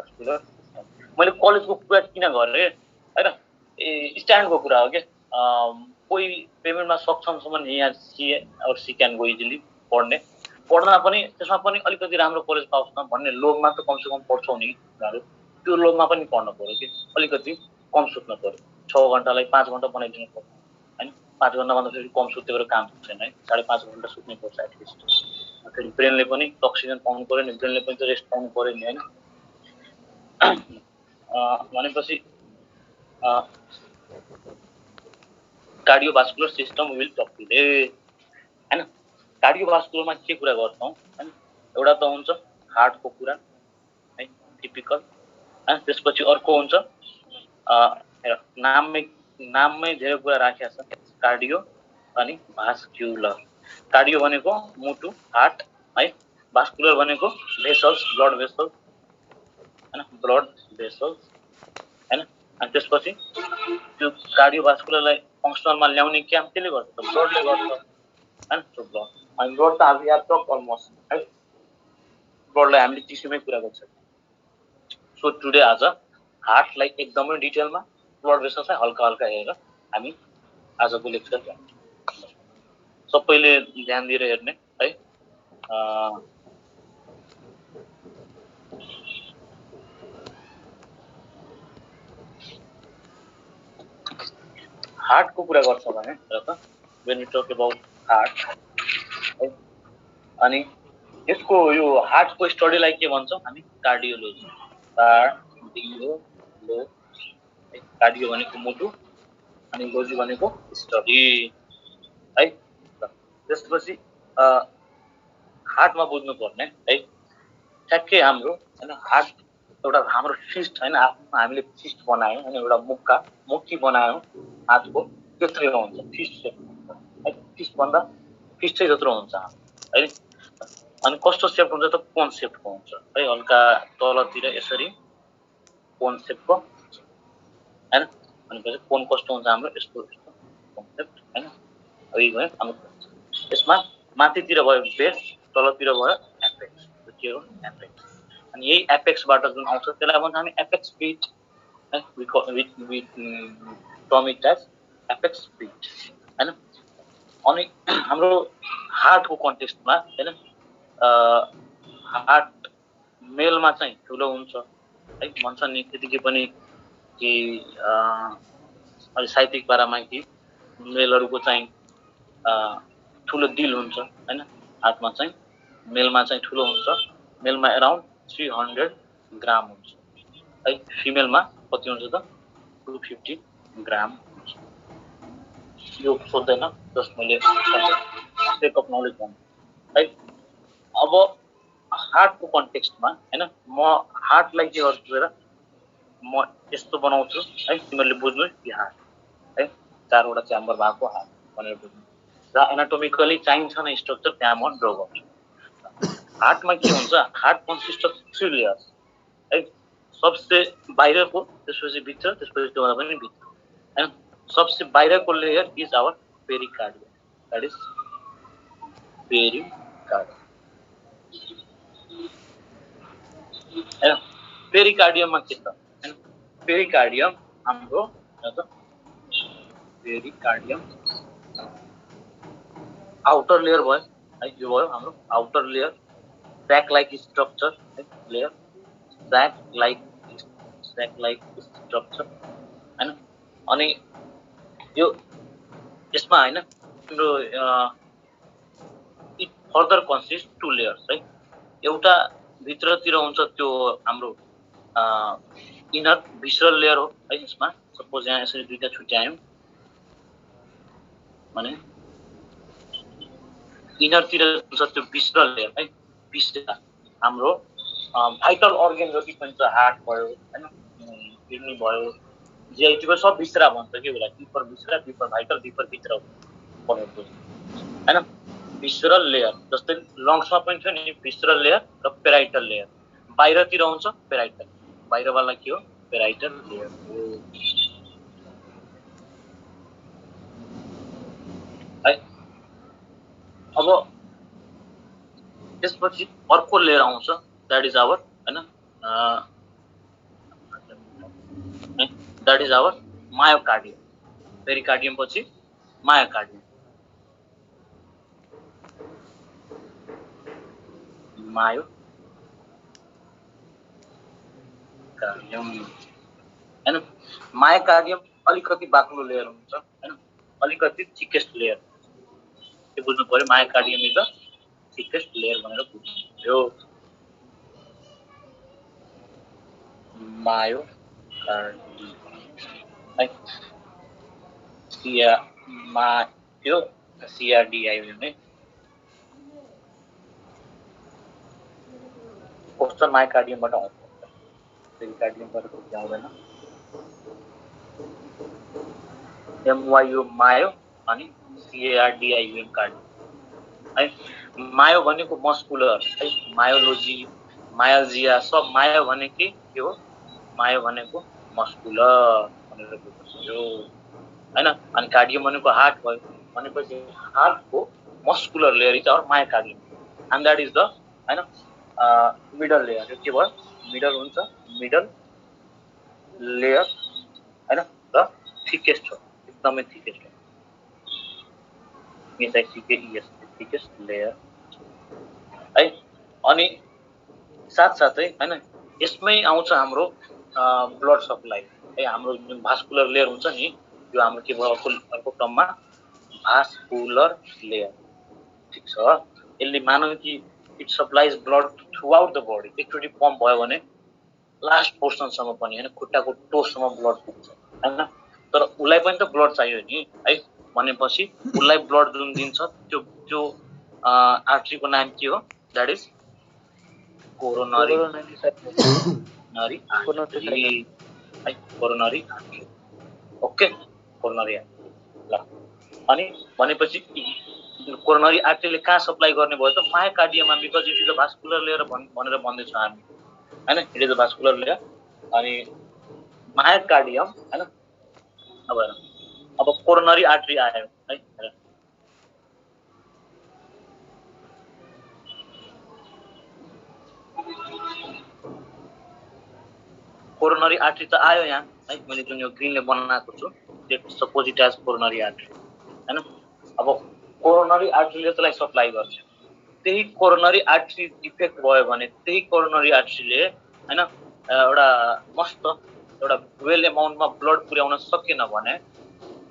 इंट्रास्कुलर मैले कलेजको कुरा किन गरेँ हैन स्ट्यान्डको कुरा हो के कोही पेमेन्टमा सक्षमसम्म यहाँ सी और सी क्यान गो इजिली पढ्दा पनि त्यसमा पनि अलिकति राम्रो कलेज पाउँछ न भन्ने लोभमा त कमसे कम पढ्छौ नि उनीहरू त्यो लोभमा पनि पढ्न पर्यो कि अलिकति कम सुत्न पर्यो 6 घण्टालाई 5 घण्टा बनाइदिनु पर्यो हैन 5 घण्टा भन्दा फेरि कम सुतेको काम छैन है 5.5 घण्टा सुत्नै पर्छ एटलिस्ट फेरि ब्रेनले पनि अक्सिजन पाउनु पर्यो नि ब्रेनले पनि त रेस्ट पाउनु पर्यो नि हैन भनेपछि cardiovascular system will talk today हैन कार्डियोभास्कुलरमा के कुरा गर्छौं हैन एउटा त हुन्छ हार्टको कुरा है टिपिकल हैन त्यसपछि अर्को हुन्छ नाममै धेरै कुरा राखेको छ कार्डियो अनि भास्कुलर कार्डियो भनेको मुटु हार्ट है भास्कुलर भनेको भेसल्स ब्लड भेसल्स हैन ब्लड भेसल्स हैन अनि त्यसपछि त्यो कार्डियोभास्कुलरलाई फंक्सनलमा ल्याउने काम केले गर्छ त ब्लडले गर्छ हैन त्यो ब्लड अनि ब्लड त हामी याद टक अलमोस्ट है ब्लडलाई हामीले टिस्युमै कुरा गर्छ सो टुडे आज हार्टलाई एकदमै डिटेलमा ब्लड भेसल्सलाई हल्का हल्का हेरेर हामी आजको लेक्चर सबैले ध्यान दिएर हेर्ने है हार्टको कुरा गर्छ भने र त when we talk about heart है अनि यसको यो हार्टको स्टडीलाई के भन्छौं हामी कार्डियोलोजी कार्डियो भनेको मुटु अनि लोजी भनेको स्टडी है त्यसपछि हार्टमा बुझ्नु पर्ने है ठ्याक्कै हाम्रो हैन हार्ट एउटा हाम्रो फिस्ट हैन हामीले फिस्ट बनायौं हैन एउटा मुक्की बनायौं हातको त्यत्रै हुन्छ फिस्ट है फिस्ट भन्दा फिस्टै जत्रो हुन्छ है अनि कस्तो शेप हुन्छ त कोन शेपको हुन्छ है हल्का तलतिर यसरी कोन शेपको हैन अनि कोन कस्तो हुन्छ हाम्रो यस्तो कन्सेप्ट हैन यही भयो हाम्रो यसमा माथितिर भयो बेस तलतिर भयो एपेक्स के हो एपेक्स अनि यही एपेक्सबाट जुन आउँछ त्यसलाई भन्छ हामी एपेक्स बीट है we term it as apex beat हैन अनि हाम्रो हार्टको कन्टेक्स्टमा हैन हार्ट मेलमा चाहिँ ठुलो हुन्छ है भन्छ नि त्यतिकै पनि कि अलि साहित्यिक पारामा कि मेलहरुको चाहिँ ठुलो दिल हुन्छ हैन हार्टमा चाहिँ मेलमा चाहिँ ठुलो हुन्छ मेलमा अराउन्ड 300 ग्राम हुन्छ है फिमेलमा कति हुन्छ त 250 ग्राम हुन्छ यो सोध्दैन जस्ट मैले टेक अफ नलेज भन्नु है अब हार्टको कन्टेक्स्टमा हैन म हार्टलाई के गर्छु र म यस्तो बनाउँछु है तिमीहरुले बुझ्नु कि हार्ट है चारवटा च्याम्बर भएको हार्ट भनेर बुझ्नु र एनाटोमिकली चाहिन्छ न स्ट्रक्चर त्यहाँ म ड्रा गर्छु हार्टमा के हुन्छ हार्ट कन्सिस्ट अफ 3 लेयर्स है सबसे बाहिरको त्यसपछि भित्र त्यसपछि त्योभन्दा पनि भित्र हैन सबसे बाहिरको layer is our pericardium that is pericardium हैन पेरिकार्डियममा के छ हैन पेरिकार्डियम हाम्रो पेरिकार्डियम आउटर लेयर भयो है यो भयो हाम्रो outer layer sac like structure layer sac like structure हैन अनि यो यसमा हैन हाम्रो इट फर्दर कन्सिस्ट 2 लेयर्स है एउटा भित्रतिर हुन्छ त्यो हाम्रो इनर विसरल लेयर हो है यसमा सपोज यहाँ यसरी दुईटा छुट्यायौं भने इनर तिर हुन्छ त्यो विसरल लेयर है विसरा हाम्रो भाइटल अर्गन जति पनि छ हार्ट भयो हैन किडनी भयो जेआइटी सब विसरा भन्छ के होला डिपर विसरा डिपर भाइटल डिपर भित्र बनेको हैन विसरल लेयर जस्तै लङ्समा पनि छ नि विसरल लेयर र पेराइटल लेयर बाहिरतिर हुन्छ पेराइटल बाहिरवाला के हो पेराइटल लेयर हो है अब त्यसपछि अर्को लेयर आउँछ दैट इज आवर हैन है that is our myocardium pericardium पछि मायोकार्डियम मायोकार्डियम हैन मायोकार्डियम अलिकति बाक्लो लेयर हुन्छ हैन अलिकति थिकेस्ट लेयर के बुझ्नु पर्यो myocardium is the thickest layer भनेर बुझ्नु पर्यो मायोकार्डियम है सिया मा त्यो सीआरडी आयो भने क्वेश्चन मायोकार्डियमबाट आउँछ पेरिकार्डियमबाट कुनै आउँदैन एमवाईओ मायो अनि सीआरडीआईएम कार्डियम है मायो भनेको मस्कुलर है मायोलोजी मायोजिया सब मायो भनेको के हो मायो भनेको मस्कुलर भनेर बुझ्नु हैन अनि कार्डियम भनेको हार्ट भयो भनेपछि हार्टको muscular layer is our myocardium and that is the हैन मिडल लेयर यो के भयो मिडल हुन्छ मिडल लेयर हैन र थिकेस्ट हो एकदमै थिकेस्ट हो थिकेस्ट लेयर है अनि साथसाथै हैन यसमै आउँछ हाम्रो ब्लड सप्लाई है हाम्रो जुन भास्कुलर लेयर हुन्छ नि यो हाम्रो के भयो अर्को टर्ममा भास्कुलर लेयर ठीक छ यसले मानौँ कि it supplies blood throughout the body एकचोटि पम्प भयो भने लास्ट पोर्सनसम्म पनि हैन खुट्टाको टोसम्म ब्लड पुग्छ हैन तर उलाई पनि त ब्लड चाहियो नि है भनेपछि उलाई ब्लड जुन दिन्छ त्यो आर्टरीको नाम के हो that is coronary coronary okay coronary ल अनि भनेपछि कोरोनरी आर्टरीले कहाँ सप्लाई गर्ने भयो त मायोकार्डियममा because it is the vascular layer भनेर भन्दैछौँ हामी हैन it is the vascular layer अनि मायोकार्डियम हैन अब कोरोनरी आर्टरी आयो है कोरोनरी आर्टरी त आयो यहाँ है मैले जुन यो ग्रीनले बनाएको छु let suppose it as coronary artery हैन अब कोरोनरी आर्टरीले त्यसलाई सप्लाई गर्छ त्यही कोरोनरी आर्टरी डिफेक्ट भयो भने त्यही कोरोनरी आर्टरीले हैन एउटा मस्त एउटा वेल एमाउन्टमा ब्लड पुर्याउन सकेन भने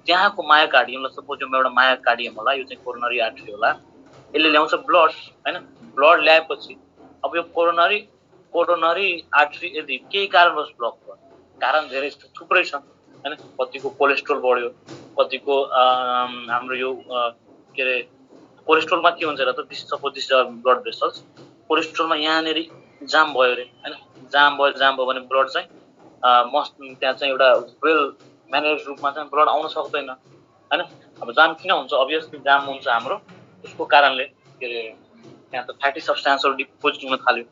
त्यहाँको मायोकार्डियमलाई सपोज यो एउटा मायोकार्डियम होला यो चाहिँ कोरोनरी आर्टरी होला यसले ल्याउँछ ब्लड हैन ब्लड ल्याएपछि अब यो कोरोनरी आर्टरी यदि केही कारणवश ब्लक भयो कारण धेरै थुप्रै छ हैन कतिको कोलेस्ट्रोल बढ्यो कतिको हाम्रो यो के रे कोलेस्ट्रोलमा के हुन्छ र त सपोज दिस ब्लड भेसल्स कोलेस्ट्रोलमा यहाँनेरि जाम भयो रे हैन जाम भयो भने ब्लड चाहिँ त्यहाँ चाहिँ एउटा वेल म्यानेज रूपमा चाहिँ ब्लड आउन सक्दैन हैन अब जाम किन हुन्छ अभियसली जाम हुन्छ हाम्रो त्यसको कारणले के रे त्यहाँ त फ्याटी सब्स्टान्सहरु डिपोजिट हुन थाल्यो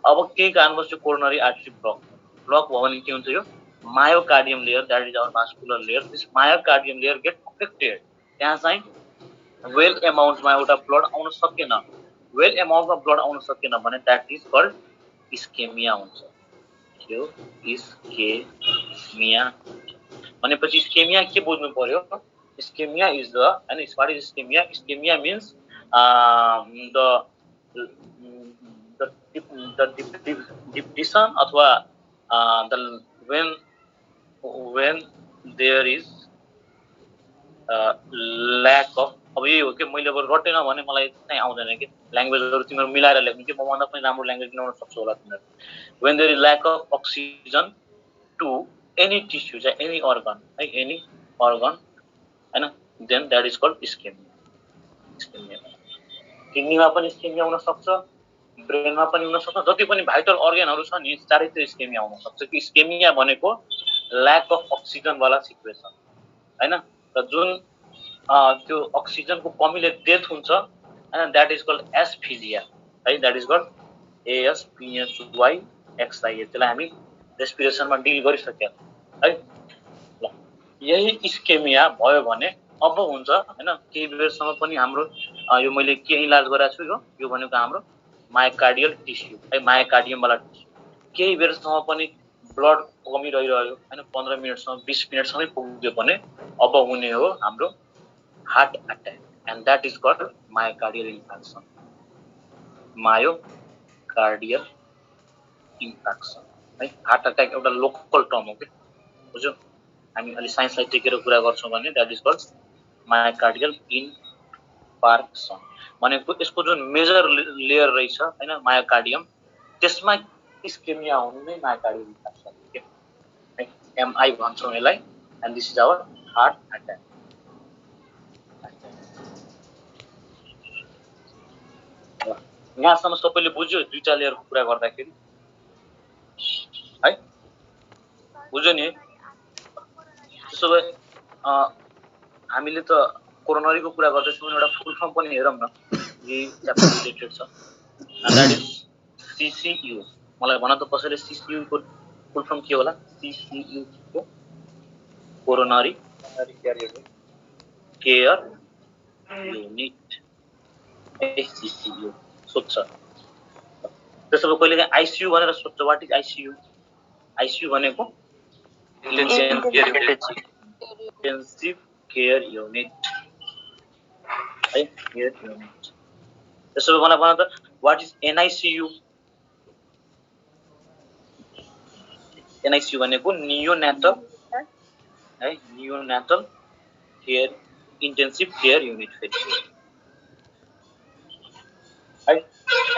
अब केही कारणवश यो कोरोनरी आर्टरी ब्लक भयो भने के हुन्छ यो myocardium layer that is our vascular layer this myocardium layer get affected त्यहाँ चाहिँ वेल एमाउन्टमा एउटा ब्लड आउन सकेन वेल एमाउन्टमा ब्लड आउन सकेन भने दैट इज कल्ड इस्केमिया हुन्छ के हो इस्केमिया भनेपछि इस्केमिया के बुझ्नु पर्यो इस्केमिया इज द हैन what is ischemia ischemia means the depletion अथवा the when there is lack of अब यही हो कि मैले अब रटेन भने मलाई चाहिँ आउँदैन कि ल्याङ्ग्वेजहरु तिमीहरु मिलाएर लेख्नु कि म भन्दा पनि राम्रो ल्याङ्ग्वेज बनाउन सक्छु होला तिमीहरु when there is lack of oxygen to any tissue or any organ हैन then that is called ischemia किडनीमा पनि इस्केमिया हुन सक्छ ब्रेनमा पनि हुन सक्छ जति पनि भाइटल अर्गनहरु छ नि चारैतिर इस्केमिया हुन सक्छ कि इस्केमिया भनेको ल्याक अफ अक्सिजन वाला सिचुएसन हैन र जुन त्यो अक्सिजनको कमीले डेथ हुन्छ हैन दैट इज कल्ड एस्फिजिया है that is called ASPHY XIA त्यसलाई हामी रेस्पिरेसनमा डिल गरिसक्या है ल यही इस्केमिया भयो भने अब हुन्छ हैन केही बेरसम्म पनि हाम्रो यो मैले के इलाज गराएको छु यो भनेको हाम्रो मायोकार्डियल टिस्यु है मायोकार्डियम वाला टिस्यु केही बेरसम्म पनि ब्लड कमी रहिरह्यो हैन 15 मिनेटसम्म 20 मिनेटसम्मै पुग्यो भने अब हुने हो हाम्रो heart attack and that is called myocardial infarction myocardial infarction है हार्ट अट्याक एउटा लोकल टर्म हो के बुझ्यो हामी अलि साइन्सलाई टेकेर कुरा गर्छौं भने द्याट इज कल्ड मायोकार्डियल इन्फार्क्सन भनेको यसको जुन मेजर लेयर रहेछ हैन मायोकार्डियम त्यसमा इस्केमिया हुनु नै मायोकार्डियल इन्फार्क्सन के एमआई भन्छौं यसलाई and this is our heart attack यहाँसम्म सबैले बुझ्यो दुईटा लेयरको कुरा गर्दाखेरि है बुझ्यो नि त्यसो भए हामीले त कोरोनरीको कुरा गर्दैछौँ एउटा फुल फर्म पनि हेरौँ न यही च्याप्टर रिलेटेड छ द्याट इज सीसीयू मलाई भन त कसैले सीसीयू को फुल फर्म के होला सीसीयू को कोरोनरी केयर युनिट सीसीयू सोध्छ त्यसो भए कहिले आइसियू भनेर सोध्छ व्हाट इज आइसियू आइसियू भनेको इन्टेन्सिभ केयर युनिट है केयर युनिट त्यसो भए मलाई भन त व्हाट इज एनआइसियू एनआइसियू भनेको नियोनेटल है neonatal care intensive care unit फेरि है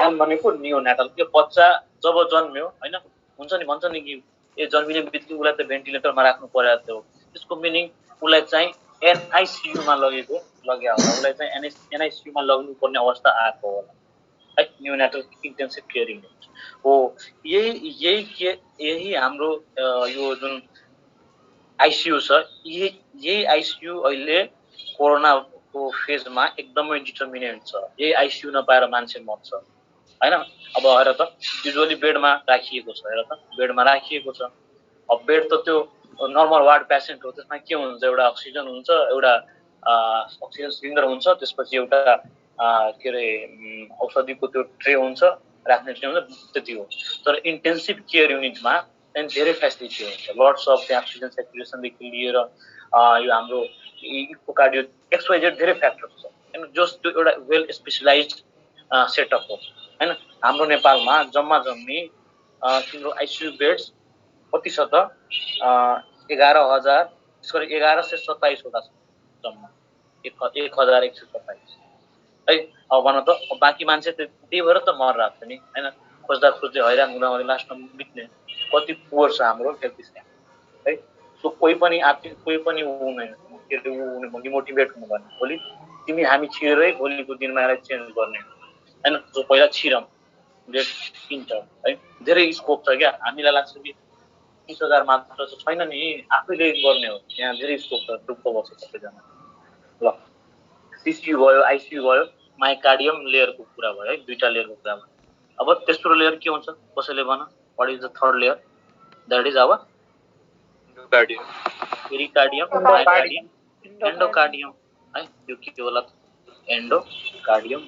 एम भनेको नियोनेटल यो बच्चा जब जन्म्यो हैन हुन्छ नि भन्छ नि कि ए जन्मिने बित्तिकै उलाई त भेन्टिलेटरमा राख्नु पर्या थियो त्यसको मिनिङ उलाई चाहिँ एनआइसियू मा लगेको लग्या होला उलाई चाहिँ एनआइसियू मा लग्नु पर्ने अवस्था आएको होला है नियोनेटल इन्टेन्सिभ केयर युनिट हो यही हाम्रो यो जुन आइसियू छ यही आइसियू अहिले कोरोनाको फेजमा एकदमै डिटर्मिनेन्ट छ यही आइसियू नपाएर मान्छे मर्छ हैन अब हेर त युजुअली बेडमा राखिएको छ हेर त बेडमा राखिएको छ अब बेड त त्यो नर्मल वार्ड पेशेन्ट हो त्यसमा के हुन्छ एउटा अक्सिजन हुन्छ एउटा अक्सिजन सिलिन्डर हुन्छ त्यसपछि एउटा के रे औषधिको त्यो ट्रे हुन्छ राख्ने ट्रे हुन्छ त्यति हो तर इन्टेन्सिभ केयर युनिटमा त्यहाँ धेरै फेसिलिटी हुन्छ लट्स अफ त्यहाँ अक्सिजन सेचुरेसनदेखि लिएर यो हाम्रो इकोकार्डियो एक्सवाइजेड धेरै फ्याक्टर्स छ हैन जस त्यो एउटा वेल स्पेसलाइज्ड सेटअप हो हैन हाम्रो नेपालमा जम्मी तिम्रो आइसियू बेड्स कति छ त 11,1127 वटा छ जम्मा 1127 है अब भन त बाँकी मान्छे त्यही भएर त मरिरहेको छ नि हैन खोज्दा खोज्दै हैरान हुँदा लास्टमा बित्ने कति पुवर छ हाम्रो हेल्थ सिस्टम है सो कोही पनि आर्थिक कोही पनि हुँदैन के रे डिमोटिभेट हुनु भने भोलि तिमी हामी छिरेरै भोलिको दिनमा यसलाई चेन्ज गर्ने हैन जो पहिला छिरम लेट इन्टर है धेरै स्कोप छ क्या हामीलाई लाग्छ कि 30,000 मात्र छैन नि आफैले गर्ने हो यहाँ धेरै स्कोप छ टुप्पो बस्छ सबैजना ल सीसीयू भयो आइसियू भयो मायोकार्डियम लेयरको कुरा भयो है दुईटा लेयरको कुरा भयो अब तेस्रो लेयर के हुन्छ कसैले भन what is the third layer that is our pericardium myocardium endocardium है यो के होला एन्डोकार्डियम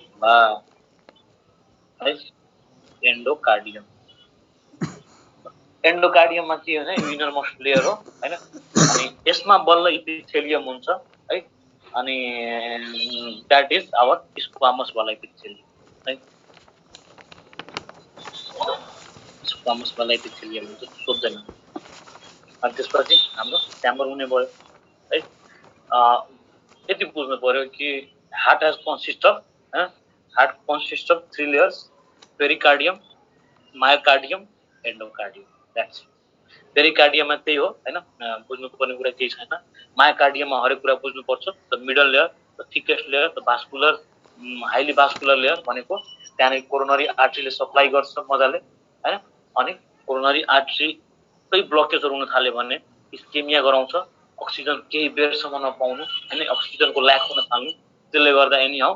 है एन्डोकार्डियम एन्डोकार्डियममा के हो भने इनर मोस्ट लेयर हो हैन अनि यसमा बल्ल इपिथेलियम हुन्छ है अनि दैट इज आवर स्क्वामस वाला इपिथेलियम है स्क्वामस वाला इपिथेलियम हुन्छ सोध्दैन अनि त्यसपछि हाम्रो च्याम्बर हुने भयो है यति बुझ्नु पर्यो कि heart has consist of heart consist of 3 layers pericardium myocardium endocardium that's पेरिकार्डियममा त्यही हो हैन बुझ्नुपर्ने कुरा केही छैन मायोकार्डियममा हरेक कुरा बुझ्नुपर्छ the middle layer the thickest layer the vascular highly vascular layer भनेको त्यहाँदेखि कोरोनरी आर्टरीले सप्लाई गर्छ मजाले हैन अनि कोरोनरी आर्टरीकै ब्लकेजहरू हुन थाल्यो भने इस्केमिया गराउँछ अक्सिजन केही बेरसम्म नपाउनु हैन अक्सिजनको ल्याक हुन थाल्नु त्यसले गर्दा एनी हाउ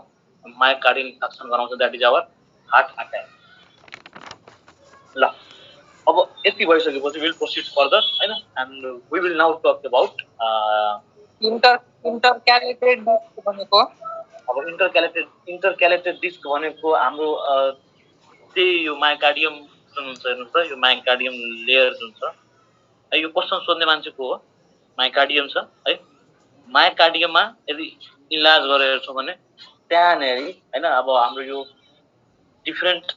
मायोकार्डियल इन्फार्क्सन गराउँछ that is our heart attack ल अब यति भइसकेपछि विल प्रोसिड फर्दर हैन and we will now talk about intercalated disc भनेको अब इन्टरक्यालेटेड डिस्क भनेको हाम्रो त्यही यो मायोकार्डियम जुन हुन्छ हेर्नुहोस् त यो मायोकार्डियम लेयर जुन छ यो क्वेसन सोध्ने मान्छे को हो? मायोकार्डियम छ है। मायोकार्डियममा यदि इलाज गरेर छौँ भने त्यहाँनेरि हैन अब हाम्रो यो डिफरेन्ट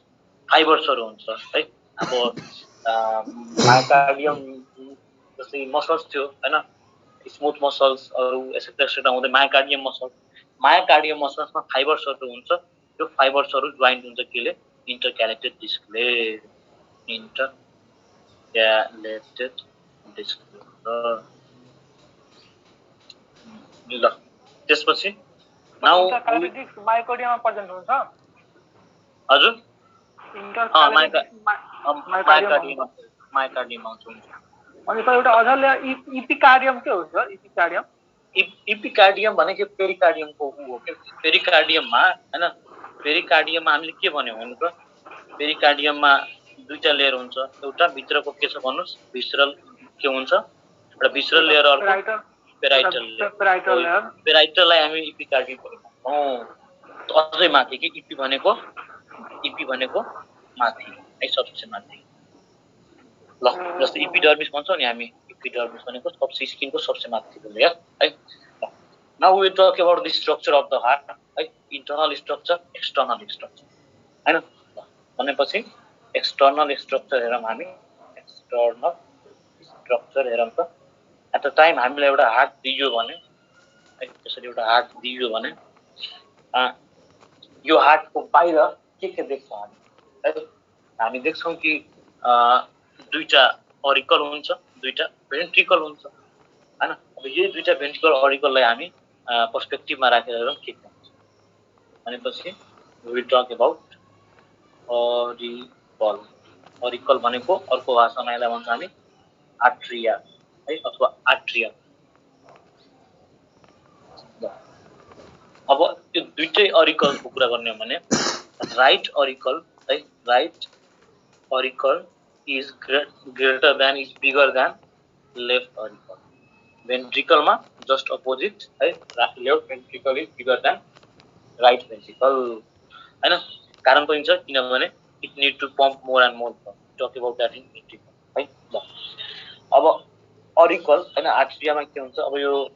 फाइबर्सहरू हुन्छ है। अब मायोकार्डियम जस्तै मसल्स थियो हैन, स्मुथ मसल्सहरू एक्सेट्रा हुँदै मायोकार्डियम मसल्समा फाइबर्सहरू हुन्छ। त्यो फाइबर्सहरू जोइन्ट हुन्छ केले? इन्टरक्यालेटेड डिस्कले। इन्टरक्यालेटेड डिस्कले। ल त्यसपछि नाउ इन्टरक्यालेटेड डिस्क मायोकार्डियममा प्रेजेन्ट हुन्छ। हजुर इन्टरक्यालेटेड मायोकार्डियममा हुन्छ। अनि त एउटा अझ इपिकार्डियम के हो सर? इपिकार्डियम भनेको पेरिकार्डियमको हो के? पेरिकार्डियममा हैन, पेरिकार्डियममा हामीले के भन्यौँ भन्नु त? पेरिकार्डियममा दुईटा लेयर हुन्छ। एउटा भित्रको के छ भन्नुस्? भिसरल के हुन्छ? एउटा भिसरल लेयर, अर्को पेराइटल लेयर। पेराइटललाई हामी इपिकार्डियम भन्छौँ। अझै माथि कि इपी भनेको माथि है, सबसे माथि। ल जस्तै इपिडर्मिस भन्छौँ नि हामी, इपिडर्मिस भनेको सबसे स्किनको सबसे माथिको लेयर है। Now we talk about the structure of the heart है, इन्टर्नल स्ट्रक्चर, एक्सटर्नल स्ट्रक्चर हैन। भनेपछि एक्सटर्नल स्ट्रक्चर हेरौँ हामी। एक्सटर्नल स्ट्रक्चर हेरौँ त। एट द टाइम हामीलाई एउटा हार्ट दियो भने है, त्यसरी एउटा हार्ट दियो भने यो हार्टको बाहिर के देख्छौँ हामी है? हामी देख्छौँ कि दुईटा अरिकल हुन्छ, दुईटा भेन्ट्रिकल हुन्छ हैन। अब यही दुईटा भेन्ट्रिकल अरिकललाई हामी पर्सपेक्टिभमा राखेर हेरौँ के हुन्छ भनेपछि we talk about auricle. Auricle भनेको अर्को भाषामा यसलाई भन्छ हामी आर्ट्रिया है, अथवा आर्ट्रियम। अब त्यो दुईटै अरिकलको कुरा गर्ने हो भने राइट अरिकल है, right auricle is greater than, is bigger than left auricle. भेन्ट्रिकलमा जस्ट अपोजिट है, left ventricle is bigger than right ventricle हैन। कारण पनि छ, किनभने it need to pump more and more blood. Talk about that in ventricle है। ल अब अरिकल हैन, आर्ट्रियामा के हुन्छ? अब यो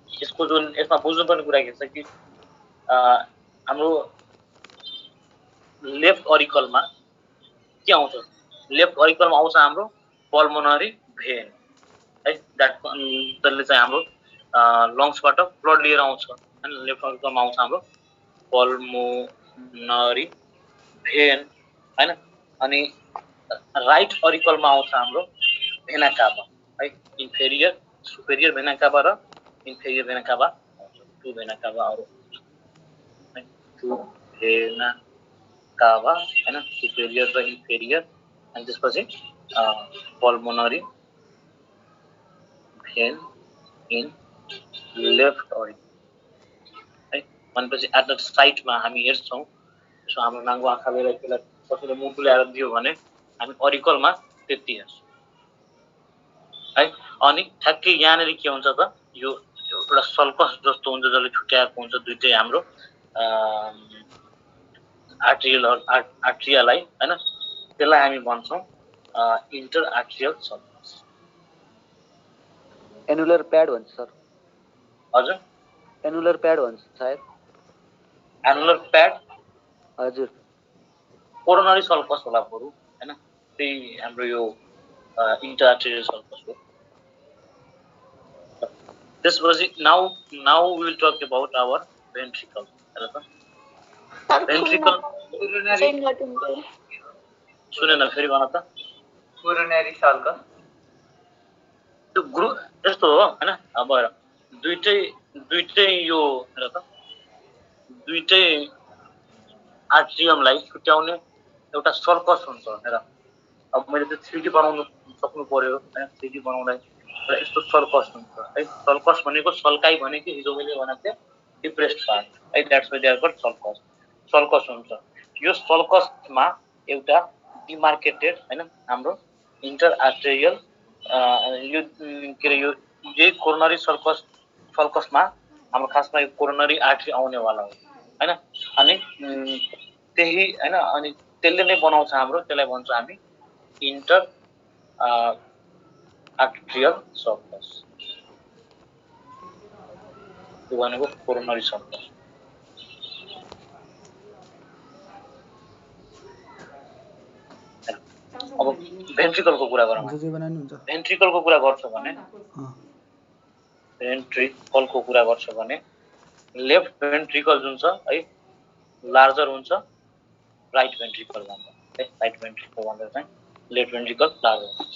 यसको जुन यसमा बुझ्नुपर्ने कुरा के छ कि हाम्रो लेफ्ट अरिकलमा के आउँछ? लेफ्ट अरिकलमा आउँछ हाम्रो पल्मोनरी भेन है, जसले चाहिँ हाम्रो लङ्सबाट ब्लड लिएर आउँछ हैन। लेफ्ट अरिकलमा आउँछ हाम्रो पल्मोनरी भेन हैन। अनि राइट अरिकलमा आउँछ हाम्रो भेना काभा है, इन्फेरियर सुपेरियर भेना काभा र इन्फेरियर भेना काभा आउँछ। टु भेना काभाहरू है, टु भेना काभा हैन, सुपेरियर र इन्फेरियर। अनि त्यसपछि pulmonary vein in left auricle है। भनेपछि एट द साइडमा हामी हेर्छौँ, सो हाम्रो नाङ्गो आँखाले त्यसलाई कसैले मुटु ल्याएर दियो भने हामी अरिकलमा त्यति हेर्छौँ है। अनि ठ्याक्कै यहाँनिर के हुन्छ त? यो एउटा सल्कस जस्तो हुन्छ जसले छुट्याएको हुन्छ दुईटै हाम्रो आर्ट्रियालाई हैन। त्यसलाई हामी भन्छौँ inter atrial sulcus. Annular pad भन्छ सर। हजुर एनुलर प्याड भन्छ सायद। एनुलर प्याड हजुर, कोरोनरी सल्कस होला बरु हैन, त्यही हाम्रो यो इन्टर आर्ट्रियल सल्कस हो। त्यसपछि now we will talk about our ventricle. हेर त भेन्ट्रिकल सुनेन, फेरि भन त। कोरोनरी सल्कस त्यो ग्रुप यस्तो हो हैन। अब दुईटै यो हेर त, दुईटै आर्ट्रियमलाई छुट्याउने एउटा सर्कस हुन्छ हेर। अब मैले त्यो 3D बनाउनु सक्नु पर्यो हैन। 3D बनाउँदा एउटा यस्तो सर्कस हुन्छ है। सर्कस भनेको सल्काइ भनेको हिजो मैले भनेको थिएँ डिप्रेस्ड पार्ट है, that's why they are called sulcus. Sulcus हुन्छ। यो सर्कसमा एउटा डिमार्केटेड हैन हाम्रो इन्टर आर्टेरियल यो के अरे यो यही कोरोनरी सर्कसमा हाम्रो खासमा यो कोरोनरी आर्टरी आउनेवाला हो हैन। अनि त्यही हैन, अनि त्यसले नै बनाउँछ हाम्रो, त्यसलाई भन्छ हामी इन्टर आर्ट्रियल सर्कस त्यो भनेको कोरोनरी सर्कस अब भेन्ट्रिकलको कुरा गरौँ भेन्ट्रिकलको कुरा गर्छौँ भने भेन्ट्रिकलको कुरा गर्छौँ भने लेफ्ट भेन्ट्रिकल जुन छ है लार्जर हुन्छ राइट भेन्ट्रिकल भन्दा है राइट भेन्ट्रिकल भन्दा चाहिँ लेफ्ट भेन्ट्रिकल लार्जर हुन्छ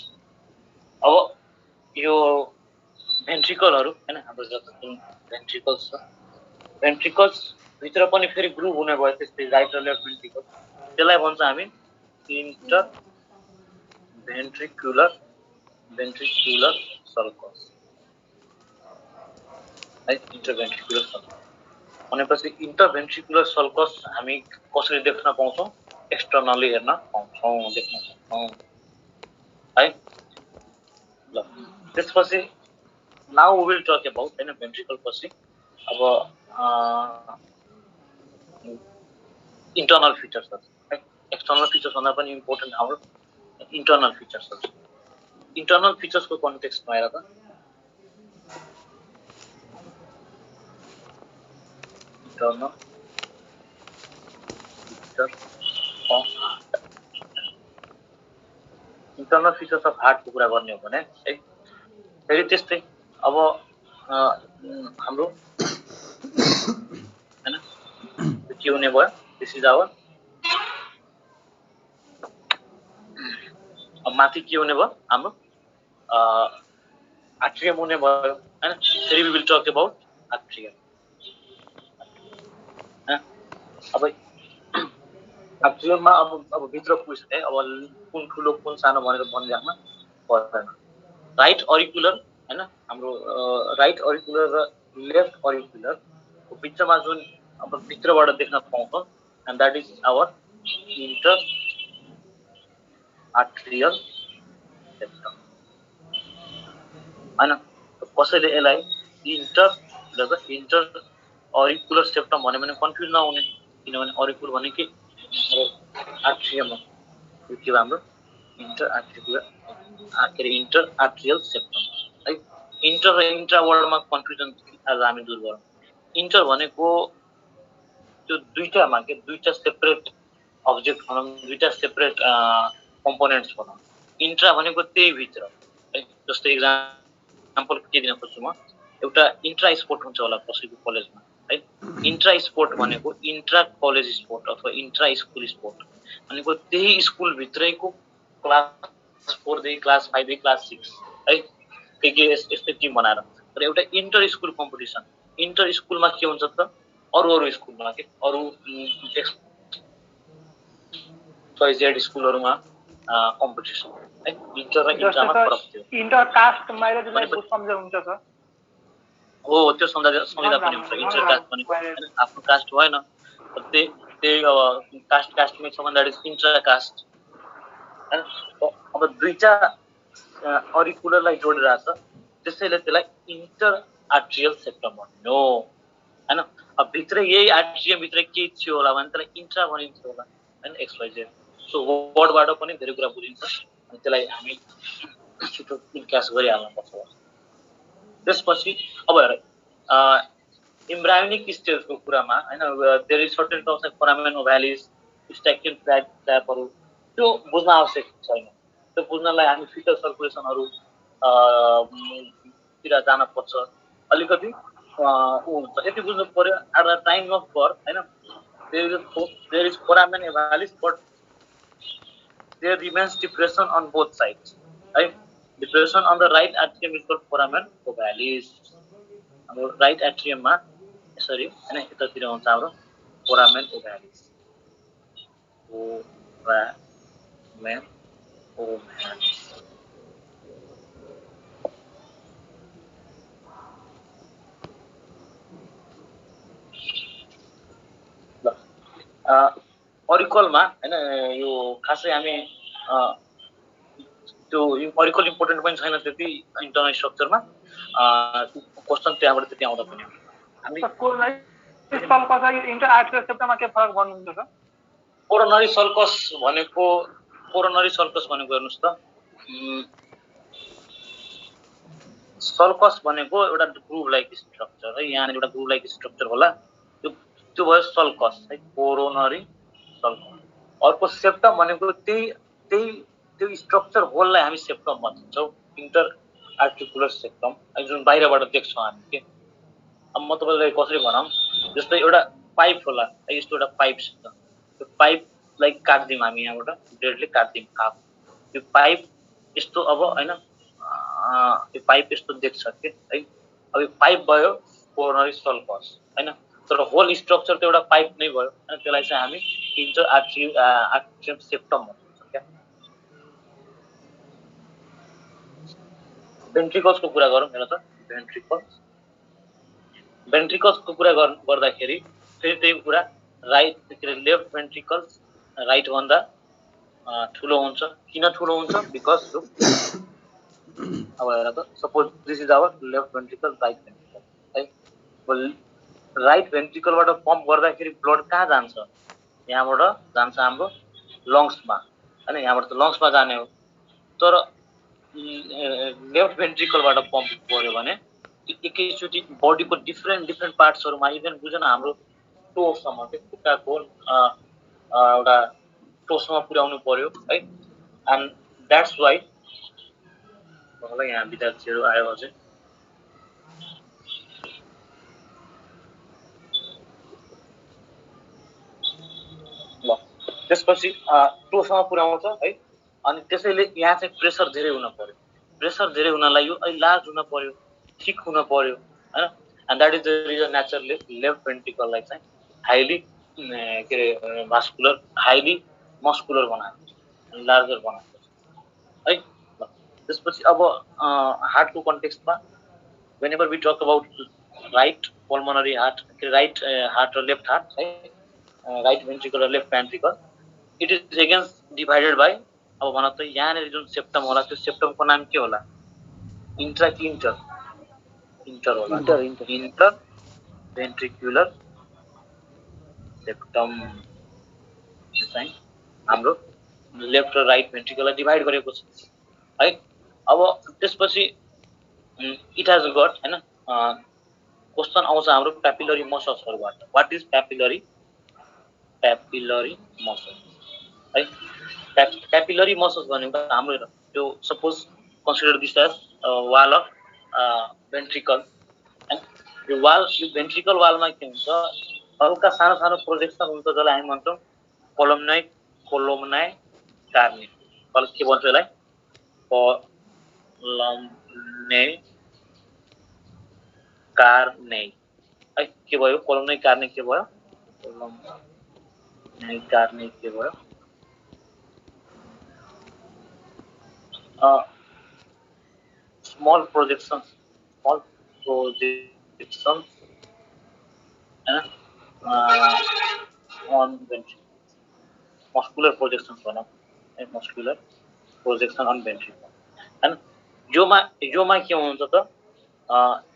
अब यो भेन्ट्रिकलहरु हैन हाम्रो जति जुन भेन्ट्रिकल्स छ भेन्ट्रिकल्स भित्र पनि फेरि ग्रुप हुने भयो त्यस्तै राइट र लेफ्ट भेन्ट्रिकल त्यसलाई भन्छ हामी इंटर भेन्ट्रिकुलर सर्कस है इंटरभेन्ट्रिकुलर सर्कस भनेपछि इंटरभेन्ट्रिकुलर सर्कस हामी कसरी देख्न पाउँछौं एक्सटर्नली हेर्न पाउँछौं देख्न सक्छौं है ल त्यसपछि now we will talk about हैन भेन्ट्रिकल पछि अब इंटरनल फिचर्स है एक्सटर्नल फिचर्स भन्दा पनि इम्पोर्टेन्ट हाम्रो इंटरनल फिचर्स इंटरनल फिचर्स को कन्टेक्स्टमा हेर त इंटरनल फिचर्स अफ हार्ट को कुरा गर्ने हो भने है फेरि त्यस्तै अब हाम्रो हैन के हुने भयो दिस इज आवर अब माथि के हुने भयो हाम्रो आट्रियम हुने भयो हैन फेरि we will talk about atrium अब आट्रियममा अब भित्र पुग्छ है अब कुन ठुलो कुन सानो भनेर भनिराख्न पर्दैन राइट अरिकुलर हैन हाम्रो राइट अरिकुलर र लेफ्ट अरिकुलर को बिचमा जुन अब भित्रबाट देख्न पाउँछौं and that is our inter atrial septum हैन कसैले यसलाई इंटर अरिकुलर सेप्टम भन्यो भने कन्फ्युज नहुने किनभने अरिकुल भने के आर्ट्रियम हो यो के हाम्रो इंटर आर्ट्रियल सेप्टम है इंटर र इंट्रा वर्डमा कन्फ्युजन आज हामी दूर गरौँ इंटर भनेको त्यो दुईटा सेपरेट अब्जेक्ट भनौं दुईटा सेपरेट कम्पोनेन्ट्स भनौं इंट्रा भनेको त्यही भित्र है जस्तै एक्जाम्पल के दिन खोज्छु म एउटा इंट्रा स्पोर्ट हुन्छ होला कसैको कलेजमा है इंट्रा स्पोर्ट भनेको इंट्रा कलेज स्पोर्ट अथवा इंट्रा स्कुल स्पोर्ट भनेको त्यही स्कुल भित्रैको क्लास 4 देखि क्लास 5 देखि क्लास 6 है के यस्तै टिम बनाएर तर एउटा इंटर स्कुल कम्पिटिसन इंटर स्कुलमा के हुन्छ त अरु स्कुलमा के अरु XYZ स्कुलहरुमा कम्पिटिसन है इंटर र इंट्रामा फरक थियो इंटर कास्ट म्यारेजलाई सम्झे हुन्छ त हो त्यो सम्झिदा पनि हुन्छ इंटर कास्ट भनेको आफ्नो कास्ट भएन त्यही अब कास्टमै छ भने दैट इज इंट्रा कास्ट अब दुईटा अरिकुलरलाई जोडिरहेछ त्यसैले त्यसलाई इंटर आर्ट्रियल सेप्टम भन्यो हैन अब भित्र यही आर्ट्रियम भित्र के थियो होला भने त्यसलाई इंट्रा भनिन्छ होला हैन XYZ सो वर्डबाट पनि धेरै कुरा बुझिन्छ अनि त्यसलाई हामी छिटो इन्क्यास गरिहाल्नु पर्छ त्यसपछि अब हेर एम्ब्रायोनिक स्टेजको कुरामा हैन there is certain terms like foramen ovalis स्टैक्टिन फ्ल्यापहरु त्यो बुझ्न आवश्यक छैन त्यो बुझ्नलाई हामी फिटल सर्कुलेसनहरु तिर जान पर्छ अलिकति हुन्छ यति बुझ्नु पर्यो at the time of birth हैन there is foramen ovalis but there remains depression on both sides right depression on the right atrium is called foramen ovalis हाम्रो राइट एट्रियममा यसरी हैन यतातिर हुन्छ हाम्रो फोरामेन ओभ्यालिस अरिकलमा हैन यो खासै हामी त्यो अरिकल इम्पोर्टेन्ट पनि छैन त्यति इन्टरनल स्ट्रक्चरमा क्वेशन त्यहाँबाट त्यति आउँदा पनि हामी इंटर आर्ट्रियल सेप्टममा के फरक भन्नुहुन्छ त कोरोनरी सर्कस भनेको हेर्नुस् त सल्कस भनेको एउटा ग्रुभ लाइक स्ट्रक्चर है, यहाँनिर एउटा ग्रुभ लाइक स्ट्रक्चर होला, त्यो भयो सल्कस है, कोरोनरी सल्कस। अर्को सेप्टम भनेको त्यही स्ट्रक्चर होललाई हामी सेप्टम भन्छौँ, इन्टर आर्टिकुलर सेप्टम, जुन बाहिरबाट देख्छौँ हामी के। अब म तपाईँलाई कसरी भनौँ, जस्तै एउटा पाइप होला है, यस्तो एउटा पाइप छ, त्यो पाइपलाई काट्दिउँ हामी, यहाँबाट ब्लेडले काट्दिउँ हाफ, त्यो पाइप यस्तो अब होइन, त्यो पाइप यस्तो देख्छ के है। अब यो पाइप भयो कोरोनरी सल्कस होइन, तर होल स्ट्रक्चर त एउटा पाइप नै भयो होइन, त्यसलाई चाहिँ हामी इन्टर आर्टिकुलर सेप्टम भन्छौँ क्या। भेन्ट्रिकल्सको कुरा गरौँ हेर त, भेन्ट्रिकल्सको कुरा गर्दाखेरि फेरि त्यही कुरा, राइट के अरे लेफ्ट भेन्ट्रिकल्स राइट भन्दा ठुलो हुन्छ। किन ठुलो हुन्छ? बिकज अब हेर त, suppose this is our left ventricle, right ventricle है, राइट भेन्ट्रिकलबाट पम्प गर्दाखेरि ब्लड कहाँ जान्छ? यहाँबाट जान्छ हाम्रो लङ्समा होइन, यहाँबाट त लङ्समा जाने हो। तर लेफ्ट भेन्ट्रिकलबाट पम्प गर्यो भने एकैचोटि बडीको डिफ्रेन्ट पार्ट्सहरूमा, इभन बुझेन हाम्रो टोसम्म, त्यो खुट्टाको एउटा टोसम्म पुर्याउनु पर्यो है। एन्ड द्याट्स वाइ होला, यहाँ विद्यार्थीहरू आयो अझै। ल त्यसपछि टोसम्म पुर्याउँछ है, अनि त्यसैले यहाँ चाहिँ प्रेसर धेरै हुन पर्यो। प्रेसर धेरै हुनलाई यो लार्ज हुन पर्यो, थिक हुन पर्यो होइन। And that is the reason naturally left भेन्ट्रिकललाई चाहिँ हाइली के अरे भास्कुलर, हाइली मस्कुलर बनाएको, लार्जर बनाएको है। ल त्यसपछि अब हार्टको कन्टेक्स्टमा, whenever we talk about right pulmonary heart, right heart र लेफ्ट हार्ट है, राइट भेन्ट्रिकल र left ventricle, it is against divided by, अब भन त यहाँनिर जुन सेप्टम होला त्यो सेप्टमको नाम के होला? इन्ट्रा कि इन्टर? इन्टर होला, इन्टर भेन्ट्रिकुलर सेप्टम चाहिँ हाम्रो लेफ्ट र राइट भेन्ट्रिकललाई डिभाइड गरेको छ है। अब त्यसपछि इट हेज गट होइन, क्वेसन आउँछ हाम्रो प्यापिलरी मसल्सहरूबाट। वाट इज प्यापिलरी मसल्स है? प्यापिलरी मसल्स भनेको हाम्रो त्यो, suppose consider this as wall of ventricle, यो वाल, यो भेन्ट्रिकल वालमा के हुन्छ, हल्का सानो सानो प्रोजेक्सन हुन्छ, जसलाई हामी भन्छौँ कोलम्नाइ कार्ने। के भन्छ यसलाई? कोलम्नाइ कार्ने है। के भयो? कोलम्नाइ कार्ने के भयो? कोलम्नाइ कार्ने के भयो? Small projection on ventricle, muscular projections भनौँ, muscular projection on ventricle हैन। योमा के हुन्छ त,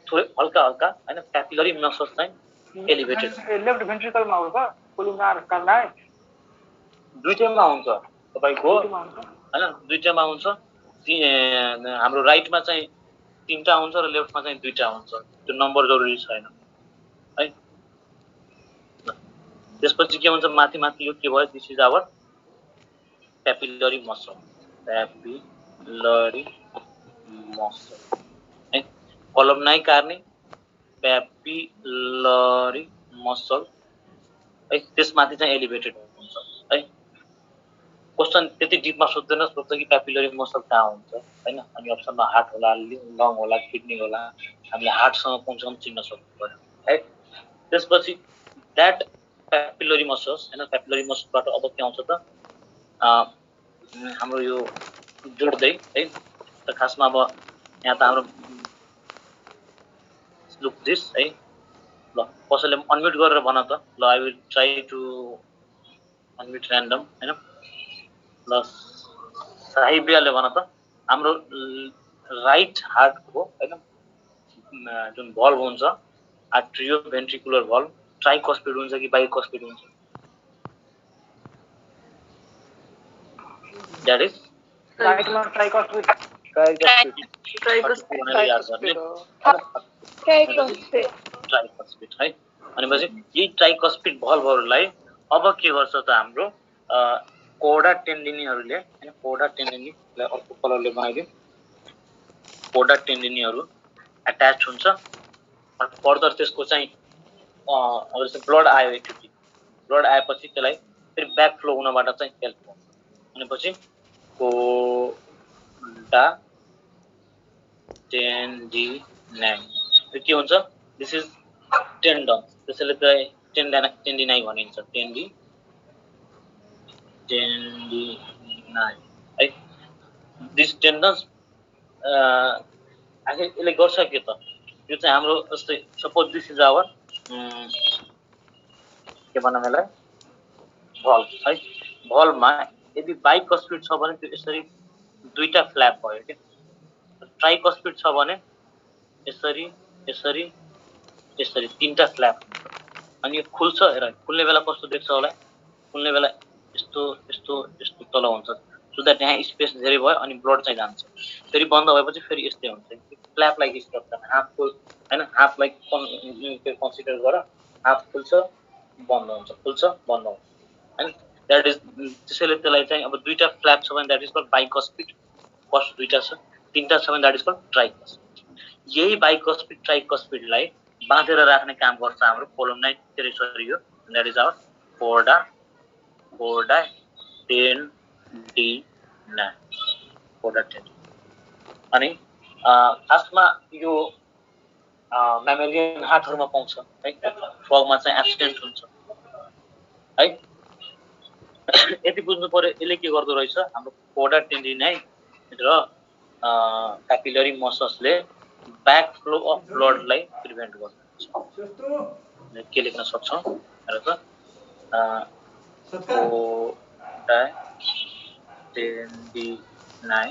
थोरै हल्का हल्का हैन, प्यापिलरी मसल्स चाहिँ एलिभेटेड। लेफ्ट भेन्ट्रिकलमा हुन्छ कोलुम्नार कार्नाइ, दुईटैमा हुन्छ तपाईको हैन, दुईटैमा हुन्छ। हाम्रो राइटमा चाहिँ 3टा हुन्छ र लेफ्टमा चाहिँ 2टा हुन्छ, त्यो नम्बर जरुरी छैन है। त्यसपछि के हुन्छ, माथि माथि यो के भयो? This is our papillary muscle, papillary muscle है। कोलम्नाइ कार्ने, प्यापिलरी मसल है, त्यसमाथि चाहिँ एलिभेटेड हुन्छ है। क्वेसन त्यति डिपमा सोध्दैन, सोध्छ कि प्यापिलरी मसल कहाँ हुन्छ हैन, अनि अप्सनमा हार्ट होला, लङ होला, किडनी होला, हामीले हार्टसँग कमसेकम चिन्न सक्नु पर्यो है। त्यसपछि द्याट प्यापिलरी मसल्स हैन, प्यापिलरी मसलबाट अब के आउँछ त, हाम्रो यो जोड्दै है, त खासमा अब यहाँ त हाम्रो लुक दिस है। ल कसैले अनम्युट गरेर भन त, ल I will try to unmute random हैन। ल साहिबियाले भन त, हाम्रो राइट हार्टको हैन जुन भल्भ हुन्छ, आर्ट्रियो भेन्ट्रिकुलर भल्भ, ट्राइकस्पिड हुन्छ कि बाइकस्पिड हुन्छ? द्याट इज राइटमा ट्राइकस्पिड। ट्राइकोस्पिड भनेर याद गर्ने ट्राइकोस्पिड ट्राइकोस्पिड है। भनेपछि यही ट्राइकोस्पिड भल्भहरूलाई अब के गर्छ त हाम्रो कोडा टेन्डिनीहरूले हैन, कोडा टेन्डिनीलाई अर्को कलरले बनाइदिउँ। कोडा टेन्डिनीहरू एट्याच हुन्छ अनि फर्दर त्यसको चाहिँ अब जस्तो ब्लड आयो एकचोटि, ब्लड आएपछि त्यसलाई फेरि ब्याक फ्लो हुनबाट चाहिँ हेल्प हुन्छ। भनेपछि कोडा टेन्डिनाइ के हुन्छ? दिस इज टेन्डन, त्यसैले चाहिँ टेन्डिनाइ भनिन्छ। टेन्डिनाइ है। दिस टेन्डन्स आखिर यसले गर्छ के त? यो चाहिँ हाम्रो जस्तै सपोज दिस इज आवर के भनौँ यसलाई भल्भ है। भल्भमा यदि बाइकस्पिड छ भने त्यो यसरी दुईटा फ्ल्याप भयो के। ट्राइकस्पिड छ भने यसरी यसरी यसरी तीनटा फ्ल्याप हुन्छ। अनि यो खुल्छ, हेर खुल्ने बेला कस्तो देख्छ होला? खुल्ने बेला यस्तो यस्तो यस्तो तल हुन्छ, सो द्याट यहाँ स्पेस धेरै भयो अनि ब्लड चाहिँ जान्छ। फेरि बन्द भएपछि फेरि यस्तै हुन्छ, फ्ल्याप लाइक स्ट्रक्चर, हाफ फुल हैन, हाफ लाइक कन्सिडर गर, हाफ खुल्छ बन्द हुन्छ, खुल्छ बन्द हुन्छ हैन। द्याट इज त्यसैले त्यसलाई चाहिँ अब दुईटा फ्ल्याप छ भने that is called bicuspid. First दुईटा छ, तीनटा छ भने द्याट इज कल्ड ट्राइकस्पिड। यही बाइकस्पिड ट्राइकस्पिडलाई बाँधेर राख्ने काम गर्छ हाम्रो कोलोम्नाइट टेरिटोरी हो, द्याट इज आवर कोडा टेन्डिनाइ, कोडा टेन्डिनाइ। अनि खासमा यो म्यामेलियन हार्टहरूमा पाउँछ है, फ्रगमा चाहिँ एब्सेन्ट हुन्छ है। यति बुझ्नु पर्यो यसले के गर्दो रहेछ, हाम्रो कोडा टेन्डिनाइ र क्यापिलरी मसल्सले ब्याक फ्लो अफ ब्लडलाई प्रिभेन्ट गर्छ। के लेख्न सक्छौँ हेर त, कोडा टेन्डिनाइ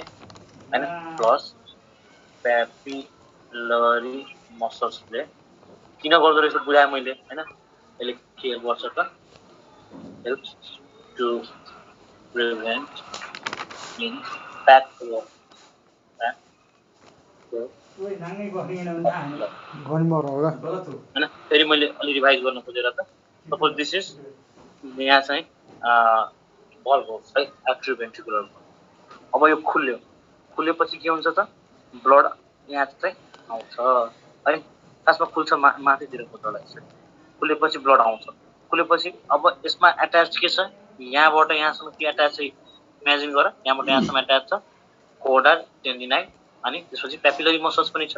हैन प्लस क्यापिलरी मसल्सले किन गर्दो रहेछ बुझाएँ मैले हैन। यसले के गर्छ त, helps to prevent in back flow हैन। फेरि मैले अलि रिभाइज गर्न खोजेर त, सपोज दिस इज यहाँ चाहिँ भल्भ हो है, एट्रियोभेन्ट्रिकुलर भल्भ। अब यो खुल्यो, खुलेपछि के हुन्छ त, ब्लड यहाँ चाहिँ आउँछ है। खासमा खुल्छ माथितिरको तल यसरी, खुलेपछि ब्लड आउँछ। खुलेपछि अब यसमा एट्याच के छ, यहाँबाट यहाँसम्म के एट्याच छ इमेजिन गर, यहाँबाट यहाँसम्म एट्याच छ कोडा टेन्डिनाइ, अनि त्यसपछि क्यापिलरी मसल्स पनि छ।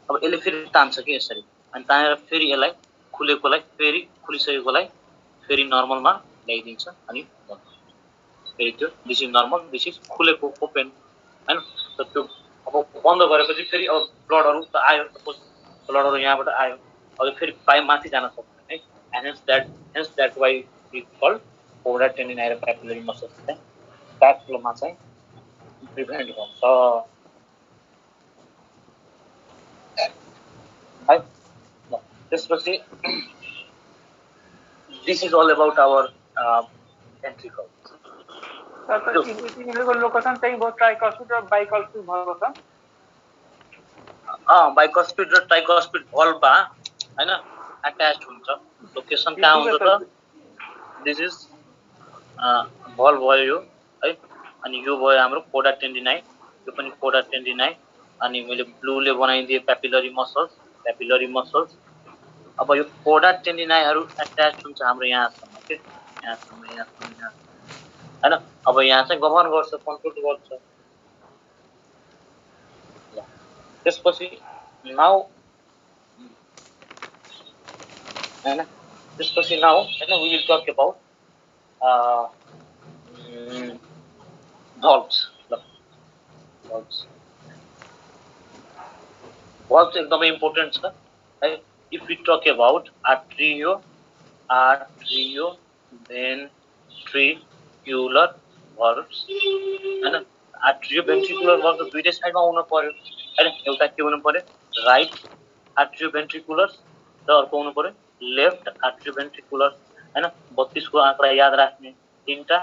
अब यसले फेरि तान्छ कि यसरी, अनि तानेर फेरि यसलाई खुलेकोलाई फेरि खुलिसकेकोलाई फेरि नर्मलमा ल्याइदिन्छ अनि फेरि त्यो this is normal, this is खुलेको ओपन हैन। त्यो अब बन्द गरेपछि फेरि अब ब्लडहरू त आयो, सपोज ब्लडहरू यहाँबाट आयो, अब फेरि पाइ माथि जान सक्दैन है। Hence that why is called कोडा टेन्डिनाइ र क्यापिलरी मसल्स चाहिँ ब्याक फ्लोमा चाहिँ प्रिभेन्ट गर्छ है। त्यसपछि this is all about our ventricle. तिमीहरूको लोकेसन चाहिँ भयो ट्राइकोस्पिड र बाइकोस्पिड भएको छ। बाइकोस्पिड र ट्राइकोस्पिड भल्भमा हैन एट्याच हुन्छ। लोकेसन कहाँ हुन्छ त, दिस इज भल्भ भयो यो है। अनि यो भयो हाम्रो कोडा टेन्डिनाइ, यो पनि कोडा टेन्डिनाइ। अनि मैले ब्लूले बनाइदिएँ क्यापिलरी मसल्स। अब यो कोडा टेन्डिनाइहरू एट्याच हुन्छ हाम्रो यहाँसम्म के, यहाँसम्म हैन। अब यहाँ चाहिँ गभर्न गर्छ, कन्ट्रोल गर्छ। त्यसपछि नाउ हैन, त्यसपछि नाउ हैन we will talk about valves. Valve एकदमै इम्पोर्टेन्ट छ है। If we talk about atrio ventricular valves हैन। आर्ट्रियो भेन्ट्रिकुलर भल्भ दुईटै साइडमा हुनु पर्यो हैन। एउटा के हुनु पर्यो, राइट आर्ट्रियो भेन्ट्रिकुलर र अर्को हुनु पर्यो लेफ्ट आर्ट्रियो भेन्ट्रिकुलर हैन। 32 को आँकडा याद राख्ने, तीनटा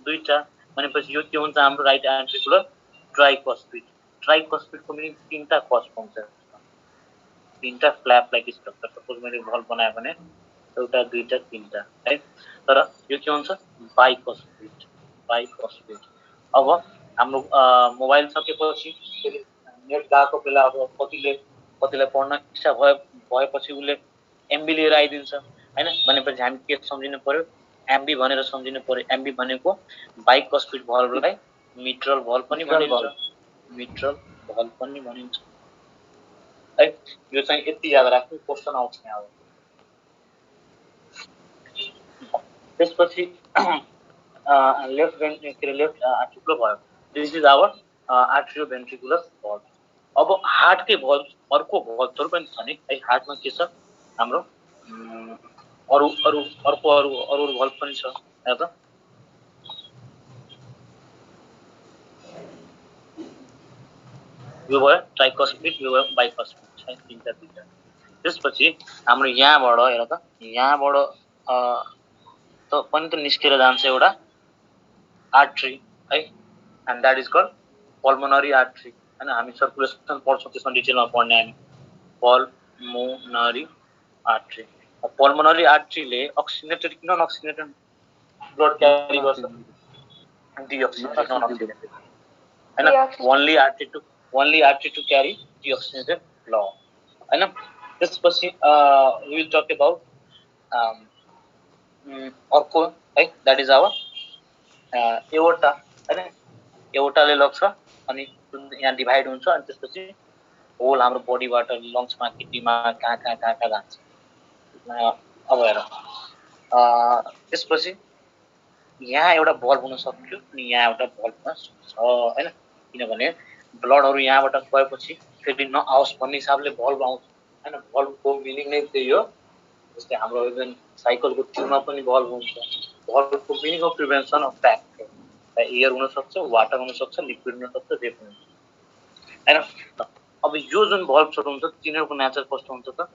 दुईटा भनेपछि यो के हुन्छ हाम्रो राइट एन्ट्रिकुलर ट्राइकोस्पिड ट्राइकस्पिडको पनि तीनटा कस्ट पाउँछ, तीनटा फ्ल्याप लाइक स्ट्रक्चर। सपोज मैले भल्भ बनायो भने एउटा दुईटा तीनटा है, तर यो के हुन्छ बाइकस्पिड, बाइकस्पिड। अब हाम्रो मोबाइल सकेपछि फेरि नेट गएको बेला अब कतिलाई पढ्न इच्छा भएपछि उसले एमबी लिएर आइदिन्छ हैन, भनेपछि हामी के सम्झिनु पर्यो, एमबी भनेर सम्झिनु पर्यो। एमबी भनेको बाइकस्पिड भल्भलाई मिट्रल भल्भ पनि भनिन्छ, मिट्रल भल्भ पनि भनिन्छ है। यो चाहिँ यति याद राख्नु, क्वेसन आउँछ यहाँ। त्यसपछि लेफ्ट आर्टिकुलर भयो, दिस इज आवर आर्ट्रियोभेन्ट्रिकुलर भल्भ। अब हार्टकै भल्भ अर्को भल्भहरु पनि छ नि है, हार्टमा के छ हाम्रो अरु भल्भ पनि छ हेर त। यो भयो ट्राइकस्पिड, यो भयो बाइकस्पिड है, तीनटा तीनटा। त्यसपछि हाम्रो यहाँबाट हेर त, यहाँबाट त पनि त निस्केर जान्छ एउटा आर्ट्री है, and that is called pulmonary artery हैन। हामी सर्कुलेसन पढ्छौं, त्यसमा डिटेलमा पढ्ने हामी पल्मोनरी आर्ट्री। पल्मोनरी आर्ट्रीले अक्सिजनेटेड कि नन अक्सिजनेटेड ब्लड क्यारी गर्छ, डिअक्सिजनेटेड नन अक्सिजनेटेड हैन, only artery to carry deoxygenated blood हैन। त्यसपछि we will talk about अर्को है, that is our एओर्टा हैन। एओर्टाले लग्छ अनि यहाँ डिभाइड हुन्छ, अनि त्यसपछि होल हाम्रो बडीबाट लङ्समा किडनीमा कहाँ जान्छ। अब हेर त्यसपछि यहाँ एउटा भल्भ हुन सक्यो अनि यहाँ एउटा भल्भ हुन सक्छ हैन, किनभने ब्लडहरु यहाँबाट गएपछि फेरि नआओस् भन्ने हिसाबले भल्भ आउँछ हैन। भल्भको मिनिङ नै त्यही हो। जस्तै हाम्रो इभन साइकलको ट्युबमा पनि भल्भ हुन्छ। भल्भको meaning of prevention of back air हुन सक्छ, वाटर हुन सक्छ, लिक्विड हुन सक्छ, जे पनि हैन। अब यो जुन भल्भहरु हुन्छ तिनीहरुको नेचर कस्तो हुन्छ त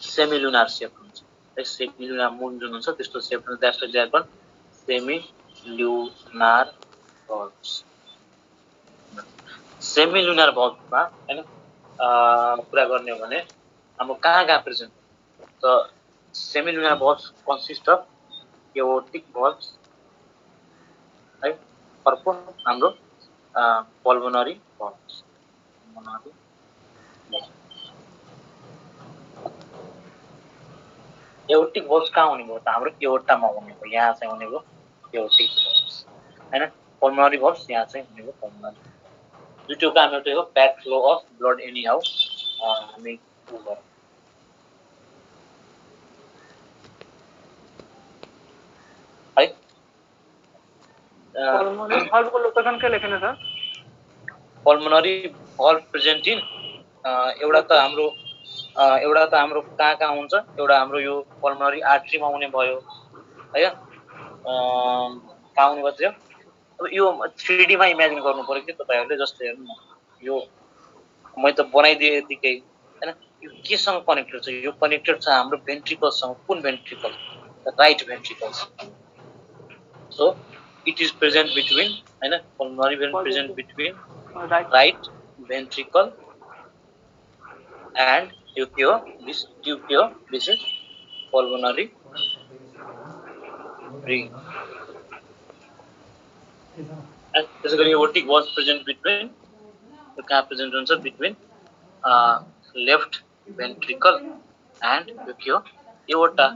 सेमिलुनार शेप हुन्छ। सेमिलुनार मुन जुन हुन्छ त्यस्तो शेप हुन्छ, दैट्स एक्जाम्पल सेमिलुनार भल्भ्स। सेमिलुनार भल्भमा हैन कुरा गर्ने हो भने हाम्रो कहाँ प्रेजेन्ट त सेमिलुनार भल्भ्स कन्सिस्ट अफ एओर्टिक भल्भ्स है, अर्को हाम्रो पल्मोनरी भल्भ्स। एओर्टिक भल्भ्स कहाँ हुने भयो त हाम्रो एओर्टामा हुने भयो, यहाँ चाहिँ हुने भयो एओर्टिक भल्भ्स हैन। पल्मोनरी भल्भ्स यहाँ चाहिँ हुने भयो पल्मोनरी। दुईटो काम एउटै हो, back flow of blood any how हामी है। पल्मोनरी भल्भको लोकेसन के लेख्ने छ? पल्मोनरी भल्भ प्रेजेन्ट इन एउटा त हाम्रो कहाँ हुन्छ, एउटा हाम्रो यो पल्मोनरी आर्ट्रीमा हुने भयो है। कहाँ हुने भयो? अब यो 3D मा इमेजिन गर्नु पर्यो कि तपाईहरुले। जस्तै हेर्नु न, यो मैले त बनाइदिए यतिकै हैन, यो केसँग कनेक्टेड छ? यो कनेक्टेड छ हाम्रो भेन्ट्रिकलसँग। कुन ventricle? Right ventricle. So it is present between हैन, pulmonary vein present between right ventricle and यो के हो, दिस ट्युब के हो, दिस इज पल्मोनरी रिङ। त्यसै गरी एओर्टिक वाज प्रेजेन्ट बिट्विन, यो कहाँ प्रेजेन्ट हुन्छ बिट्विन लेफ्ट भेन्ट्रिकल एन्ड यो के हो एओर्टा।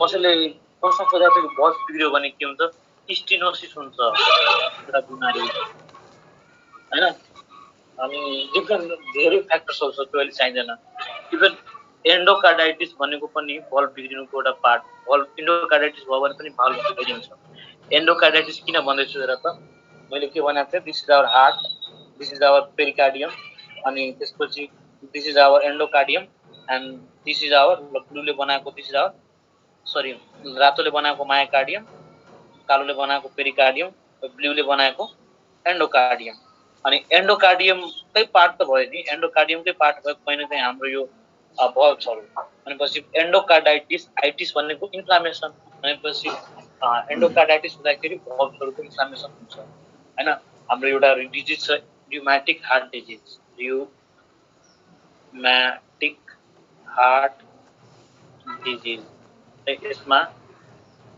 कसैले प्रश्न सोधा थियो भल्भ बिग्रियो भने के हुन्छ? स्टेनोसिस हुन्छ एउटा बिमारी हैन। अनि डिफ्रेन्ट धेरै फ्याक्टर्सहरु छ, त्यो अहिले चाहिँदैन। इभन एन्डोकार्डाइटिस भनेको पनि भल्भ बिग्रिनुको एउटा पार्ट। भल्भ एन्डोकार्डाइटिस भयो भने पनि भल्भ बिग्रिन्छ। एन्डोकार्डाइटिस किन भन्दैछु हेर त, मैले के भनेको थिएँ, this is our heart, this is our pericardium, अनि त्यसपछि this is our endocardium and this is our ब्लूले बनाएको, दिस इज आवर सरी रातोले बनाएको मायोकार्डियम, कालोले बनाएको पेरिकार्डियम, ब्लूले बनाएको एन्डोकार्डियम अनि एन्डोकार्डियमकै पार्ट त भयो नि एन्डोकार्डियमकै पार्ट भयो कहीँ न कहीँ हाम्रो यो भल्भ्सहरू भनेपछि एन्डोकार्डाइटिस आइटिस भनेको इन्फ्लामेसन भनेपछि एन्डोकार्डाइटिस हुँदाखेरि भल्भ्सहरूको इन्फ्लामेसन हुन्छ हैन हाम्रो एउटा डिजिज छ र्युमेटिक हार्ट डिजिज र्युमेटिक हार्ट डिजिज यसमा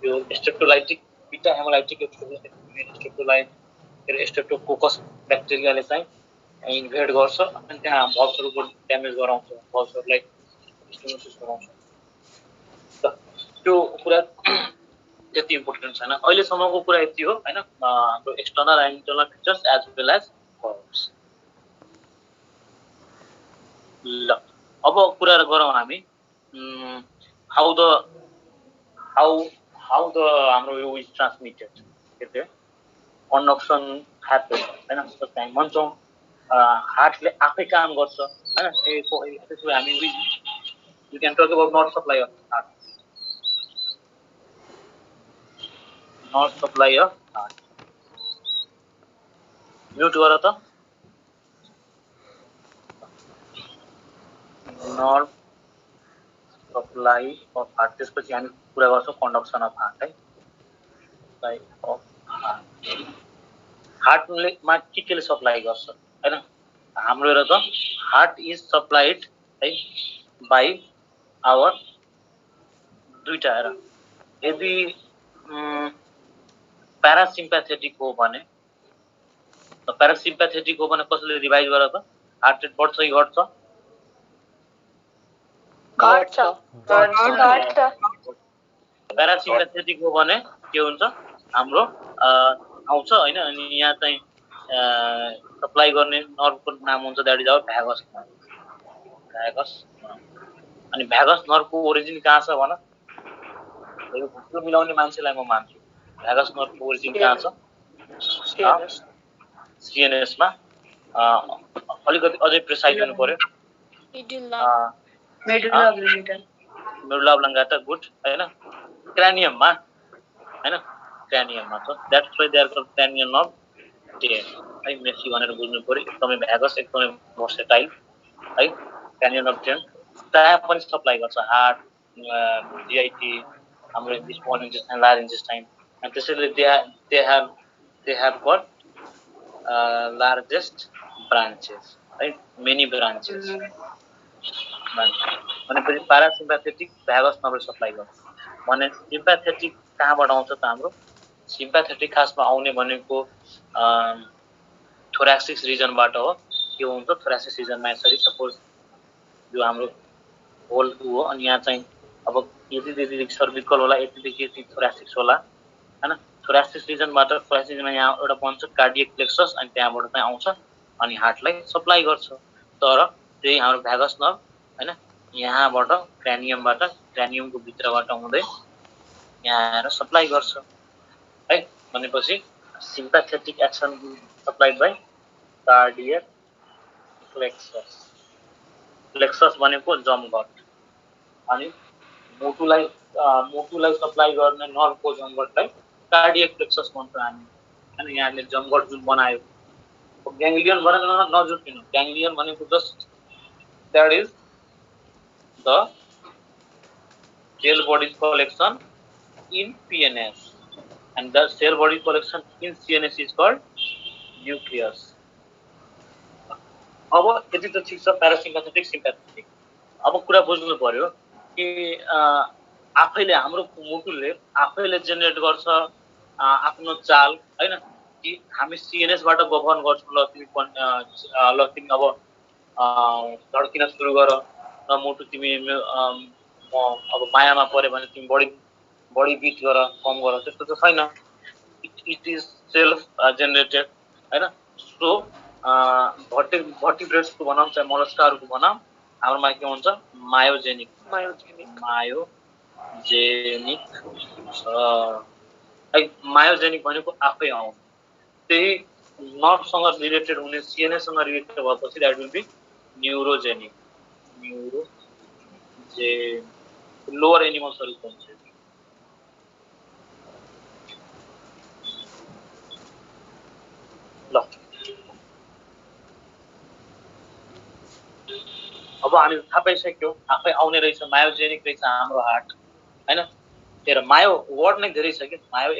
यो स्ट्रेप्टोलाइटिक बिटा हेमोलाइटिक स्ट्रेप्टोलाइट स्ट्रेप्टोकोकस ब्याक्टेरियाले चाहिँ इन्भेड गर्छ अनि त्यहाँ भल्भ्सहरूको ड्यामेज गराउँछ भल्भ्सहरूलाई स्टेनोसिस गराउँछ त्यो कुरा त्यति इम्पोर्टेन्ट छैन अहिलेसम्मको कुरा यति हो हैन हाम्रो external and internal features as well as valves ल अब कुरा गरौँ हामी हाउ द हाम्रो यो इज ट्रान्समिटेड के थियो कन्डक्सन ह्यापन हैन जस्तै हामी भन्छौँ हार्टले आफै काम गर्छ हैन त्यसो हामी you can talk about not supply of heart not supply of heart mute गर त नट सप्लाई अफ हार्ट त्यसपछि हामी कुरा गर्छौँ कन्डक्सन अफ हार्ट है सप्लाई अफ हार्ट हार्टले मा के सप्लाई गर्छ हैन हाम्रो हेर त हार्ट इज सप्लाइड है बाई आवर दुईटा हेर यदि प्यारासिम्प्याथेटिक हो भने कसले रिभाइज गर त हार्ट रेट बढ्छ कि घट्छ प्यारासिम्प्याथेटिक हो भने के हुन्छ हाम्रो आउँछ हैन अनि यहाँ चाहिँ सप्लाई गर्ने नर्भको नाम हुन्छ दैट इज आवर भ्यागस अनि भ्यागस नर्भको ओरिजिन कहाँ छ भन यो भुक्रो मिलाउने मान्छेलाई म मान्छु भ्यागस नर्भको ओरिजिन कहाँ छ सिएनएस मा अलिकति अझै प्रिसाइज हुनु पर्यो मेडुला अब्लाङ्गाटा गुड हैन क्रानियममा छ that's why they are called cranial nerve ten है मेसी भनेर बुझ्नु पर्यो एकदमै भ्यागस एकदमै भर्सेटाइल है क्रानियल नर्भ टेन प्राय पनि सप्लाई गर्छ हार्ट जीआईटी हाम्रो स्मल इन्टेस्टाइन लार्ज इन्टेस्टाइन अनि त्यसैले they have got largest branches right many branches भनेपछि प्यारासिम्प्याथेटिक भ्यागस नर्भ सप्लाई गर्छ भने सिम्प्याथेटिक कहाँबाट आउँछ त हाम्रो सिम्प्याथेटिक खासमा आउने भनेको थोराक्सिक रिजनबाट हो के हुन्छ थोराक्सिक रिजनमा यसरी सपोज यो हाम्रो होल हो अनि यहाँ चाहिँ अब यतिदेखि सर्भिकल होला यतिदेखि यति थोराक्सिक होला हैन थोराक्सिक रिजनबाट थोराक्सिक रिजनमा यहाँ एउटा बन्छ कार्डियक प्लेक्सस अनि त्यहाँबाट चाहिँ आउँछ अनि हार्टलाई सप्लाई गर्छ तर त्यही हाम्रो भ्यागस नर्भ हैन यहाँबाट क्रानियमको भित्रबाट हुँदै यहाँ आएर सप्लाई गर्छ है भनेपछि sympathetic action supplied by cardiac plexus भनेको जमघट अनि मुटुलाई सप्लाई गर्ने नर्भको जमघटलाई कार्डियक प्लेक्सस भन्छ हामी हैन यहाँले जमघट जुन बनायो ग्याङ्ग्लियन भनेर नजुट्नु ग्याङ्ग्लियन भनेको just that is the cell body collection in PNS and the cell body collection in CNS is called nucleus. अब यति त ठिक छ प्यारासिम्प्याथेटिक सिम्प्याथेटिक अब कुरा बुझ्नु पर्यो कि आफैले हाम्रो मुटुले आफैले जेनेरेट गर्छ आफ्नो चाल हैन कि हामी सीएनएस बाट गभर्न गर्छौं ल तिमी अब धड्किन सुरु गर न मुटु तिमी अब मायामा पर्यो भने तिमी बडी बिट गर कम गर त्यस्तो त छैन इट इज सेल्फ जेनेरेटेड हैन सो भर्टिब्रेट्सको भनौँ चाहे मोलस्काहरूको भनौँ हाम्रोमा के हुन्छ मायोजेनिक मायोजेनिक भनेको आफै आउनु त्यही नर्भसँग रिलेटेड हुने सीएनएससँग रिलेटेड भएपछि that will be neurogenic lower एनिमल्सहरू हुन्छ ल अब हामी थाहा पाइसक्यौँ आफै आउने रहेछ मायोजेनिक रहेछ हाम्रो हार्ट हैन तेरो मायो वर्ड नै धेरै छ कि मायो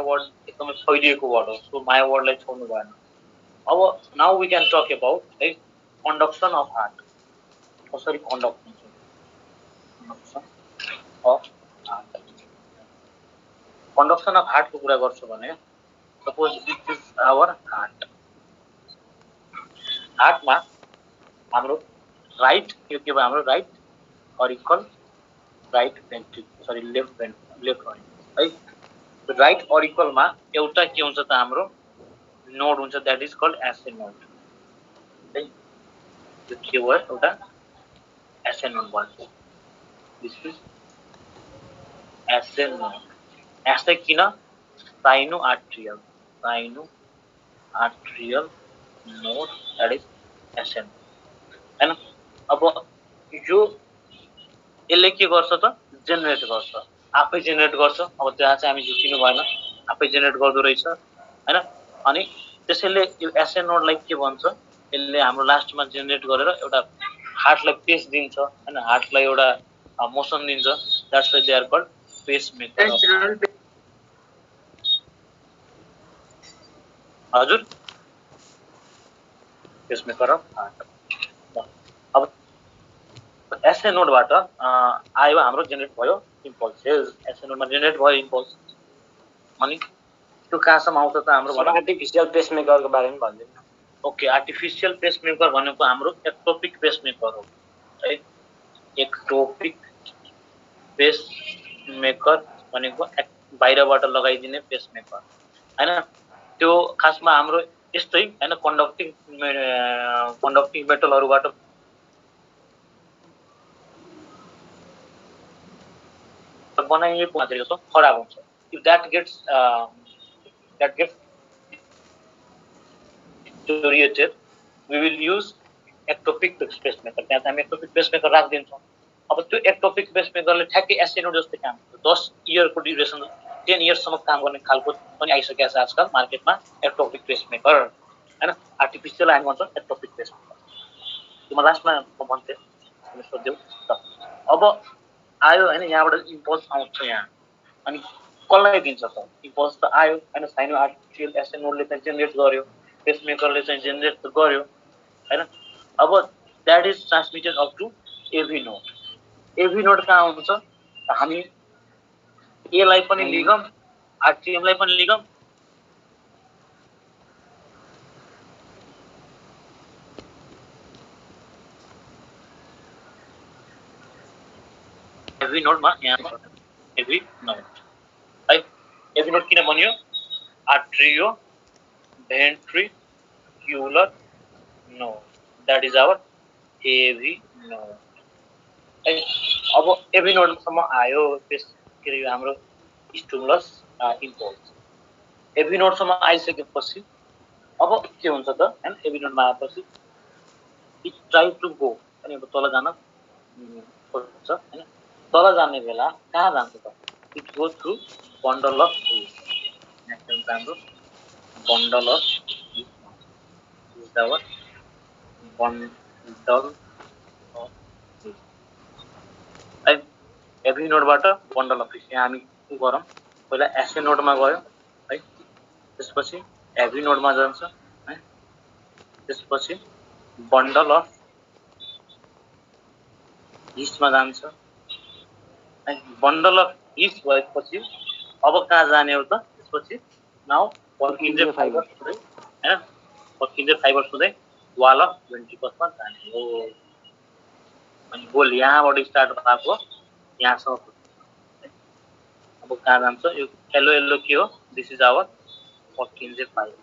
वर्ड एकदमै फैलिएको वर्ड हो सो मायो वर्डलाई छोड्नु भएन अब now we can talk about है कन्डक्सन अफ हार्ट कसरी कन्डक्ट हुन्छ conduction of heart conduction of हार्टको कुरा गर्छु भने suppose this is our heart हार्टमा हाम्रो राइट यो के भयो हाम्रो right auricle right ventricle sorry left है राइट अरिकलमा एउटा के हुन्छ त हाम्रो नोड हुन्छ that is called SA node है यो के भयो एउटा एसए नोड भयो this is SA node SA किन sino atrial node that is SA node हैन अब यो यसले के गर्छ त जेनेरेट गर्छ आफै जेनेरेट गर्छ अब त्यहाँ चाहिँ हामी झुकिनु भएन आफै जेनेरेट गर्दो रहेछ हैन अनि त्यसैले यो एसए नोडलाई के भन्छ यसले हाम्रो लास्टमा जेनेरेट गरेर एउटा हार्टलाई पेस दिन्छ हैन हार्टलाई एउटा मोसन दिन्छ that's why they are called pacemaker हजुर पेसमेकर अफ हार्ट अब एसए नोडबाट आयो हाम्रो जेनेरेट भयो इम्पल्सेस एसए नोडमा जेनेरेट भयो इम्पल्स अनि त्यो कहाँसम्म आउँछ त हाम्रो आर्टिफिसियल पेसमेकरको बारेमा भनिदिनु ओके आर्टिफिसियल पेसमेकर भनेको हाम्रो एक्टोपिक पेसमेकर हो है एक्टोपिक पेसमेकर भनेको बाहिरबाट लगाइदिने पेसमेकर हैन त्यो खासमा हाम्रो यस्तै हैन कन्डक्टिङ मेटलहरुबाट बनाइएको material छ खराब हुन्छ if that gets deteriorated we will use ectopic pacemaker त्यहाँ हामी ectopic pacemaker राख्दिन्छौं अब त्यो ectopic pacemakerले ठ्याक्कै एसए नोड जस्तै काम गर्छ 10 इयरको ड्युरेसन 10 इयर्ससम्म काम गर्ने खालको पनि आइसकेको छ आजकल मार्केटमा ectopic pacemaker हैन आर्टिफिसियल हामी भन्छौं ectopic pacemaker त्यो म लास्टमा भन्थे अनि सोध्यौ अब आयो हैन यहाँबाट इम्पल्स आउँछ यहाँ अनि कसलाई दिन्छ त इम्पल्स त आयो हैन साइनो आर्टिफिसियल एसए नोडले चाहिँ जेनेरेट गर्यो पेसमेकरले चाहिँ जेनेरेट त गर्यो हैन अब that is transmitted up to AV node कहाँ हुन्छ हामी ए लाई पनि लिगम आर्टिएम लाई पनि लिगम एभी नोडमा यहाँ एभी नोड है एभी नोड किन भनियो atrio ventricular node that is our AV node है अब एभी नोडसम्म आयो त्यस के रे हाम्रो स्टिमुलस इम्पल्स एभी नोडसम्म आइसकेपछि अब के हुन्छ त हैन एभी नोडमा आएपछि इट ट्राई टु गो अनि अब तल जान खोज्छ हैन तल जाने बेला कहाँ जान्छ त it go through bundle of next हाम्रो bundle of is our bundle of AV नोडबाट बन्डल अफ यहाँ हामी के गरौँ पहिला एसए नोडमा गयो है त्यसपछि एभी नोडमा जान्छ है त्यसपछि बन्डल अफ हिस्टमा जान्छ है बन्डल अफ हिस्ट भएपछि अब कहाँ जाने हो त त्यसपछि नाउ पर्किन्जे फाइबर हुँदै हैन पर्किन्जे फाइबर हुँदै वाल अफ भेन्ट्रिकल्समा जाने हो अनि बोल यहाँबाट स्टार्ट भएको यहाँसम्म अब कहाँ जान्छ यो येलो के हो this is our Purkinje fibre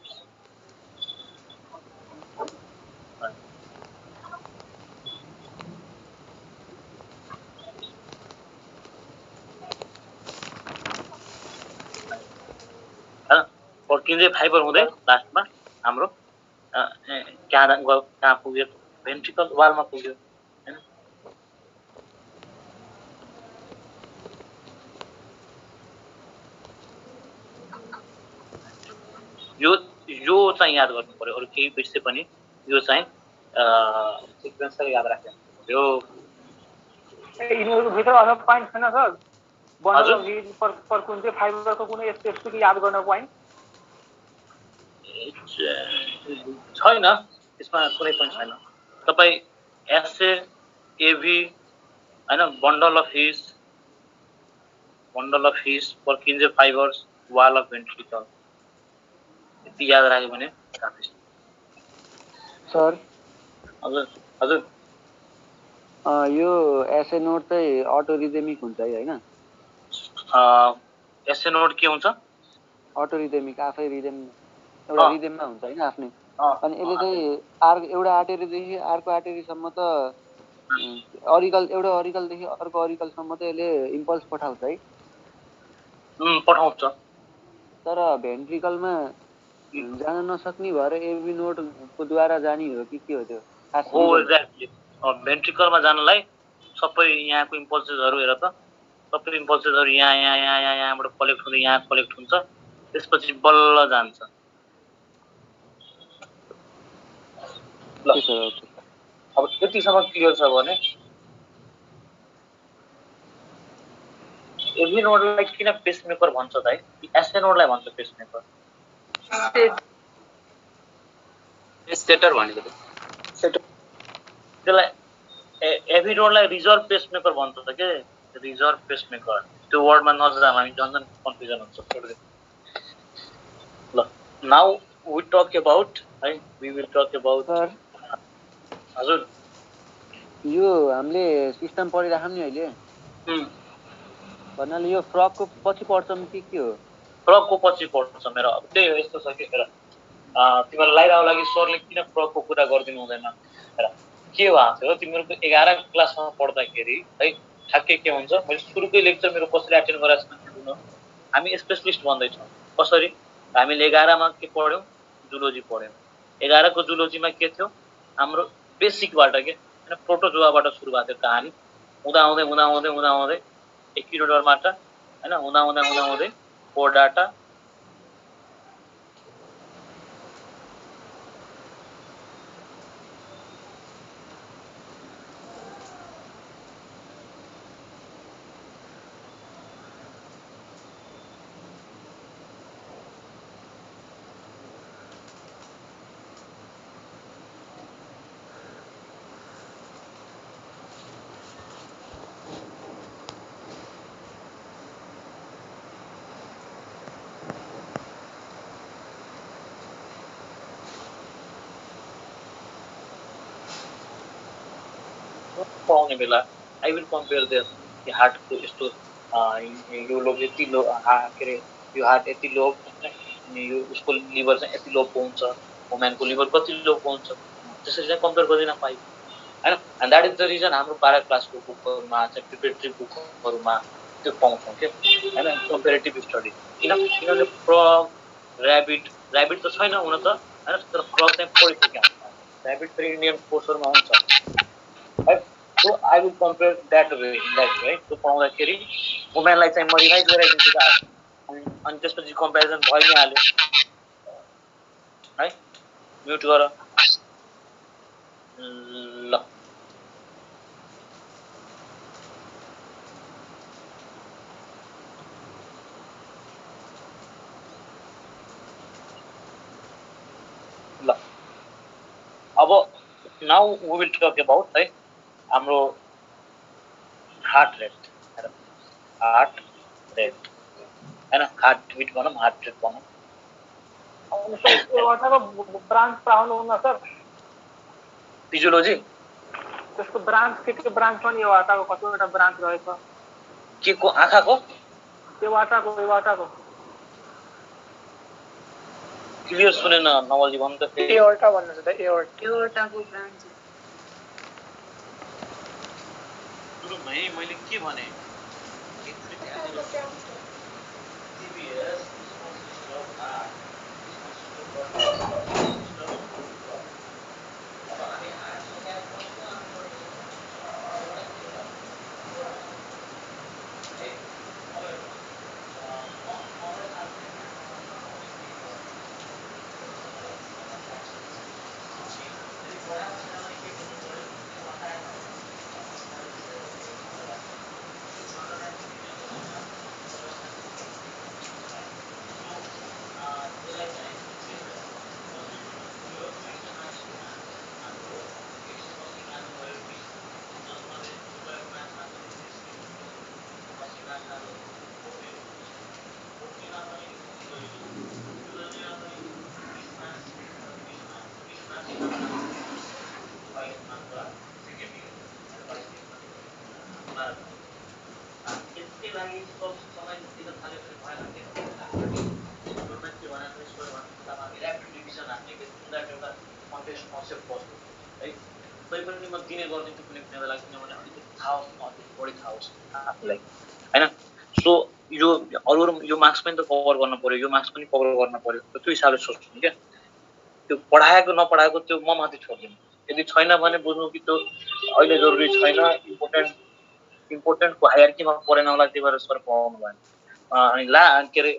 Purkinje fibre हुँदै लास्टमा हाम्रो कहाँ पुग्यो भेन्ट्रिकल वालमा पुग्यो हैन यो चाहिँ याद गर्नु पर्यो, अरू केही बिर्से पनि यो चाहिँ सिक्वेन्सलाई याद राख्नु पर्यो। यिनीहरूभित्र अझ पोइन्ट छैन सर? बन्डल अफ हिट पर कुन चाहिँ फाइबरको कुनै स्पेसिफिक याद गर्न पोइन्ट छैन, त्यसमा कुनै पनि छैन। तपाईँ एसए एभी होइन, bundle of His Purkinje fibres wall of ventricle यति याद राख्यो भने काफी छ। सर हजुर हजुर यो एसए नोड चाहिँ अटोरिदेमिक हुन्छ है होइन? एसए नोड के हुन्छ? अटोरिदेमिक, आफै रिदेम एउटा रिदेममा हुन्छ होइन आफ्नै। अनि यसले चाहिँ एउटा आर्टेरीदेखि अर्को आर्टेरीसम्म त एउटा अरिकलदेखि अर्को अरिकलसम्म त यसले इम्पल्स पठाउँछ है? पठाउँछ। तर भेन्ट्रिकलमा जान नसक्ने भएर एभी नोडको द्वारा जाने हो कि के हो त्यो? हो, एक्ज्याक्टली। भेन्ट्रिकलमा जानलाई सबै यहाँको इम्पल्सेसहरू हेर त, सबै इम्पल्सेसहरू यहाँबाट कलेक्ट हुँदै यहाँ कलेक्ट हुन्छ, त्यसपछि बल्ल जान्छ। ल अब यतिसम्म क्लियर छ भने एभी नोडलाई किन पेसमेकर भन्छ त है? एसए नोडलाई भन्छ पेसमेकर? सेटर भनेको त्यसलाई एभी नोडलाई रिजर्भ पेसमेकर भन्छ त के? रिजर्भ पेसमेकर त्यो वर्डमा नजाम, हामी झन् कन्फ्युजन हुन्छ। ल नाउ वी टक अबाउट है, वी विल टक अबाउट। हजुर यो हामीले सिस्टम पढिराखौँ नि अहिले भन्नाले यो फ्रकको पछि पढ्छ कि के हो? फ्रकको पछि पढ्छ मेरो। अब त्यही हो, यस्तो छ कि हेर तिमीलाई लाइराको लागि सरले किन फ्रकको कुरा गरिदिनु हुँदैन? हेर के भएको थियो, तिमीहरूको 11 क्लासमा पढ्दाखेरि है ठ्याक्कै के हुन्छ, मैले सुरुकै लेक्चर मेरो कसरी एटेन्ड गराएको छु, हामी स्पेसलिस्ट भन्दैछौँ। कसरी? हामीले 11 मा के पढ्यौँ? जुलोजी पढ्यौँ। 11 को जुलोजीमा के थियो? हाम्रो बेसिकबाट के होइन, प्रोटोजोआबाट सुरु भएको थियो कहानी, हुँदा हुँदै एकिनोडर्माटा होइन, हुँदा कोर्डाटा, पाउने बेला आई विल कम्पेयर दिस कि हार्टको यस्तो यो लोब यति लो, के अरे यो हार्ट यति लोब, यो उसको लिभर चाहिँ यति लोबको हुन्छ, वुमेनको लिभर कति लोबको हुन्छ, त्यसरी चाहिँ कम्पेयर गरिदिन पाइयो होइन। And that is the reason हाम्रो 12 क्लासको बुकहरूमा चाहिँ प्रिपेरेटरी बुकहरूमा त्यो पाउँछौँ के होइन, कम्पेरेटिभ स्टडी। किनभने फ्रग ऱ्याबिट त छैन हुन त होइन, तर फ्रग चाहिँ पढिसक्यो, ऱ्याबिट फेरि इन्डियन कोर्सहरूमा हुन्छ है। So I will compare that way है। त्यो पाउँदाखेरि वुमेनलाई चाहिँ म रिभाइज गराइदिन्छु अनि त्यसपछि कम्पेरिजन भइ नै हाल्यो है। म्युट गर ल। ल अब now we will talk about है हाम्रो हार्ट रेट होइन, हार्ट बिट भनौँ, हार्ट रेट भनौँ। एओर्टाको ब्रान्च पढाउनुहुन्न सर? फिजियोलोजी त्यसको ब्रान्च के ब्रान्च छ नि? एओर्टाको कतिवटा ब्रान्च रहेछ? के को? आँखाको? एओर्टाको क्लियर सुनेन नवलजी, भन्नु त। एओर्टा भन्नुहुन्छ त? एओर्टाको ब्रान्च सुरुमै मैले के भने? टेस्ट कन्सेप्ट कस्तो है कोही पनि म दिने गरिदिन्छु कुनै कुनै बेला किनभने अलिकति थाहा होस् न अलिकति बढी थाहा होस् आफूलाई होइन सो यो अरू यो मार्क्स पनि त कभर गर्न पर्यो यो मार्क्स पनि कभर गर्न पर्यो त्यो हिसाबले सोच्नु क्या त्यो पढाएको नपढाएको त्यो म माथि छोडिदिनु यदि छैन भने बुझ्नु कि त्यो अहिले जरुरी छैन इम्पोर्टेन्टको हायरकीमा परेन होला त्यही भएर सर पढाउनु भएन अनि ला के अरे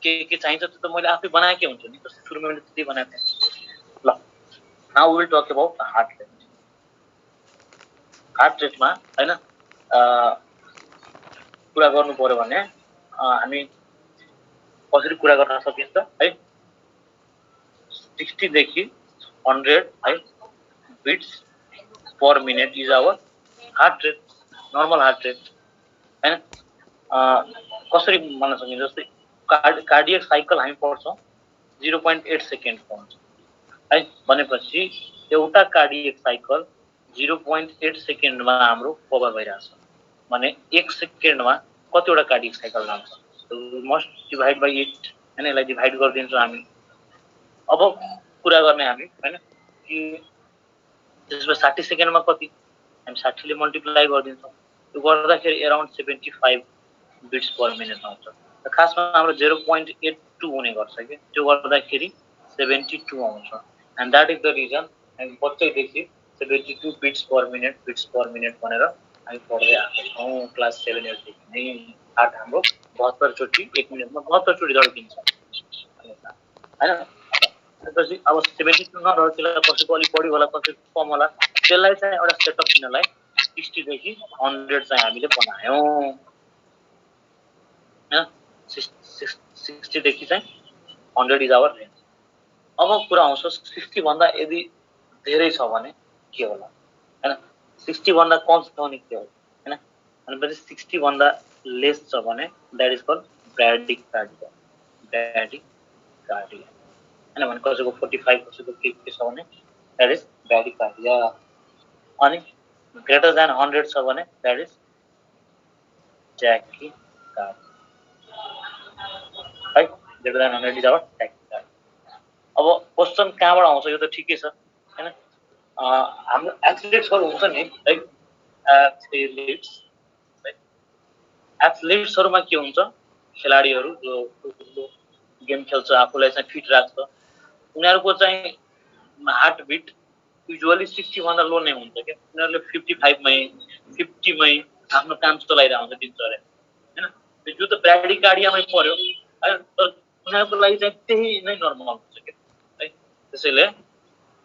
के चाहिन्छ त्यो त मैले आफै बनाएकै हुन्छु नि जस्तै सुरुमा मैले त्यही बनाएको थिएँ ल now will talk about heart रेटमा होइन कुरा गर्नु पर्यो भने हामी कसरी कुरा गर्न सकिन्छ है 60 देखि 100 है beats per minute is our heart rate normal heart rate हैन कसरी भन्न सकिन्छ जस्तै कार्डियक साइकल हामी पढ्छौं 0.8 सेकेन्ड पढ्छ है भनेपछि एउटा कार्डियक साइकल 0.8 सेकेन्डमा हाम्रो कभर भइरहेछ भने 1 सेकेन्डमा कतिवटा कार्डियक साइकल जान्छ मस्ट डिभाइड बाइ 8 हैन यसलाई डिभाइड गरिदिन्छौँ हामी अब कुरा गर्ने हामी हैन कि त्यसमा 60 सेकेन्डमा कति हामी 60 ले मल्टिप्लाई गरिदिन्छौँ त्यो गर्दाखेरि अराउन्ड 75 बिट्स पर मिनेट आउँछ र खासमा हाम्रो 0.82 हुने गर्छ के त्यो गर्दाखेरि 72 आउँछ and that is the reason हामी बच्चैदेखि 72 बिट्स पर मिनेट भनेर हामी पढ्दै आएको छौँ क्लास 7 8 देखि नै हार्ट हाम्रो 72 चोटि 1 मिनेटमा 72 चोटि धड्किन्छ हैन त्यसपछि अब 72 नरह्यो त्यसलाई कसैको अलिक बढी होला कसैको कम होला त्यसलाई चाहिँ एउटा सेटअप दिनलाई 60 देखि 100 चाहिँ हामीले बनायौं हैन 60 देखि चाहिँ 100 इज आवर रेन्ज अब कुरा आउँछ 60 भन्दा यदि धेरै छ भने के होला हैन 60 भन्दा कम छ भने के होला हैन भनेपछि 60 भन्दा लेस छ भने दैट इज कॉल्ड ब्राडिकार्डिया हैन भने कसैको 45 कसैको के छ भने दैट इज ब्राडिकार्डिया अनि ग्रेटर देन 100 छ भने दैट इज टैकीकार्डिया है greater than 100 is our tachycardia अब क्वेशन कहाँबाट आउँछ यो त ठिकै छ हैन हाम्रो एथलेट्सहरु हुन्छ नि है एथलेट्सहरुमा के हुन्छ खेलाडीहरु जो गेम खेल्छ आफूलाई चाहिँ फिट राख्छ उनीहरुको चाहिँ हार्ट बीट युजुअली 60 भन्दा लो नै हुन्छ के उनीहरुले 55 मै 50 मै आफ्नो काम चलाइरहेको हुन्छ दिनचर्या हैन त्यो त ब्राडिकार्डियामै पर्यो तर उनीहरुको लागि चाहिँ त्यही नै नर्मल हुन्छ के है त्यसैले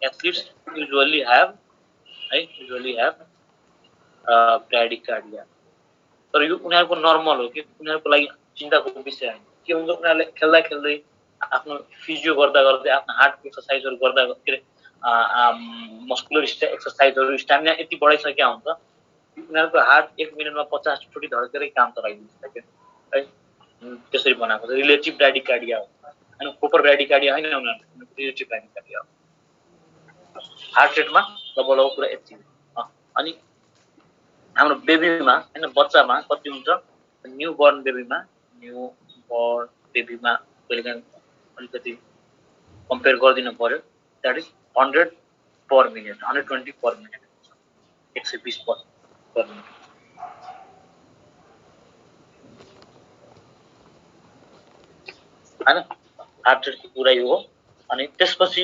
एथलीट्स usually have ब्राडिकार्डिया तर यो उनीहरुको नर्मल हो कि उनीहरुको लागि चिन्ताको विषय हैन के हुन्छ उनीहरुले खेल्दा खेल्दै आफ्नो फिजियो गर्दा गर्दै आफ्नो हार्ट एक्सरसाइजहरु गर्दा के मस्कुलर एक्सरसाइजहरु स्टामिना यति बढाइसकेका हुन्छ उनीहरुको हार्ट 1 मिनेटमा 50 चोटि धड्केरै काम चलाइदिन्छ के है त्यसरी बनाएको छ रिलेटिभ ब्राडिकार्डिया हो हैन प्रोपर ब्राडिकार्डिया हैन उनीहरुको रिलेटिभ ब्राडिकार्डिया हो हार्ट रेटमा लगभग पुरा यति अनि हाम्रो बेबीमा हैन बच्चामा कति हुन्छ न्यू बर्न बेबीमा कहिलेकाहीँ अलिकति कम्पेयर गरिदिनु पर्यो that is 100 per minute 120 per minute 120 per minute हैन हार्ट रेटको कुरा यो हो अनि त्यसपछि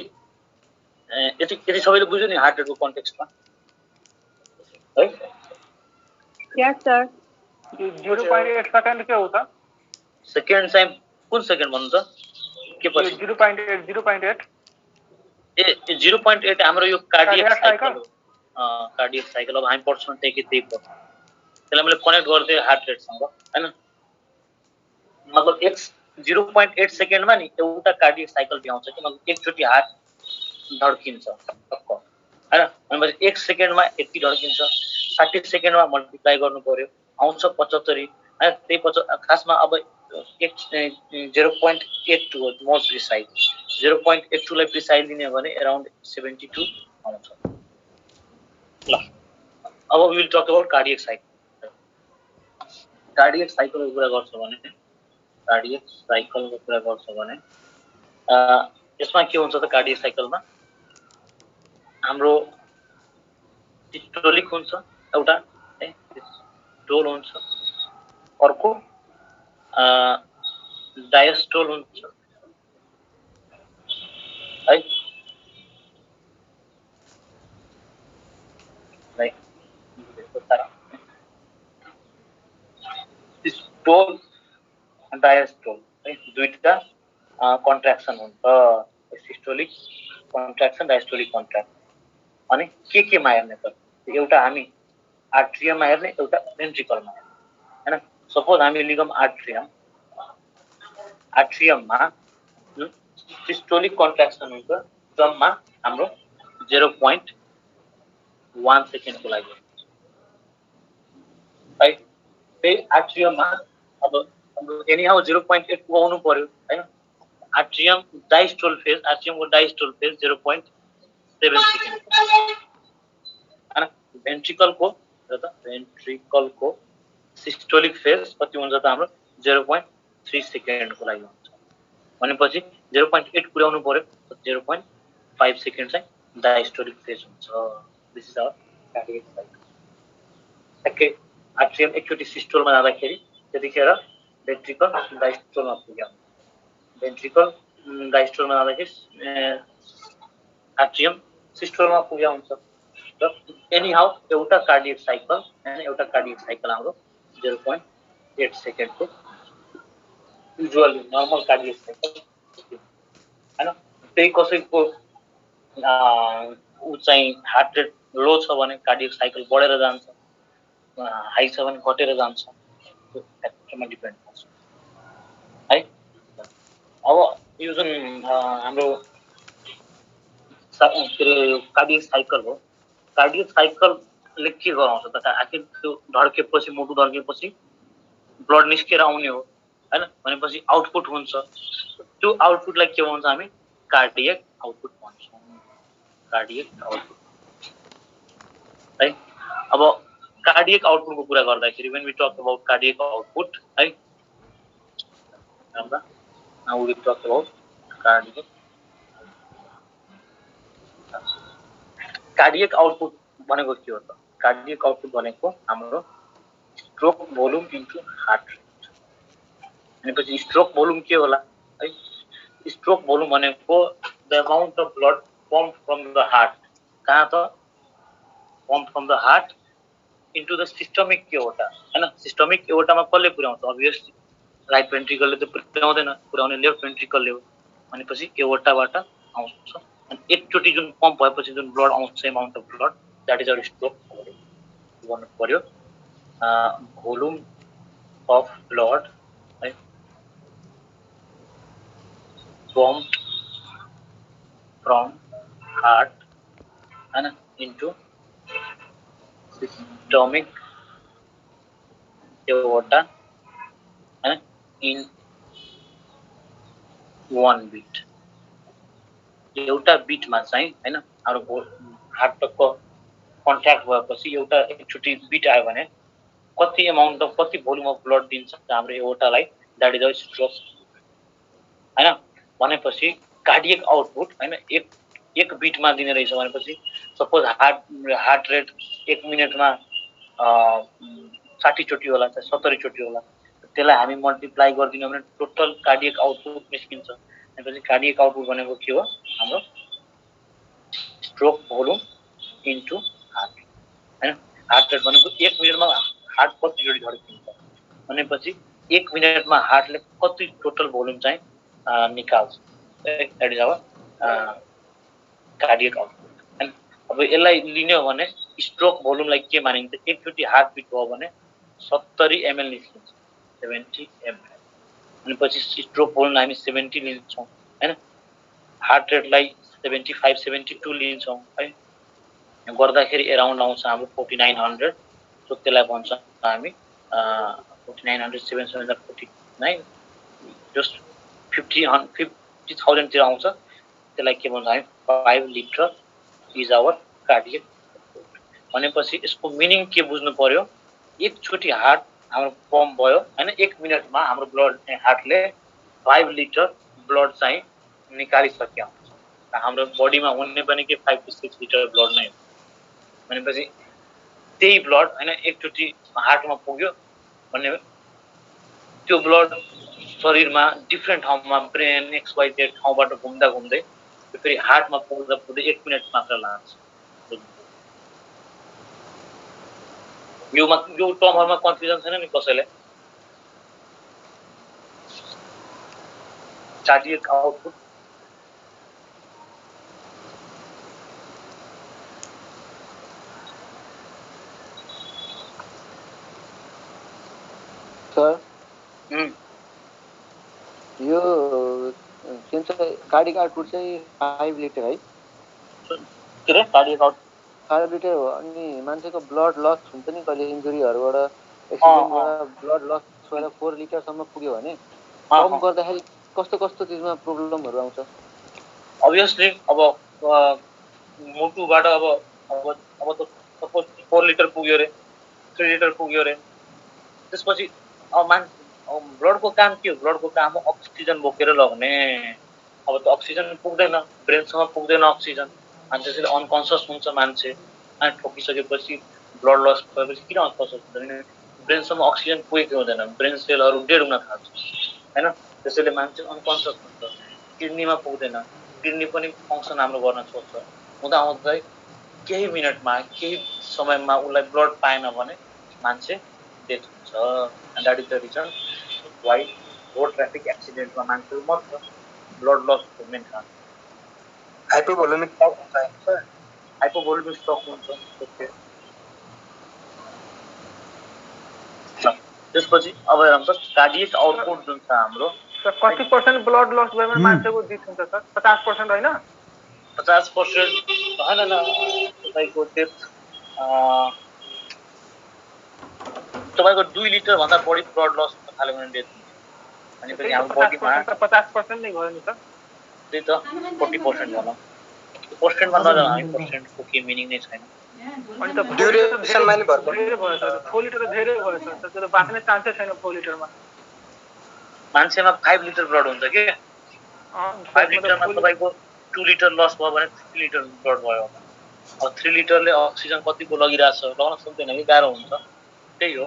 यति सबैले बुझ्यो नि हार्ट रेटको कन्टेक्स्टमा है यस सर 0.8 सेकेन्ड के होता सेकेन्ड चाहिँ कुन सेकेन्ड भन्नु त के पछि 0.8 ए 0.8 हाम्रो यो कार्डियक साइकल हो कार्डियक साइकल अब हामी पढ्छौं त्यही पढ्छौं त्यसलाई मैले कनेक्ट गर्दै हार्ट रेटसँग हैन मतलब 0.8 सेकेन्डमा नि एउटा कार्डियक साइकल भ्याउँछ कि मतलब एकचोटी हार्ट धड्किन्छ टक्क हैन भनेपछि 1 सेकेन्डमा यति धड्किन्छ 60 सेकेन्डमा मल्टिप्लाई गर्नु पर्यो आउँछ 75 हैन त्यही खासमा अब 0.82 हो मोर प्रिसाइज 0.82 लाई प्रिसाइज लिने भने अराउन्ड 72 आउँछ ल अब we will talk about cardiac cycle cardiac साइकलको कुरा गर्छ भने यसमा के हुन्छ त कार्डियक साइकलमा हाम्रो सिस्टोलिक हुन्छ एउटा है, सिस्टोल हुन्छ, अर्को डायस्टोल हुन्छ है, सिस्टोल डायस्टोल है, दुईटा कन्ट्र्याक्सन हुन्छ, सिस्टोलिक कन्ट्र्याक्सन डायस्टोलिक कन्ट्र्याक्सन। अनि केमा हेर्ने त एउटा हामी आर्ट्रियममा हेर्ने, एउटा भेन्ट्रिकलमा हेर्ने हैन। सपोज हामी लिगम आर्ट्रियममा सिस्टोलिक कन्ट्र्याक्सन हुन्छ जम्मा हाम्रो 0.1 सेकेन्डको लागि है। त्यही आर्ट्रियममा अब एनीहाउ 0.8 पुगाउनु पर्यो हैन। आर्ट्रियमको डायस्टोल फेज 0.7 सेकेन्ड हैन। भेन्ट्रिकलको सिस्टोलिक फेज कति हुन्छ त हाम्रो 0.3 सेकेन्डको लागि हुन्छ। भनेपछि 0.8 पुर्याउनु पर्यो, 0.5 सेकेन्ड चाहिँ डायस्टोलिक फेज हुन्छ। This is our cardiac cycle. Atrium एकचोटि सिस्टोलमा जाँदाखेरि त्यतिखेर भेन्ट्रिकल डायस्टोलमा पुग्यो। भेन्ट्रिकल डायस्टोलमा जाँदाखेरि आर्ट्रियम सिस्टोलमा पुग्यो हुन्छ। र एनीहाउ एउटा कार्डियक साइकल हाम्रो 0.8 सेकेन्डको युजुअली नर्मल कार्डियक साइकल हैन। त्यही कसैको ऊ चाहिँ हार्ट रेट लो छ भने कार्डियक साइकल बढेर जान्छ, हाई छ भने घटेर जान्छ, त्यो फ्याक्टरमा डिपेन्ड गर्छ है। अब यो जुन हाम्रो कार्डियक साइकल हो, कार्डियक साइकलले के गराउँछ त? आखिर त्यो धड्केपछि, मुटु धड्केपछि ब्लड निस्केर आउने हो हैन। भनेपछि आउटपुट हुन्छ, त्यो आउटपुटलाई के भन्छ हामी? कार्डियक आउटपुट भन्छौँ। कार्डियक आउटपुट है। अब कार्डियक आउटपुटको कुरा गर्दाखेरि when we talk about cardiac output है, now we talk about cardiac output भनेको के हो त? कार्डियक आउटपुट भनेको हाम्रो stroke volume into heart rate. भनेपछि स्ट्रोक भोल्युम के होला है? स्ट्रोक भोल्युम भनेको the amount of blood pump from the heart, कहाँ त? Pump from the heart into the systemic aorta हैन। सिस्टमिक एओर्टामा कसले पुर्याउँछ? अभियसली राइट भेन्ट्रिकलले त पुर्याउँदैन, पुर्याउने लेफ्ट भेन्ट्रिकलले हो। भनेपछि एओर्टाबाट आउँछ। अनि एकचोटि जुन पम्प भएपछि जुन ब्लड आउँछ, amount of blood, that is our stroke volume. गर्नु पर्यो भोल्युम अफ ब्लड है पम्प फ्रम हार्ट हैन इन्टु सिस्टमिक एओर्टा हैन इन 1 बीट। एउटा बीटमा चाहिँ हैन हाम्रो हार्टको कन्ट्याक्ट भएपछि एउटा एकचोटि बीट आयो भने कति अमाउन्ट अफ कति भोल्युम अफ ब्लड दिन्छ हाम्रो एओर्टालाई? द्याट इज अ स्ट्रोक हैन। भनेपछि कार्डियक आउटपुट हैन एक बीटमा दिने रहेछ। भनेपछि सपोज हार्ट रेट 1 मिनेटमा 60 चोटि होला, 70 चोटि होला, त्यसलाई हामी मल्टिप्लाई गरिदिनु भने टोटल कार्डियक आउटपुट निस्किन्छ। भनेपछि कार्डियक आउटपुट भनेको के हो? हाम्रो स्ट्रोक भोल्युम इन्टु हार्ट हैन। हार्ट रेट भनेको 1 मिनेटमा हार्ट कति चोटि धड्किन्छ भनेपछि 1 मिनेटमा हार्टले कति टोटल भोल्युम चाहिँ निकाल्छ। That is our cardiac output हैन। अब यसलाई लिने हो भने स्ट्रोक भोल्युमलाई के मानिन्छ? एकचोटि हार्ट बिट भयो भने 70 ml निस्किन्छ, 70 ml। भनेपछि स्ट्रोक भोल्युम हामी 70 लिन्छौँ हैन। हार्ट रेटलाई 75 72 लिन्छौँ है। गर्दाखेरि एराउन्ड आउँछ हाम्रो 4900। सो त्यसलाई भन्छ हामी 4900 749 जस्ट 50,000 तिर आउँछ। त्यसलाई के भन्छ हामी? 5 litre is our cardiac output. भनेपछि यसको मिनिङ के बुझ्नु पर्यो? एकचोटि हार्ट हाम्रो पम्प भयो हैन, 1 मिनेटमा हाम्रो ब्लड हार्टले 5 लिटर ब्लड चाहिँ निकालिसक्यो हुन्छ हाम्रो बडीमा हुने पनि के 5 to 6 लिटर ब्लड नै हो भनेपछि त्यही ब्लड हैन एकचोटि हार्टमा पुग्यो भन्ने त्यो ब्लड शरीरमा डिफ्रेन्ट ठाउँमा ब्रेन XYZ ठाउँबाट घुम्दा घुम्दै फेरि हार्टमा पुग्दा पुग्दै 1 मिनेट मात्र लाग्छ यो टर्महरुमा कन्फ्युजन छैन नि कसैले कार्डियक आउटपुट सर यो के भन्छ कार्डियक आउटपुट चाहिँ 5 लिटर है के रे कार्डियक आउटपुट 5 लिटर हो अनि मान्छेको ब्लड लस हुन्छ नि कहिले इन्जुरीहरुबाट एक्सिडेन्टबाट ब्लड लस भएर 4 लिटर सम्म पुग्यो भने कम गर्दाखेरि कस्तो कस्तो चीजमा प्रब्लमहरु आउँछ obviously अब मुटुबाट अब त सपोज 4 लिटर पुग्यो रे 3 लिटर पुग्यो रे त्यसपछि अब ब्लडको काम के हो ब्लडको काम हो अक्सिजन बोकेर लग्ने अब त अक्सिजन पुग्दैन ब्रेनसम्म पुग्दैन अक्सिजन अनि त्यसैले अनकन्सियस हुन्छ मान्छे अनि ठोकिसकेपछि ब्लड लस भएपछि किन अनकन्सियस हुन्छ ब्रेनसम्म अक्सिजन पुगेकै हुँदैन ब्रेन सेलहरु डेड हुन थाल्छ हैन त्यसैले मान्छे अनकन्सियस हुन्छ किडनीमा पुग्दैन किडनी पनि फंक्सन हाम्रो गर्न छोड्छ हुँदा केही मिनेटमा केही समयमा उलाई ब्लड पाएन भने मान्छे डेथ हुन्छ and that is the reason why road traffic एक्सिडेन्टमा मान्छेहरु मर्छ ब्लड लस को मेन कारण हाइपोभोलेमिक स्ट्रोक हुन्छ हाइपोभोलेमिक स्ट्रोक हुन्छ ओके त्यसपछि अब हेर्नुस् कार्डियक आउटपुट जुन छ हाम्रो कति % ब्लड लस भयो भने मान्छेको डेथ हुन्छ सर 50% हैन 50% हैन न तपाईको डेथ तपाईको 2 लिटर भन्दा बढी ब्लड लस हुन थाल्यो भने डेथ हुन्छ अनि पनि हाम्रो बडीमा 50% नै भयो नि सर त्यही त 40% भनौं पर्सेन्टमा नजानु हामी पर्सेन्टको के मिनिङ नै छैन अनि त ड्युरेसनमा नि भर पर्छ 4 लिटर त धेरै भयो सर त्यो त बाँच्ने चान्सै छैन 4 लिटरमा मान्छेमा 5 लिटर ब्लड हुन्छ के 5 लिटरमा तपाईको 2 लिटर लस भयो भने 3 लिटर ब्लड भयो अब 3 लिटरले अक्सिजन कतिको लगिराछ लग्न सक्दैन कि गाह्रो हुन्छ त्यही हो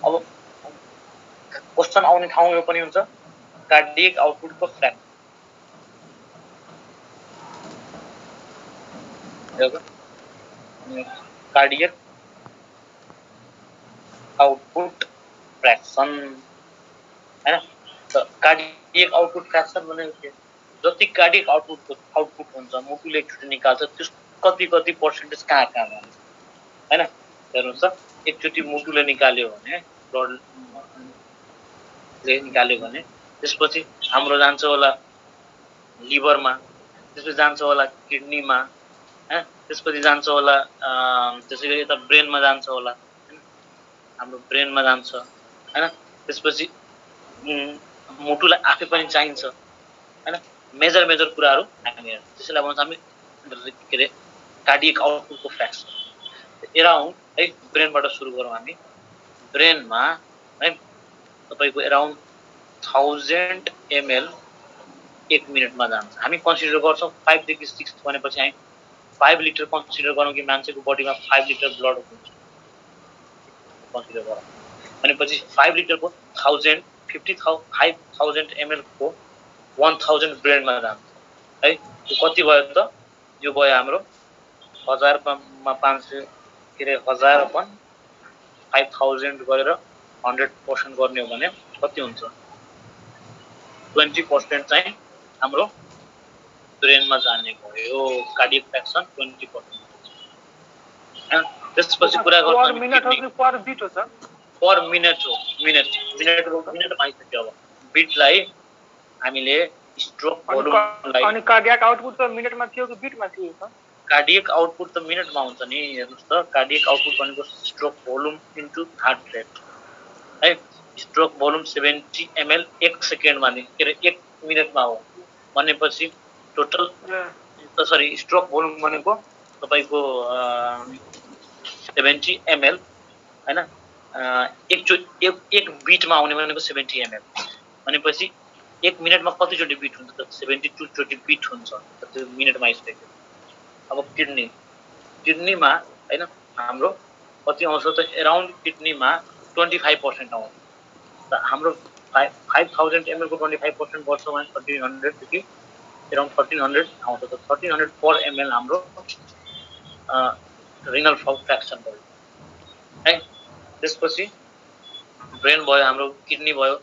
अब क्वेशन आउने ठाउँ यो पनि हुन्छ कार्डियक आउटपुटको फ्याक्ट कार्डियक आउटपुट फ्र्याक्सन हैन त कार्डियक आउटपुट फ्र्याक्सन भनेको के जति कार्डियक आउटपुट हुन्छ मुटुले एकचोटि निकाल्छ त्यस कति पर्सेन्टेज कहाँ जान्छ हैन हेर्नुस् त एकचोटि मुटुले निकाल्यो भने ब्लडले निकाल्यो भने त्यसपछि हाम्रो जान्छ होला लिभरमा त्यसपछि जान्छ होला किडनीमा हैन त्यसपछि जान्छ होला त्यसैगरी यता ब्रेनमा जान्छ होला हैन हाम्रो ब्रेनमा जान्छ हैन त्यसपछि मुटुलाई आफै पनि चाहिन्छ हैन मेजर कुराहरु हामी त्यसैले भन्छ हामी के रे कार्डियक आउटपुटको फ्र्याक्सन एराउन्ड है ब्रेनबाट सुरु गरौँ हामी ब्रेनमा है तपाईको एराउन्ड 1000 ml 1 मिनेटमा जान्छ हामी कन्सिडर गर्छौं 5 देखि 6 भनेपछि हामी 5 लिटर कन्सिडर गरौँ कि मान्छेको बडीमा 5 लिटर ब्लड हुन्छ कन्सिडर गरौँ भनेपछि 5 लिटरको 5000 ml को 1000 ब्रेनमा जान्छ है यो कति भयो त यो भयो हाम्रो 1000 मा 500 के रे 1000 अपन 5000 गरेर 100% गर्ने हो भने कति हुन्छ 20% चाहिँ हाम्रो ब्रेनमा जाने भयो कार्डियक फ्र्याक्सन 20% हैन त्यसपछि कुरा गर्छौं पर मिनेट हो कि पर बिट हो सर पर मिनेट हो मिनेट भइसक्यो अब बिटलाई हामीले स्ट्रोक भोल्युमलाई अनि कार्डियक आउटपुट त मिनेटमा थियो कि बिटमा थियो सर कार्डियक आउटपुट त मिनेटमा हुन्छ नि हेर्नुस् त कार्डियक आउटपुट भनेको stroke volume into heart rate है स्ट्रोक भोल्युम 70 ml 1 सेकेन्डमा नि के रे 1 मिनेटमा हो भनेपछि टोटल सरी स्ट्रोक भोल्युम भनेको तपाईको 70 ml हैन एक बिटमा आउने भनेको 70 ml भनेपछि 1 मिनेटमा कतिचोटि बिट हुन्छ त 72 चोटि बिट हुन्छ त्यो मिनेटमा स्पेक्ट। अब किडनीमा हैन हाम्रो कति आउँछ त अराउन्ड किडनीमा 25% आउँछ त हाम्रो 5000 ml को 25% वर्षमा 1300 देखि अराउन्ड 1300 आउँछ त 1300 पर ml हाम्रो रिनल फ्र्याक्सन भयो है। त्यसपछि ब्रेन भयो हाम्रो किडनी भयो।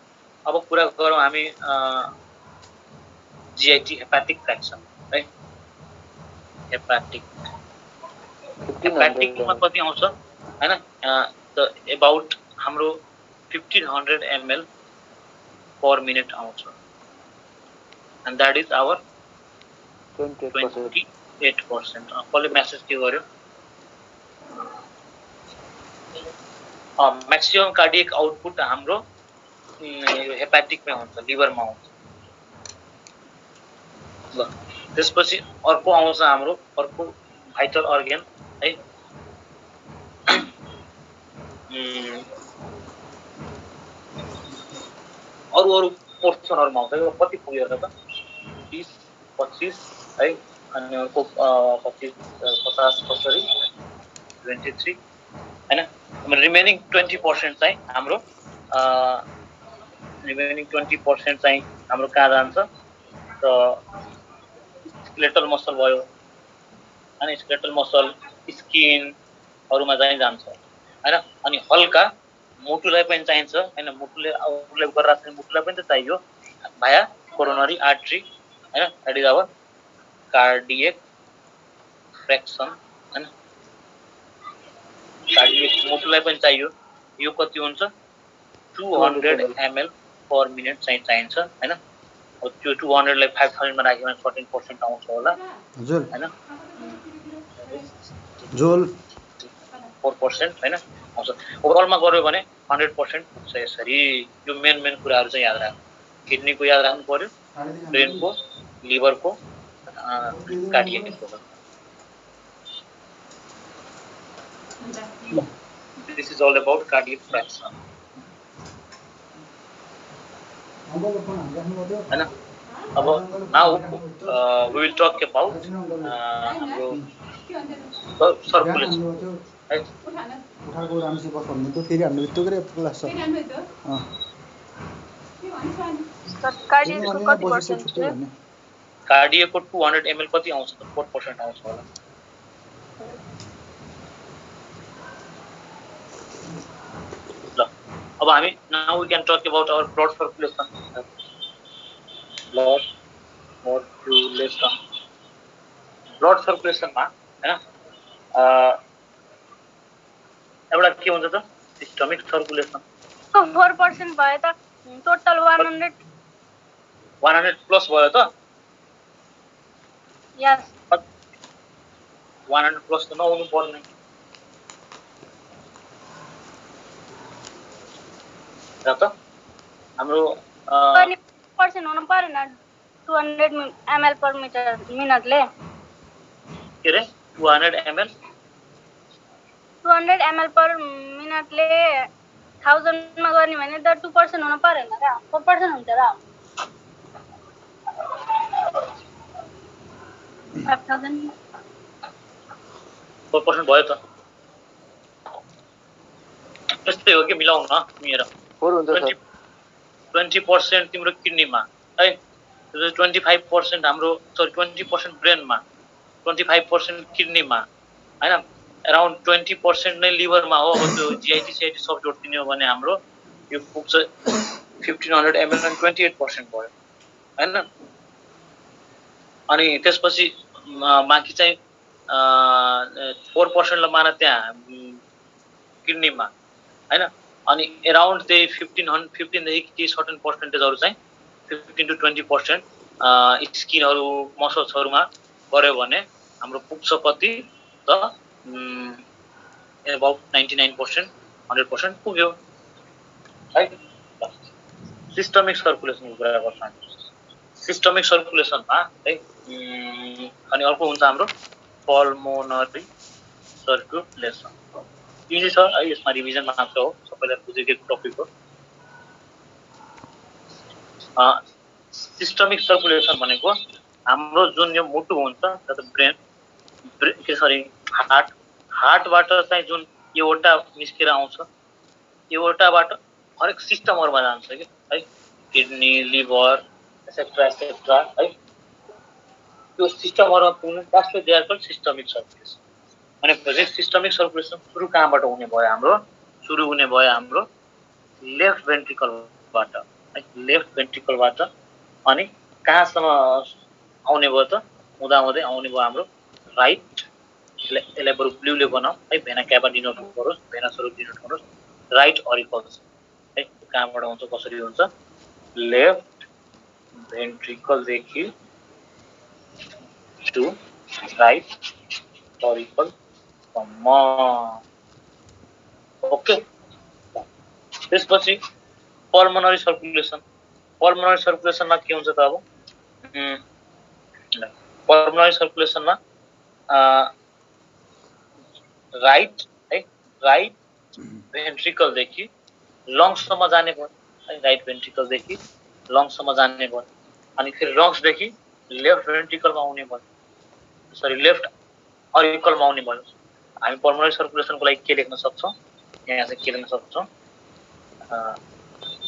अब कुरा गरौँ हामी जीआईटी हेपाटिक फ्र्याक्सन है। हेपाटिकमा कति आउँछ हैन त अबाउट हाम्रो 1500 ml पर मिनेट आउँछ एन्ड दैट इज आवर 28%। कसले मेसेज के गर्यो मैक्सिमम कार्डियक आउटपुट हाम्रो हेपाटिकमै हुन्छ लिभरमा हुन्छ। ल त्यसपछि अर्को आउँछ हाम्रो अर्को भाइटल अर्गन है अरु पोर्सनहरुमा आउँछ यो कति पुग्यो त 30 25 है अनि अर्को 25 50 कसरी 23 हैन। रिमेनिङ 20% चाहिँ हाम्रो रिमेनिङ 20% चाहिँ हाम्रो कहाँ जान्छ त स्केलेटल मसल भयो अनि स्केलेटल मसल स्किन हरुमा चाहिँ जान्छ हैन। अनि हल्का मुटुलाई पनि चाहिन्छ हैन मुटुले आउटले गरिराख्ने मुटुलाई पनि त चाहियो भाया कोरोनरी आर्टरी हैन that is our cardiac fraction हैन। कार्डियक मुटुलाई पनि चाहियो यो कति हुन्छ 200 ml पर मिनेट चाहिँ चाहिन्छ हैन। त्यो 200 लाई 5000 मा राख्यो भने 14% आउँछ होला हजुर हैन जोल 4% हैन आउँछ। ओभरअलमा गर्यो भने 100% पुग्छ यसरी। यो मेन कुराहरु चाहिँ याद राख्नु किडनीको याद राख्नु पर्यो ब्रेनको लिभरको कार्डियकको। This is all about cardiac fraction हैन। अब now we will talk about हाम्रो सर्कुलेसन है। उठाको राम्रोसँग बस भन्नु त फेरि हाम्रो बित्तुकै क्लास छ कार्डियकको कति पर्सेन्ट छ कार्डियकको 200 ml कति आउँछ त 4% आउँछ होला। ल अब हामी now we can talk about our blood circulation blood circulation मा हैन एउटा के हुन्छ त सिस्टमिक सर्कुलेसन 4% भयो त टोटल 100 प्लस भयो त यस 100 प्लस त नहुनु पर्ने र त हाम्रो 20% हुनु परेन 200 ml पर मिनेटले के रे 200 ml 200 ml पर मिनेटले 1000 मा गर्ने भने त 2% हुनु परेन र 4% हुन्छ र 5000 4% भयो त त्यस्तै हो कि मिलाउन न मेरो 4 हुन्छ सर 20% तिम्रो किडनीमा है 25% हाम्रो सरी 20% ब्रेनमा 25% किडनीमा हैन अराउन्ड 20% नै लिभरमा हो। अब त्यो जीआईटी सीआईटी सब जोड्दिने हो भने हाम्रो यो पुग्छ 1500 ml and 28% भयो हैन। अनि त्यसपछि बाँकी चाहिँ 4% ल मान त्यहाँ किडनीमा हैन। अनि अराउन्ड त्यही 15 देखि सर्टेन पर्सेन्टेजहरु चाहिँ 15 to 20% स्किनहरु मसल्सहरुमा गर्यो भने हाम्रो पुग्छ कति त अबाउट 99% 100% पुग्यो है। सिस्टमिक सर्कुलेसनको कुरा गर्छौं हामी सिस्टमिक सर्कुलेसनमा है। अनि अर्को हुन्छ हाम्रो पल्मोनरी सर्कुलेसन इजी छ है यसमा रिभिजन मात्र हो सबैलाई बुझेको टपिक हो। सिस्टमिक सर्कुलेसन भनेको हाम्रो जुन यो मुटु हुन्छ त्यो ब्रेन के सरी हार्टबाट चाहिँ जुन एउटा निस्केर आउँछ एउटाबाट हरेक सिस्टमहरुमा जान्छ के है किडनी लिभर एसेट्रा एसेट्रा है त्यो सिस्टमहरुमा पुग्नु त्यसले they are called systemic circulation भनेपछि सिस्टमिक सर्कुलेसन सुरु कहाँबाट हुने भयो हाम्रो सुरु हुने भयो हाम्रो लेफ्ट भेन्ट्रिकलबाट है लेफ्ट भेन्ट्रिकलबाट अनि कहाँसम्म आउने भयो त हुँदा हुँदै आउने भयो हाम्रो राइट यसलाई बरु ब्लूले बनाऊ है भेना क्याभा डिनोट गरोस् भेना स्वरूप डिनोट गरोस् राइट अरिकल्स है कहाँबाट हुन्छ कसरी हुन्छ लेफ्ट भेन्ट्रिकल देखि टु राइट अरिकल सम्म ओके त्यसपछि पल्मोनरी सर्कुलेसनमा के हुन्छ त अब पल्मोनरी सर्कुलेसनमा राइट भेन्ट्रिकल देखि लङ्ससम्म जाने भयो है राइट भेन्ट्रिकल देखि लङ्ससम्म जाने भयो अनि फेरि लङ्स देखि लेफ्ट भेन्ट्रिकलमा आउने भयो सरी लेफ्ट अरिकलमा आउने भयो हामी पल्मोनरी सर्कुलेसनको लागि के लेख्न सक्छौं यहाँ चाहिँ के लेख्न सक्छौं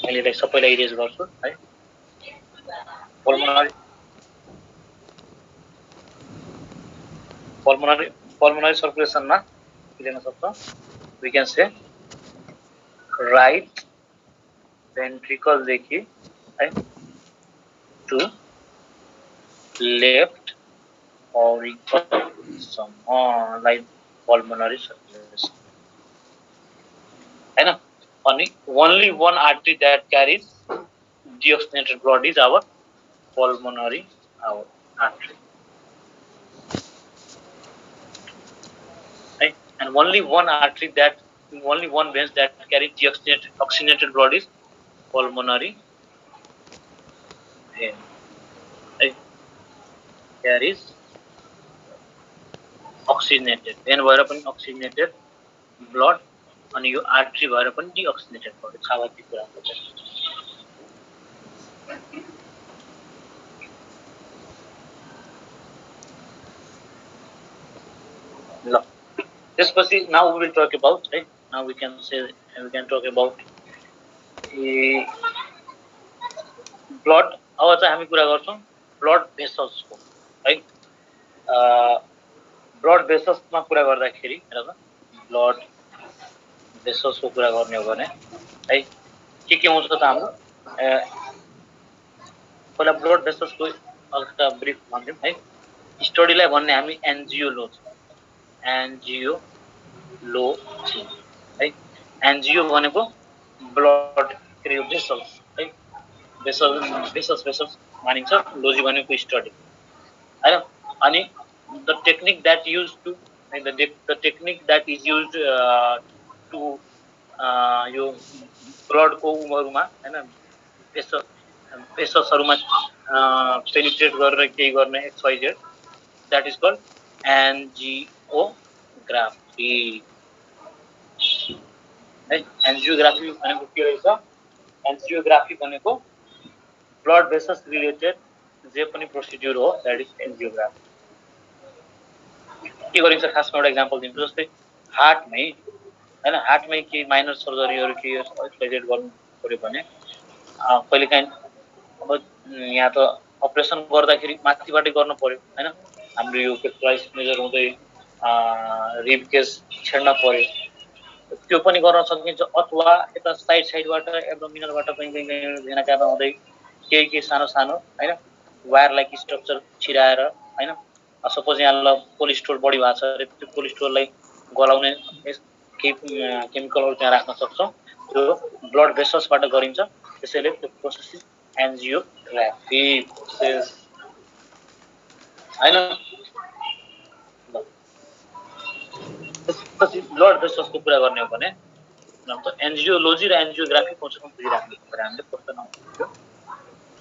मैले यसलाई सबैलाई इरेज गर्छु है पल्मोनरी सर्कुलेसनमा के लेख्न सक्छौं we can say right ventricle देखि है to left auricle सम्म like pulmonary circulation हैन अनि only one artery that carries deoxygenated blood is our pulmonary artery and only one veins that carry oxygenated blood is pulmonary vein. Carries oxygenated vein भएर पनि oxygenated blood अनि यो artery भएर पनि deoxygenated blood स्वाभाविक कुरा हो ल त्यसपछि now we will talk about right now we can talk about blood अब चाहिँ हामी कुरा गर्छौं blood vessels को है blood vessels मा कुरा गर्दाखेरि हेर त blood vessels को कुरा गर्ने हो भने है के हुन्छ त हाम्रो पहिला blood vessels को अलिकति ब्रीफ भन्दियौ है स्टडीलाई भन्ने हामी एन्जियोलोजी है एन्जियो भनेको ब्लड भेसल्स है भेसल्स मानिन्छ लोजी भनेको स्टडी हैन अनि the technique that used to the technique that is used to यो ब्लड को उमहरुमा हैन भेसल्सहरुमा पेनिट्रेट गरेर केही गर्ने XYZ that is called angiography angiography भनेको के रहेछ angiography भनेको blood vessels related जे पनि प्रोसिड्युर हो that is angiography के गरिन्छ खासमा एउटा एक्जाम्पल दिन्छु जस्तै हार्टमै हैन हार्टमै के माइनर सर्जरीहरु के एक्सप्लोइट गर्नु पर्यो भने कहिलेकाहीँ अब यहाँ त अपरेसन गर्दाखेरि माथिबाटै गर्नु पर्यो हैन हाम्रो यो पेक्टोराइस मेजर हुँदै रिब केस छेड्न पर्यो त्यो पनि गर्न सकिन्छ अथवा यता साइडबाट एब्डोमिनलबाट पनि भेना क्याभा हुँदै केही सानो सानो हैन वायर लाइक स्ट्रक्चर छिराएर हैन सपोज यहाँ ल कोलेस्ट्रोल बढी भएको छ रे त्यो कोलेस्ट्रोललाई गलाउने केही केमिकलहरु त्यहाँ राख्न सक्छौं त्यो ब्लड भेसल्सबाट गरिन्छ त्यसैले त्यो प्रोसेस एन्जियोग्राफी प्रोसेस हैन त्यसपछि ब्लड भेसल्सको कुरा गर्ने हो भने मतलब एन्जियोलोजी र एन्जियोग्राफी कोसँग बुझिराख्नु पर्यो हामीले क्वेशन आउँछ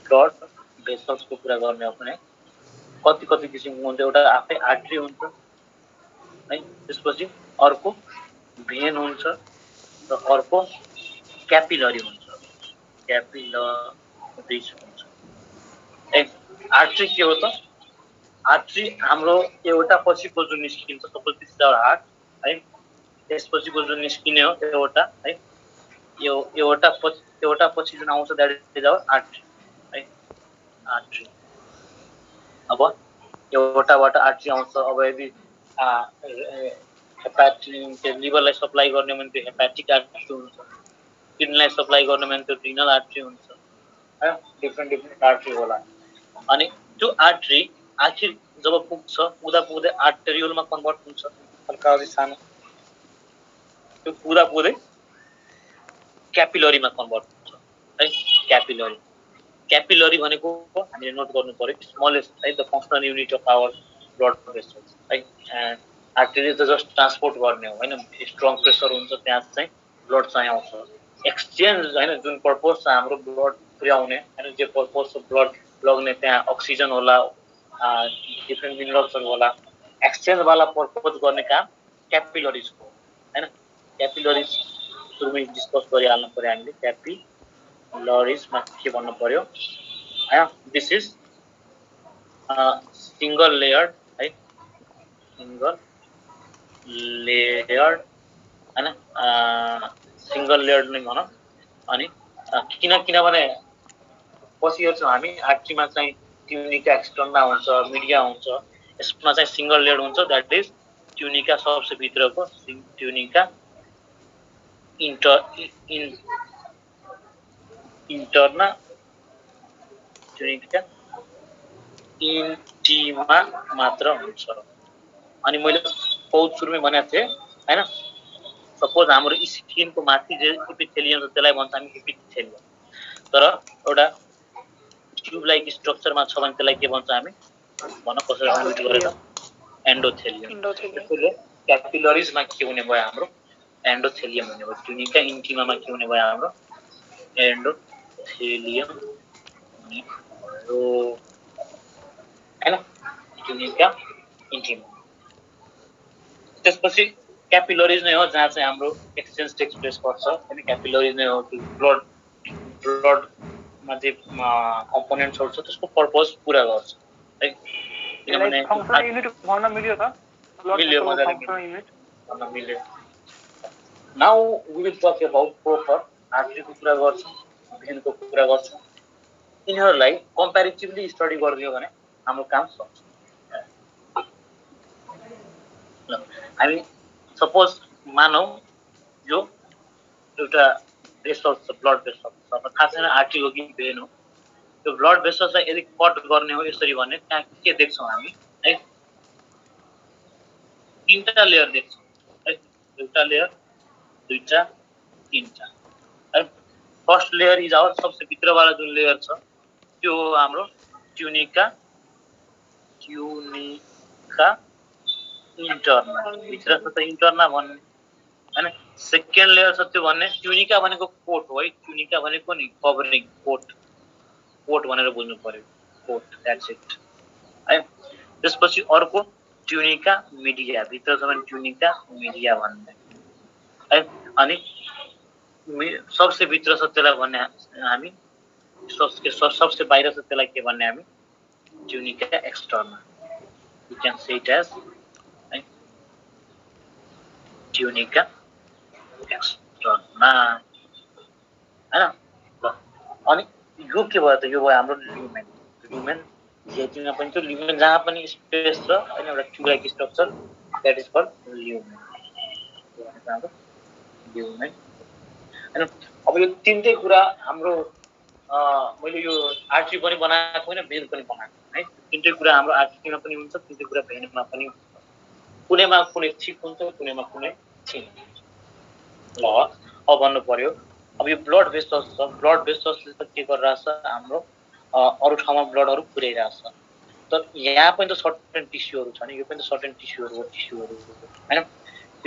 ब्लड भेसल्सको कुरा गर्ने हो भने कति किसिमको हुन्छ एउटा आफै आर्टरी हुन्छ है त्यसपछि अर्को भेन हुन्छ र अर्को क्यापिलरी हुन्छ क्यापिलरीज हुन्छ है। आर्ट्री के हो त आर्ट्री हाम्रो एउटा पछिको जुन निस्किन्छ suppose this is our heart है, त्यसपछिको जुन निस्किने हो एउटा है, यो एउटा पछि जुन आउँछ द्याट इज आवर आर्ट्री है, आर्ट्री। अब एउटाबाट आर्ट्री आउँछ। अब यदि हेपाटिक लिभरलाई सप्लाई गर्ने भने त्यो हेपाटिक आर्ट्री हुन्छ, किडनीलाई सप्लाई गर्ने भने त्यो रिनल आर्ट्री हुन्छ है, डिफ्रेन्ट आर्ट्री होला। अनि त्यो आर्ट्री आखिर जब पुग्छ पुग्दै आर्टेरियोलमा कन्भर्ट हुन्छ, हल्का अलि सानो, त्यो पुग्दै क्यापिलरीमा कन्भर्ट हुन्छ है। क्यापिलरी भनेको हामीले नोट गर्नु पर्यो स्मलेस्ट है, the functional unit of our blood vessels है। आर्टेरी त जस्ट ट्रान्सपोर्ट गर्ने हो होइन, स्ट्रङ प्रेसर हुन्छ त्यहाँ चाहिँ ब्लड चाहिँ आउँछ। एक्सचेन्ज होइन, जुन पर्पज छ हाम्रो ब्लड पुर्याउने होइन, जे पर्पज छ ब्लड लग्ने, त्यहाँ अक्सिजन होला, डिफ्रेन्ट मिनरल्सहरू होला, एक्सचेन्जवाला पर्पज गर्ने काम क्यापिलरिजको होइन। क्यापिलरिज सुरुमै डिस्कस गरिहाल्नु पर्यो हामीले। क्यापिलरिजमा के भन्नु पर्यो होइन, दिस इज सिङ्गल लेयर्ड है, सिङ्गल लेयर्ड होइन, सिङ्गल लेयर्ड नै भनौँ। अनि किनभने पछि हेर्छौँ हामी आर्ट्रीमा चाहिँ ट्युनिका एक्सटर्ना हुन्छ, मिडिया हुन्छ, यसमा चाहिँ सिङ्गल लेयर्ड हुन्छ द्याट इज ट्युनिका सबसे भित्रको ट्युनिका इन्टर्ना ट्युनिका इन्टिमा मात्र हुन्छ। अनि मैले बहुत सुरुमै भनेको थिएँ होइन, सपोज हाम्रो स्किनको माथि जे इपिथेलियम छ त्यसलाई भन्छ हामी इपिथेलियम, तर एउटा ट्युब लाइक स्ट्रक्चरमा छ भने त्यसलाई के भन्छ हामी भन कसरी अनम्युट गरेर एन्डोथेलियम। त्यसैले क्यापिलरिजमा के हुने भयो हाम्रो एन्डोथेलियम हुने भयो, ट्युनिका इन्टिमामा के हुने भयो हाम्रो एन्डोथेलियम हुने भयो हैन, ट्युनिका इन्टिमा। त्यसपछि क्यापिलरिज नै हो जहाँ चाहिँ हाम्रो एक्सचेन्ज टेक्स प्लेस गर्छ हैन। क्यापिलरिज नै हो ब्लडमा जे कम्पोनेन्ट्सहरू छ त्यसको पर्पज पुरा गर्छ है। किनभने फङ्सनल युनिट भन्न मिल्यो त, मिल्यो, मजाले मिल्यो। Now we will talk about proper आर्ट्रीको कुरा गर्छौँ, भेनको कुरा गर्छौँ। यिनीहरूलाई कम्प्यारिटिभली स्टडी गरिदियो भने हाम्रो काम सक्छ। हामी सपोज मानौ यो एउटा भेसल छ, ब्लड भेसल छ, थाहा छैन आर्ट्री हो कि भेन हो। त्यो ब्लड भेसललाई यदि कट गर्ने हो यसरी भने त्यहाँ के देख्छौँ हामी है, तीनटा लेयर देख्छौँ है, एउटा लेयर, दुईटा, तीनटा है। फर्स्ट लेयर इज आवर सबसे भित्रवाला जुन लेयर छ त्यो हो हाम्रो ट्युनिका इन्टर्ना, भित्र छ त इन्टर्ना भन्ने हैन। सेकेन्ड लेयर छ त्यो भन्ने ट्युनिका भनेको कोट हो है, ट्युनिका भनेको नि कभरिङ कोट भनेर बुझ्नु पर्यो, कोट द्याट्स इट है। त्यसपछि अर्को ट्युनिका मिडिया, भित्र छ भने ट्युनिका मिडिया भन्ने है। अनि सबसे भित्र छ त्यसलाई भन्ने हामी, सबसे बाहिर छ त्यसलाई के भन्ने हामी tunica externa, you can say it as tunica externa हैन। अनि यो के भयो त, यो भयो हाम्रो ल्युमेन। ल्युमेन जेटिना पनि छ, ल्युमेन जहाँ पनि स्पेस छ हैन, एउटा tube like structure that is called lumen. Lumen हैन। अब यो तीनटै कुरा हाम्रो मैले यो आर्ट्री पनि बनाएको होइन, भेन पनि बनाएको है। तीनटै कुरा हाम्रो आर्ट्रीमा पनि हुन्छ, तीनटै कुरा भेनमा पनि हुन्छ। कुनैमा कुनै ठिक हुन्छ, कुनैमा कुनै ठिक हुन्छ। ल अब भन्नु पर्यो, अब यो ब्लड भेसल्स छ, ब्लड भेसल्सले त के गरिरहेछ हाम्रो अरू ठाउँमा ब्लडहरू पुर्याइरहेछ, तर यहाँ पनि त सर्टेन टिस्युहरू छ नि, यो पनि त सर्टेन टिस्युहरू हो हैन।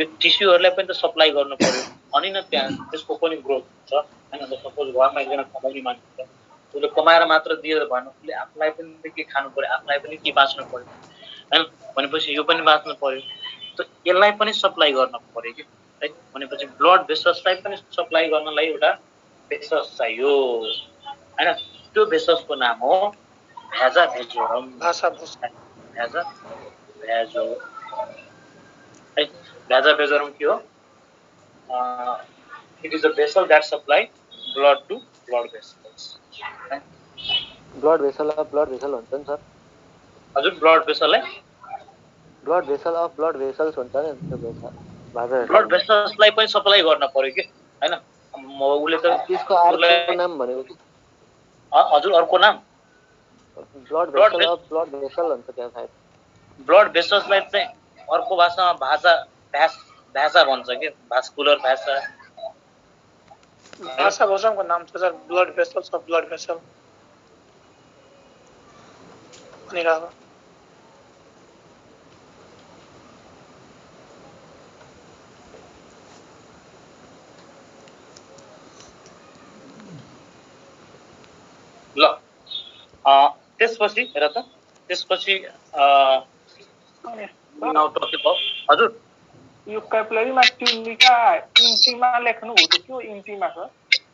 यो टिस्युहरूलाई पनि त सप्लाई गर्नु पर्यो, अनि न त्यहाँ त्यसको पनि ग्रोथ हुन्छ हैन। सपोज घरमा एकजना कमाउने मान्छे छ, उसले कमाएर मात्र दिएर भएन, उसले आफूलाई पनि के खानु पर्यो, आफूलाई पनि के बाँच्नु पर्यो हैन। भनेपछि यो पनि बाँच्नु पर्यो, त यसलाई पनि सप्लाई गर्न पर्यो कि है। भनेपछि ब्लड भेसल्सलाई पनि सप्लाई गर्नलाई एउटा भेसल्स चाहियो हैन। त्यो भेसल्सको नाम हो भेजा भेजोरम भाषा भोज भेजा भेजो है भेजा भेजोरम के हो it is a vessel that supply blood to blood vessels blood vessel of blood vessel हुन्छ नि सर हजुर ब्लड भेसललाई blood vessel of blood vessels हुन्छ नि त्यो भाषा ब्लड भेसल्सलाई पनि सप्लाई गर्न पर्यो कि हैन उसले त त्यसको अर्को नाम भनेको चाहिँ हजुर अर्को नाम blood vessel of blood vessel हुन्छ त्यहाँ सायद ब्लड भेसल्सलाई चाहिँ अर्को भाषामा भाषा भन्छ के भास्कुलर भाषा भाषा भोजनको नाम छ sir blood vessels of blood vessel भनिरहेको ल त्यसपछि हेर त त्यसपछि हजुर यो क्यापुलरीमा ट्युनिका इन्टीमा लेख्नु हो त्यो इन्टीमा छ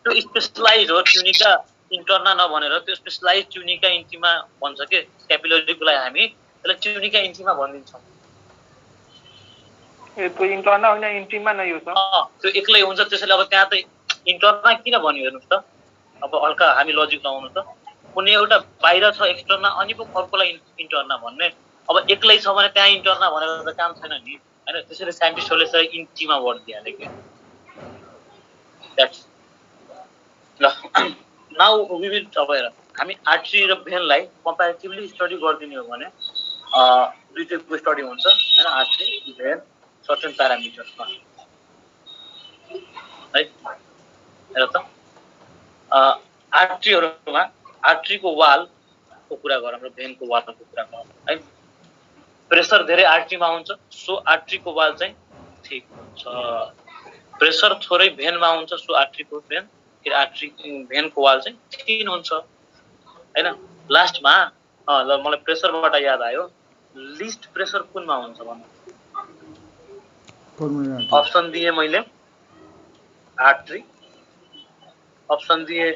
त्यो स्पेशलाइज हो ट्युनिका इन्टर्ना नभनेर त्यो स्पेशलाइज ट्युनिका इन्टीमा भन्छ के क्यापुलरीको लागि हामी त्यसलाई ट्युनिका इन्टीमा भनिदिन्छौँ ए त्यो इन्टर्ना होइन इन्टीमा नै हो त त्यो एक्लै हुन्छ त्यसैले अब त्यहाँ त इन्टर्ना किन भन्यो हेर्नुहोस् त अब हल्का हामी लजिक लगाउनु त कुनै एउटा बाहिर छ एक्सटर्ना अनि पो अर्कोलाई इन्टर्ना भन्ने अब एक्लै छ भने त्यहाँ इन्टर्ना भनेर त काम छैन नि हैन त्यसैले साइन्टिस्टहरूले चाहिँ इन्टीमा वर्ड दिहाले के द्याट्स ल नाउ वी विल अब हेर हामी आर्ट्री र भेनलाई कम्प्यारेटिभली स्टडी गरिदिने हो भने दुईटैको स्टडी हुन्छ हैन आर्ट्री भेन सर्टेन प्यारामिटर्समा है हेर त आर्ट्रीहरुमा आर्ट्रीको वालको कुरा गरौँ र भेनको वालको कुरा गरौँ है प्रेसर धेरै आर्ट्रीमा हुन्छ सो आर्ट्रीको वाल चाहिँ ठीक हुन्छ प्रेसर थोरै भेनमा हुन्छ सो आर्ट्रीको भेन कि आर्ट्री भेनको वाल चाहिँ थिन हुन्छ हैन लास्टमा ल मलाई प्रेसरबाट याद आयो लिस्ट प्रेसर कुनमा हुन्छ भन्नु अप्सन दिए मैले आर्ट्री अप्सन दिए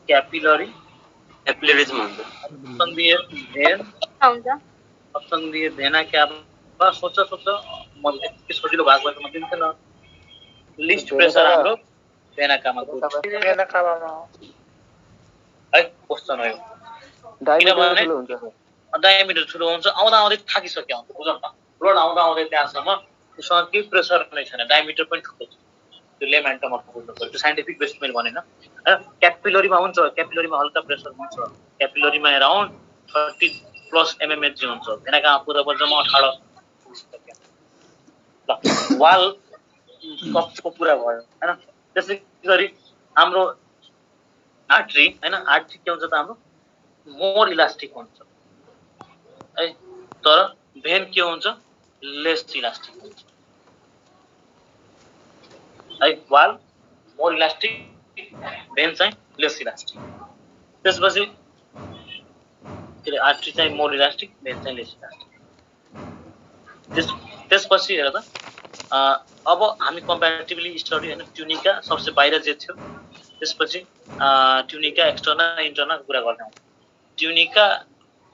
क्यापिलरिजमा हुन्छ अप्सन दिए भेन हुन्छ अप्सन दिए भेना क्या सोच म त्यति सजिलो भएको भए त म दिन्थेन लिस्ट प्रेसर हाम्रो भेनाकामा है क्वेसन हो डायमिटर ठुलो हुन्छ आउँदा आउँदै थाकिसक्यो हुन्छ बुझ्नु न ब्लड आउँदा आउँदै त्यहाँसम्म उसँग केही प्रेसर नै छैन डायमिटर पनि ठुलो छ त्यो लेम्यान्टमा बुझ्नु पर्यो त्यो साइन्टिफिक बेस मैले भनेन क्यापिलरीमा हुन्छ क्यापिलरीमा हल्का प्रेसर हुन्छ क्यापिलरीमा अराउन्ड 30+ mmHg हुन्छ भेनाकामा पुरा जम्मा 18 ल वाल कपको पुरा भयो हैन त्यसै गरी हाम्रो आर्ट्री हैन आर्ट्री के हुन्छ त हाम्रो मोर इलास्टिक हुन्छ है तर भेन के हुन्छ लेस इलास्टिक हुन्छ है वाल मोर इलास्टिक भेन चाहिँ लेस इलास्टिक त्यसपछि के आर्ट्री चाहिँ मोर इलास्टिक भेन चाहिँ लेस इलास्टिक त्यसपछि हेर त अब हामी कम्प्यारेटिभली स्टडी हैन ट्युनिका सबसे बाहिर जे थियो त्यसपछि ट्युनिका एक्सटर्ना इन्टर्ना कुरा गर्ने ट्युनिका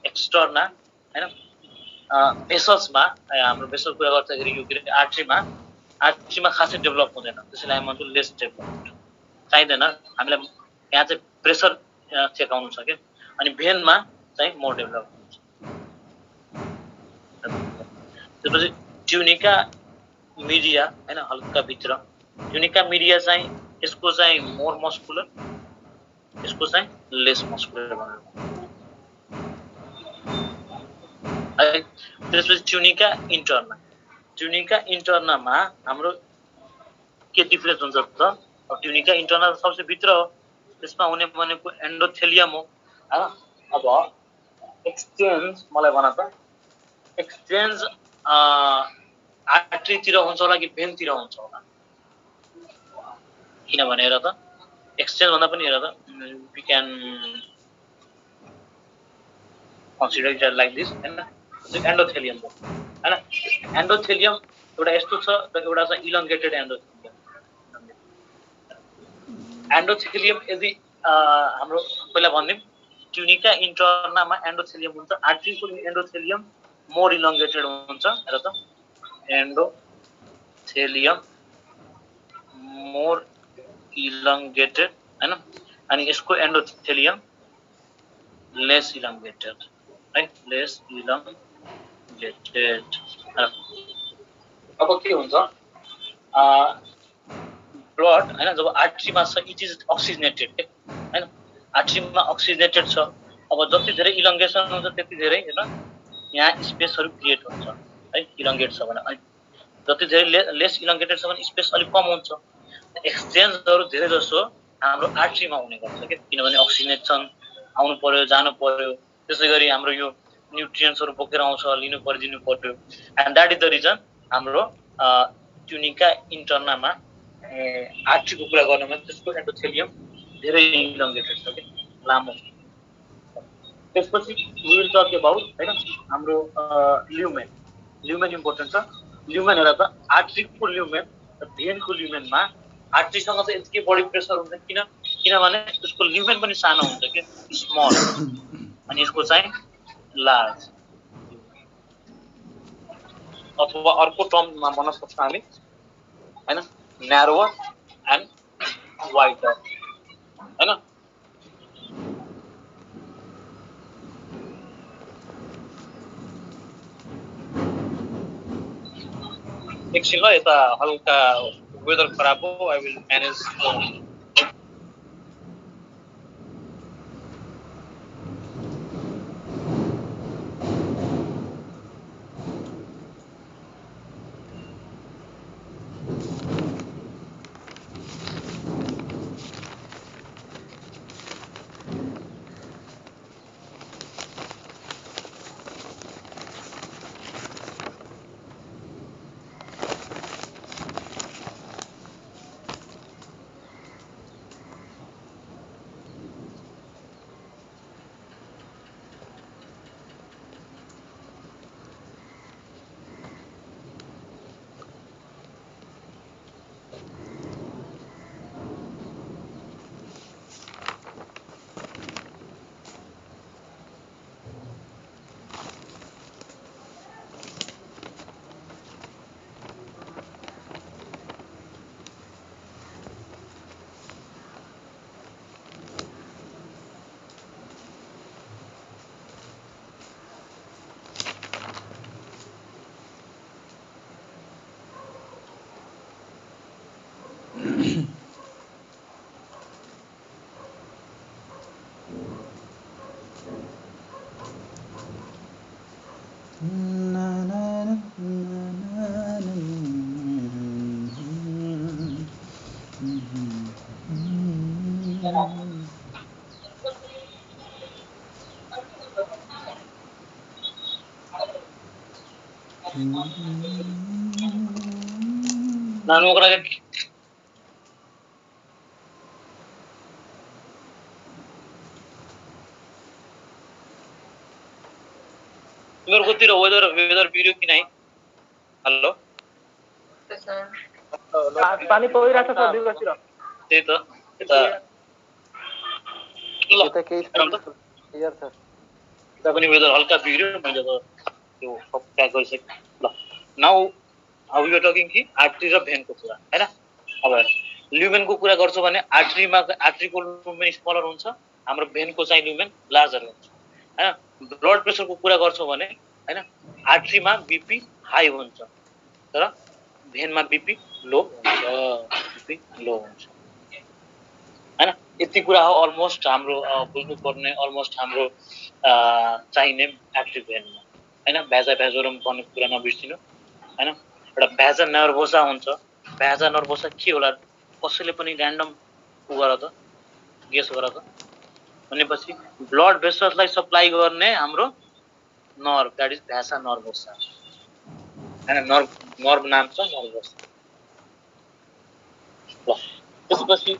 एक्सटर्ना हैन भेसल्समा हाम्रो भेसल कुरा गर्दाखेरि यो के आर्ट्रीमा खासै डेभलप हुँदैन त्यसैले हामी भन्छौँ लेस डेभलप्ड चाहिँदैन हामीलाई यहाँ चाहिँ प्रेसर चेक आउनु छ के अनि भेनमा चाहिँ मोर डेभलप हुन्छ त्यसपछि ट्युनिका मिडिया हैन हल्का भित्र ट्युनिका मिडिया चाहिँ यसको चाहिँ मोर मस्कुलर यसको चाहिँ लेस मस्कुलर बनाउनु है त्यसपछि ट्युनिका इन्टर्नामा हाम्रो के डिफरेन्स हुन्छ त ट्युनिका इन्टर्ना सबसे भित्र हो त्यसमा हुने भनेको एन्डोथेलियम हो हैन अब एक्सचेन्ज मलाई भन त एक्सचेन्ज आर्ट्रीतिर हुन्छ होला कि भेनतिर हुन्छ होला किनभने हेर त एक्सचेन्ज भन्दा पनि हेर त we can consider it like this हैन एन्डोथेलियम हो हैन एन्डोथेलियम एउटा यस्तो छ र एउटा छ इलोंगेटेड एन्डोथेलियम यदि हाम्रो पहिला भन्दिम ट्युनिका इन्टर्नामा एन्डोथेलियम हुन्छ, आर्ट्रीको एन्डोथेलियम मोर इलोंगेटेड हुन्छ। हेर त एन्डोथेलियम मोर इलोंगेटेड हैन, अनि यसको एन्डोथेलियम लेस इलोंगेटेड है, लेस इलोंगेटेड। अब के हुन्छ ब्लड हैन जब आर्ट्रीमा छ इट इज अक्सिजनेटेड के हैन, आर्ट्रीमा अक्सिजनेटेड छ। अब जति धेरै इलोंगेसन हुन्छ त्यति धेरै हैन यहाँ स्पेसहरु क्रिएट हुन्छ है, इलोंगेट छ भने। अनि जति धेरै लेस इलोंगेटेड छ भने स्पेस अलि कम हुन्छ। एक्सचेन्जहरु धेरै जसो हाम्रो आर्ट्रीमा हुने गर्छ के, किनभने अक्सिजनेट छन्, आउनु पर्यो जानु पर्यो, त्यसैगरी हाम्रो यो न्युट्रिएन्ट्सहरु बोकेर आउँछ, लिनु पर्यो दिनु पर्यो। And that is the reason हाम्रो ट्युनिका इन्टर्नामा आर्ट्रीको कुरा गर्नुमा त्यसको एन्डोथेलियम धेरै इलोंगेटेड छ के, लामो। त्यसपछि वी विल टक अबाउट हैन हाम्रो ल्युमेन। ल्युमेन इम्पोर्टेन्ट छ। ल्युमेन हेर त आर्ट्रीको ल्युमेन र भेनको ल्युमेनमा आर्ट्रीसँग चाहिँ यति बढी प्रेसर हुन्छ किनभने त्यसको ल्युमेन पनि सानो हुन्छ के, स्मल, अनि यसको चाहिँ लार्ज। अथवा अर्को टर्ममा भन्न सक्छ हामी हैन न्यारोवर एन्ड वाइडर हैन। एकछिन ल, यता हल्का वेदर खराब हो, आई विल म्यानेज। नानु ओकरा के तिम्रो कतिर वेदर भिडियो कि नहीं? हेलो पानी परिरहेछ सर दुई बजीतिर। त्यही त यता ल यता केही छैन क्लियर छ। यता पनि वेदर हल्का बिग्रियो, मैले त त्यो सब प्याक गरिसकेँ। ल now how you are talking कि आर्ट्री र भेनको कुरा हैन। अब ल्युमेनको कुरा गर्छौ भने आर्ट्रीको ल्युमेन स्मलर हुन्छ, हाम्रो भेनको चाहिँ ल्युमेन लार्जर हुन्छ हैन। ब्लड प्रेसरको कुरा गर्छौ भने हैन आर्ट्रीमा बीपी हाई हुन्छ तर भेनमा बीपी लो हुन्छ हैन। यति कुरा हो अलमोस्ट हाम्रो बुझ्नु पर्ने, अलमोस्ट हाम्रो चाहिने एक्टिभ भेनमा हैन। भ्याजा भ्याजोरम भन्ने कुरा नबिर्सिनु हैन। एउटा भ्याजा नर्भोसा हुन्छ। भ्याजा नर्भोसा के होला कसैले पनि र्यान्डम गर त गेस गर त। भनेपछि ब्लड भेसल्सलाई सप्लाई गर्ने हाम्रो nerve, that is vasa nervosa हैन। नर्भ नाम छ नर्भोसा। ल त्यसपछि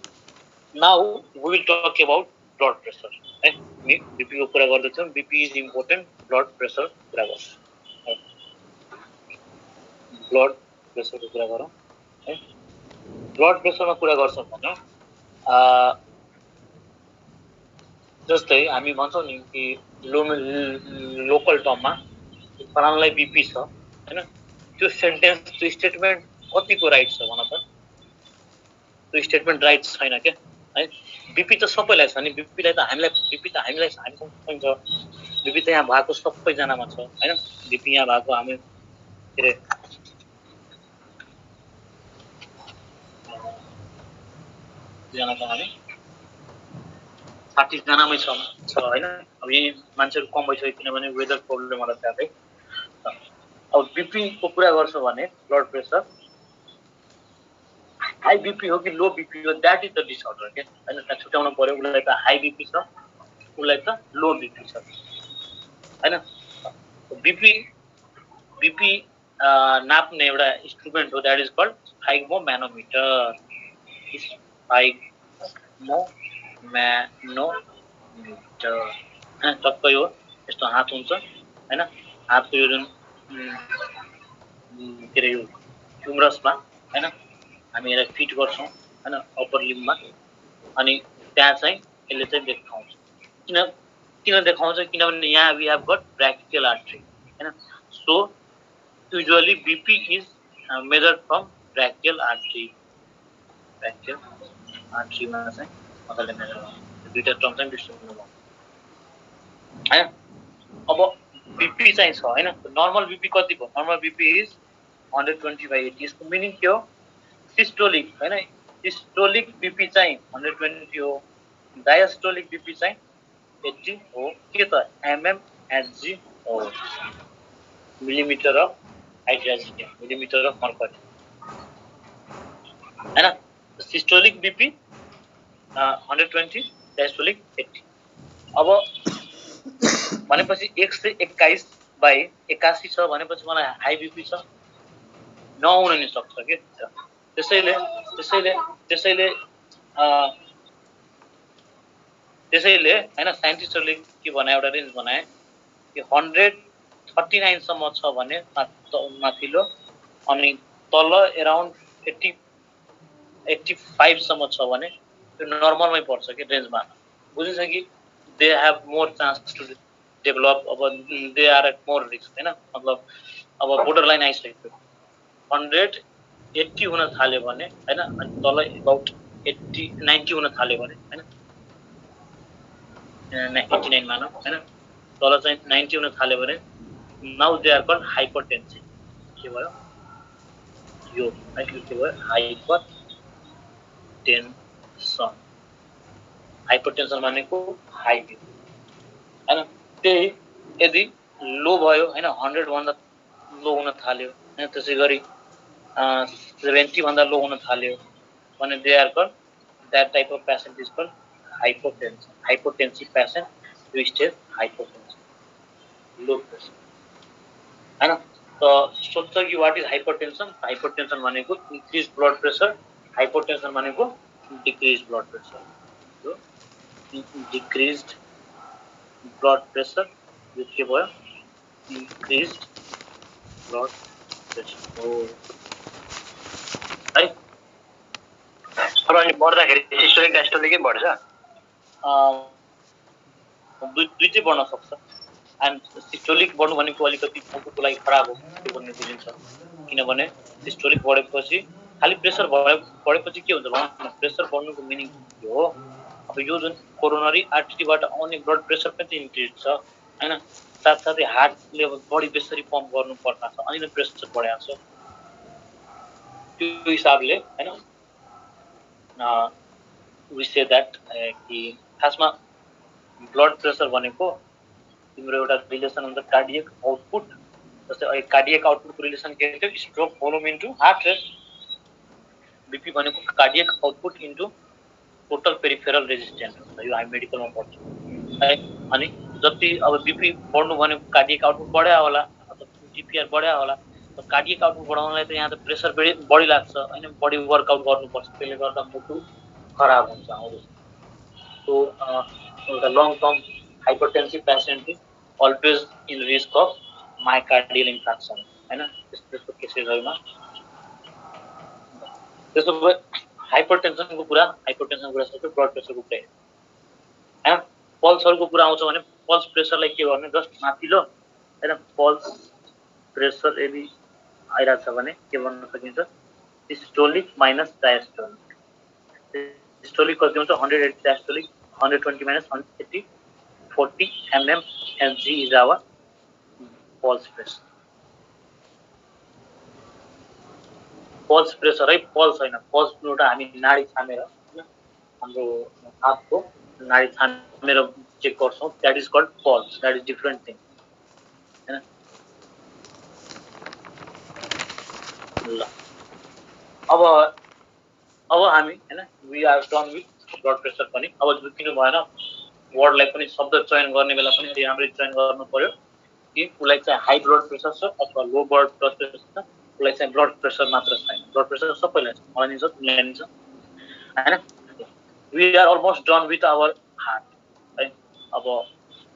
now we will talk about blood pressure है। बीपी को कुरा गर्दैछौँ, BP is important, blood pressure कुरा गर्छौँ। ब्लड प्रेसर को कुरा गरौँ है। ब्लड प्रेसरमा कुरा गर्छौँ भने जस्तै हामी भन्छौँ नि कि लोकल टर्ममा फलानालाई बिपी छ हैन, त्यो सेन्टेन्स त्यो स्टेटमेन्ट कतिको राइट छ भन त? त्यो स्टेटमेन्ट राइट छैन के है। बिपी त सबैलाई छ नि, बिपीलाई त हामीलाई हामीसँग छ, बिपी त यहाँ भएको सबैजनामा छ हैन। बिपी यहाँ भएको हामी के अरे जनाको हामी 60 जनामै छ हैन। अब यही मान्छेहरू कम भइसक्यो किनभने वेदर प्रब्लम होला त्यतै। अब बिपी को कुरा गर्छ भने ब्लड प्रेसर हाई बिपी हो कि लो बिपी हो, द्याट इज द डिसअर्डर के हैन। त्यहाँ छुट्याउनु पर्यो, उसलाई त हाई बिपी छ, उसलाई त लो बिपी छ हैन। बिपी बिपी नाप्ने एउटा इन्स्ट्रुमेन्ट हो, द्याट इज कल्ड स्फाइग्मोम्यानोमिटर। स्फाइग्मोम्यानोमिटर टक्कै हो, यस्तो हात हुन्छ हैन। हातको यो जुन के अरे यो ह्युमरसमा हैन हामी यसलाई फिट गर्छौँ हैन अप्पर लिम्बमा, अनि त्यहाँ चाहिँ यसले चाहिँ देखाउँछ। किन देखाउँछ? किनभने यहाँ we have got brachial artery हैन। So usually BP is measured from brachial artery मा चाहिँ मजाले मेजर गर्छ। दुईटा टर्म चाहिँ बिर्सिनु भयो हैन। अब बिपी चाहिँ छ हैन। नर्मल बिपी कति हो? Normal BP is 120/80। यसको मिनिङ के हो? सिस्टोलिक हैन। सिस्टोलिक बिपी चाहिँ 120 हो, डायस्टोलिक बिपी चाहिँ 80 हो। के त mmHg हो, millimetre of hydrogen, millimetre of mercury हैन। Systolic BP 120, diastolic 80। अब भनेपछि 121/81 छ भनेपछि मलाई हाई बिपी छ, नहुन नि सक्छ के। त्यसैले हैन साइन्टिस्टहरुले के भने एउटा रेन्ज बनाए कि 139 सम्म छ भने माथिल्लो, अनि तल अराउन्ड 85 सम्म छ भने त्यो नर्मलमै पर्छ कि रेन्जमा। बुझिन्छ कि they have more chance to develop, अब they are at more risk हैन। मतलब अब बोर्डर लाइन आइसक्यो, 180 हुन थाल्यो भने हैन, अनि तल अबाउट 90 हुन थाल्यो भने हैन, 89 मानौ हैन, तल चाहिँ 90 हुन थाल्यो भने now they are called hypertensive. के भयो यो है, के भयो हाइपरटेन्सन। हाइपरटेन्सन भनेको हाई बिपी हैन। त्यही यदि लो भयो हैन, 100 भन्दा लो हुन थाल्यो हैन, त्यसैगरी 70 भन्दा लो हुन थाल्यो भने they are called, that type of patient is called hypotension. Hypotensive patient यो स्टेज हाइपोटेन्सन, लो प्रेसर हैन। त सोध्छ कि व्हाट इज हाइपरटेन्सन? हाइपरटेन्सन भनेको इन्क्रिज ब्लड प्रेसर, हाइपोटेन्सन भनेको डिक्रिज ब्लड प्रेसर। यो डिक्रिज्ड ब्लड प्रेसर, यो के भयो? इन्क्रिज्ड ब्लड प्रेसर हो है। अब अनि बढ्दाखेरि सिस्टोलिक डायस्टोलिकै बढ्छ? दुईटै बढ्न सक्छ। एन्ड सिस्टोलिक बढ्नु भनेको अलिकति टाउकोको लागि खराब हो त्यो भन्ने बुझिन्छ। किनभने सिस्टोलिक बढेपछि खाली प्रेसर बढेपछि के हुन्छ भन्नु? प्रेसर बढ्नुको मिनिङ के हो? अब यो जुन कोरोनरी आर्टरीबाट आउने ब्लड प्रेसर पनि इन्क्रिज छ हैन, साथसाथै हार्टले बढी बेसरी पम्प गर्नुपर्छ, अनि नै प्रेसर बढाएको छ। त्यो हिसाबले हैन वी से दैट कि खासमा ब्लड प्रेसर भनेको तिम्रो एउटा रिलेसन हुन्छ कार्डियक आउटपुट। जस्तै अहिले कार्डियक आउटपुटको रिलेसन के थियो? Stroke volume into heart rate. BP भनेको cardiac output into total peripheral resistance हुन्छ, यो हामी मेडिकलमा पढ्छौँ है। अनि जति अब बिपी बढ्नु भनेको कार्डियक आउटपुट बढ्या होला अथवा टिपिआर बढ्या होला। कार्डियक आउटपुट बढाउनलाई त यहाँ त प्रेसर बढी लाग्छ हैन, बढी वर्कआउट गर्नुपर्छ, त्यसले गर्दा मुटु खराब हुन्छ आउँदैछ। सो एउटा long term hypertensive patient is always in risk of myocardial infarction हैन। त्यस्तो केसेसहरुमा त्यसो भए हाइपरटेन्सनको कुरा सबै ब्लड प्रेसरको कुरा हैन। पल्सहरूको कुरा आउँछ भने पल्स प्रेसरलाई के गर्ने जस्ट माथिल्लो हैन पल्स प्रेसर यदि आइरहेको छ भने के भन्न सकिन्छ सिस्टोलिक माइनस डायस्टोलिक सिस्टोलिक कति हुन्छ 180 diastolic 120 minus 180 40 mmHg is our pulse pressure. Pulse pressure है पल्स हैन पल्स एउटा हामी नाडी छामेर हाम्रो हातको नाडी छामेर चेक गर्छौं that is called pulse that is different thing हैन ल अब हामी हैन we are done with blood pressure पनि अब झुकिनु भएन वर्डलाई पनि शब्द चयन गर्ने बेला पनि राम्ररी चयन गर्नु पर्यो कि उलाई चाहिँ हाई ब्लड प्रेसर छ अथवा लो ब्लड प्रेसर छ उलाई चाहिँ ब्लड प्रेसर मात्र छैन ब्लड प्रेसर सबैलाई छ मलाई छ तिमीलाई नि छ हैन we are almost done with our heart है अब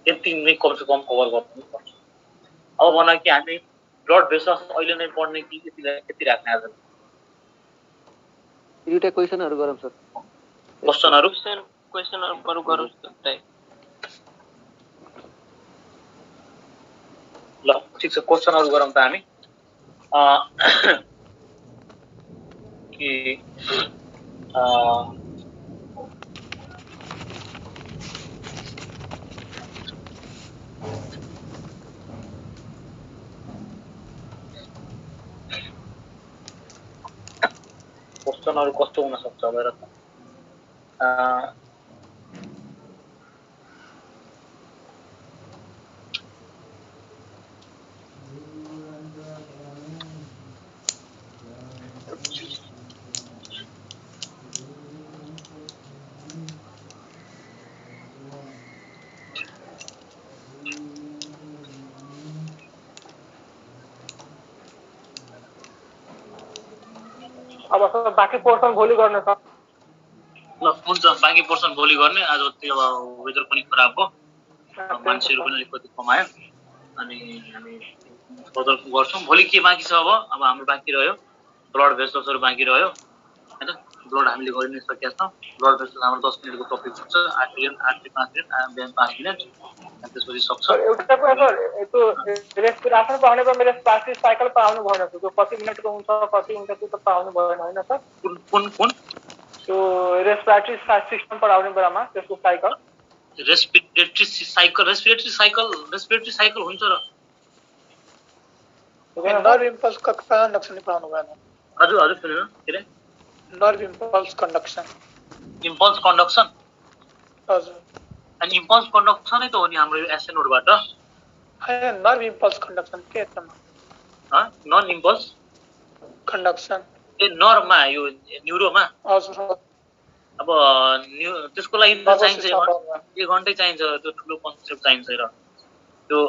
यति नै कम से कम कभर गर्नु पर्छ अब भन कि हामी ब्लड प्रेसर अहिले नै पढ्ने कि यति राख्ने आज दुईटा क्वेशनहरु गरौँ सर क्वेशनहरु गरौँ ल ठीक छ क्वेशनहरु गरौँ त हामी कि क्वेशनहरु कस्तो हुन सक्छ भनेर अब सर बाँकी पोर्सन भोलि गर्ने सर ल हुन्छ बाँकी पोर्सन भोलि गर्ने आज त्यो वेदर पनि खराब भयो मान्छेहरु पनि अलिकति कमायो अनि हामी फर्दर गर्छौं भोलि के बाँकी छ अब हाम्रो बाँकी रह्यो ब्लड भेसल्सहरु बाँकी रह्यो हैन ब्लड हामीले गरि नै सकेका छौं ब्लड भेसल हाम्रो 10 मिनेटको टपिक हुन्छ 8 मिनेट 5 मिनेट बिहान 5 मिनेट त्यसपछि सक्छ एउटा कुरा सर त्यो रेस्पिरेसन पाउने पर मेरो प्लास्टिक साइकल पाउनु भएन त्यो कति मिनेटको हुन्छ कति हुन्छ त्यो त पाउनु भएन हैन सर कुन त्यो रेस्पिरेटरी सिस्टम पढाउने बेलामा त्यसको साइकल रेस्पिरेटरी साइकल हुन्छ र नर्भ इम्पल्स कंडक्सन पढाउनु भएन हजुर सुनेन के रे नर्भ इम्पल्स कंडक्सन हजुर अनि इम्पल्स कंडक्सन नै त हो नि हाम्रो एसए नोडबाट हैन नर्भ इम्पल्स कंडक्सन के त नन इम्पल्स कंडक्सन ए नर्भमा यो न्युरोमा हजुर अब त्यसको लागि चाहिन्छ 1 घण्टै चाहिन्छ त्यो ठुलो कन्सेप्ट चाहिन्छ र त्यो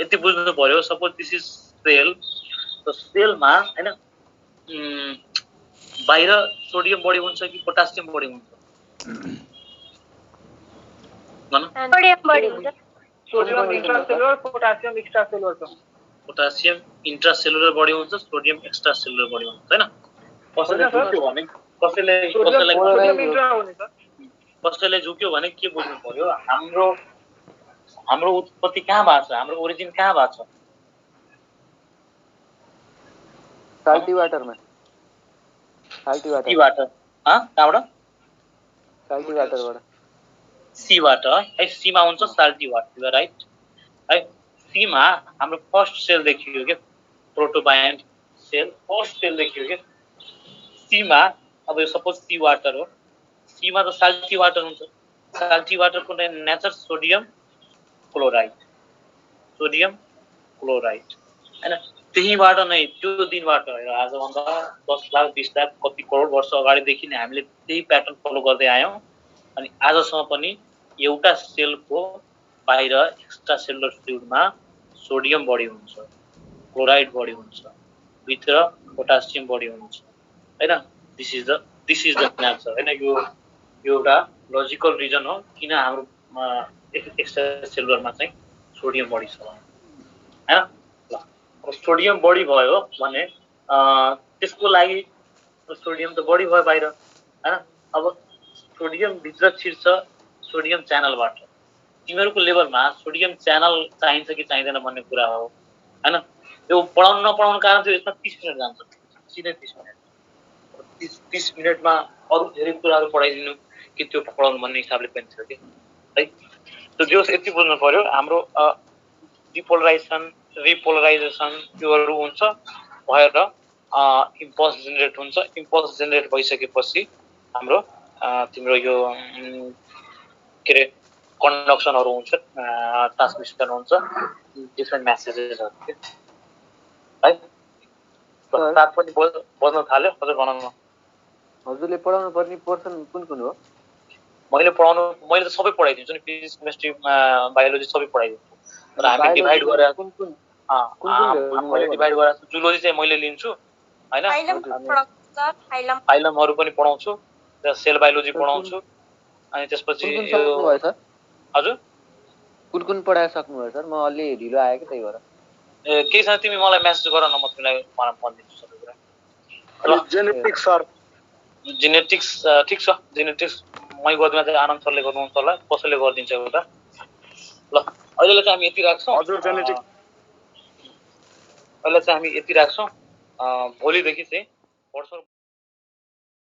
यति बुझ्नु पर्यो सपोज दिस इज सेल त सेलमा हैन बाहिर सोडियम बढी हुन्छ कि पोटासियम बढी हुन्छ सोडियम बढी हुन्छ sodium intracellular potassium extracellular potassium intracellular बढी हुन्छ सोडियम एक्स्ट्रासेलुलर बढी हुन्छ हैन कसैले झुक्यो भने के बुझ्नु पर्यो हाम्रो उत्पत्ति कहाँ भएको छ हाम्रो ओरिजिन कहाँ भएको छ साल्टी वाटरमा कहाँबाट साल्टी वाटरबाट सीबाट है सीमा हुन्छ साल्टी वाटर राइट है सीमा हाम्रो फर्स्ट सेल देखियो के प्रोटोबायन्ट सेल फर्स्ट सेल देखियो के सीमा अब यो सपोज सी वाटर हो सीमा त साल्टी वाटर हुन्छ साल्टी वाटरको नेचर सोडियम क्लोराइड हैन त्यहीबाट नै त्यो दिनबाट आजभन्दा 10 लाख 20 लाख कति करोड वर्ष अगाडिदेखि नै हामीले त्यही प्याटर्न फलो गर्दै आयौं अनि आजसम्म पनि एउटा सेलको बाहिर एक्स्ट्रा सेलुलर फ्लुइडमा सोडियम बढी हुन्छ क्लोराइड बढी हुन्छ भित्र पोटासियम बढी हुन्छ हैन दिस इज द नेचर हैन यो एउटा लजिकल रिजन हो किन हाम्रो एक्स्ट्रा सेलुलरमा चाहिँ सोडियम बढी छ हैन अब सोडियम बढी भयो भने त्यसको लागि सोडियम त बढी भयो बाहिर हैन अब सोडियम भित्र छिर्छ सोडियम च्यानलबाट तिमीहरूको लेभलमा सोडियम च्यानल चाहिन्छ कि चाहिँदैन भन्ने कुरा हो हैन। यो पढाउनु नपढाउनु कारण चाहिँ यसमा 30 मिनेट जान्छ, सिधै 30 मिनेट। 30 मिनेटमा अरू धेरै कुराहरू पढाइदिनु कि त्यो पढाउनु भन्ने हिसाबले पनि छ कि है। त्यो यति बुझ्नु पर्यो, हाम्रो डिपोलराइजेसन रिपोलराइजेसन त्योहरू हुन्छ भएर इम्पल्स जेनेरेट हुन्छ। इम्पल्स जेनेरेट भइसकेपछि हाम्रो तिम्रो यो के अरे कन्डक्सनहरू हुन्छ, ट्रान्समिसन हुन्छ, डिफ्रेन्ट मेसेजेसहरू के है। प्रस्ताव पनि बज्न थाल्यो, हजुर भनौँ न। हजुरले पढाउनु पर्ने पोर्सन कुन कुन हो? मैले त सबै पढाइदिन्छु नि, फिजिक्स केमिस्ट्री बायोलोजी सबै पढाइदिन्छु। तर हामी डिभाइड गरेर जुलोजी चाहिँ मैले लिन्छु हैन। फाइलमहरू पनि पढाउँछु, सेल बायोलोजी पढाउँछु। अनि त्यसपछि हजुर कुन कुन पढाइ सक्नुभयो सर? म अलि ढिलो आयो कि त्यही भएर। केही छैन, तिमी मलाई मेसेज गर न, म तिमीलाई भनिदिन्छु सबै कुरा। जेनेटिक्स सर, जेनेटिक्स ठिक छ। जेनेटिक्स मै गर्दिन चाहिँ आनन्द सरले गर्नुहुन्छ होला, कसैले गरिदिन्छ एउटा। ल अहिले चाहिँ हामी यति राख्छौँ। हजुर जेनेटिक्स अहिले चाहिँ हामी यति राख्छौँ। भोलिदेखि चाहिँ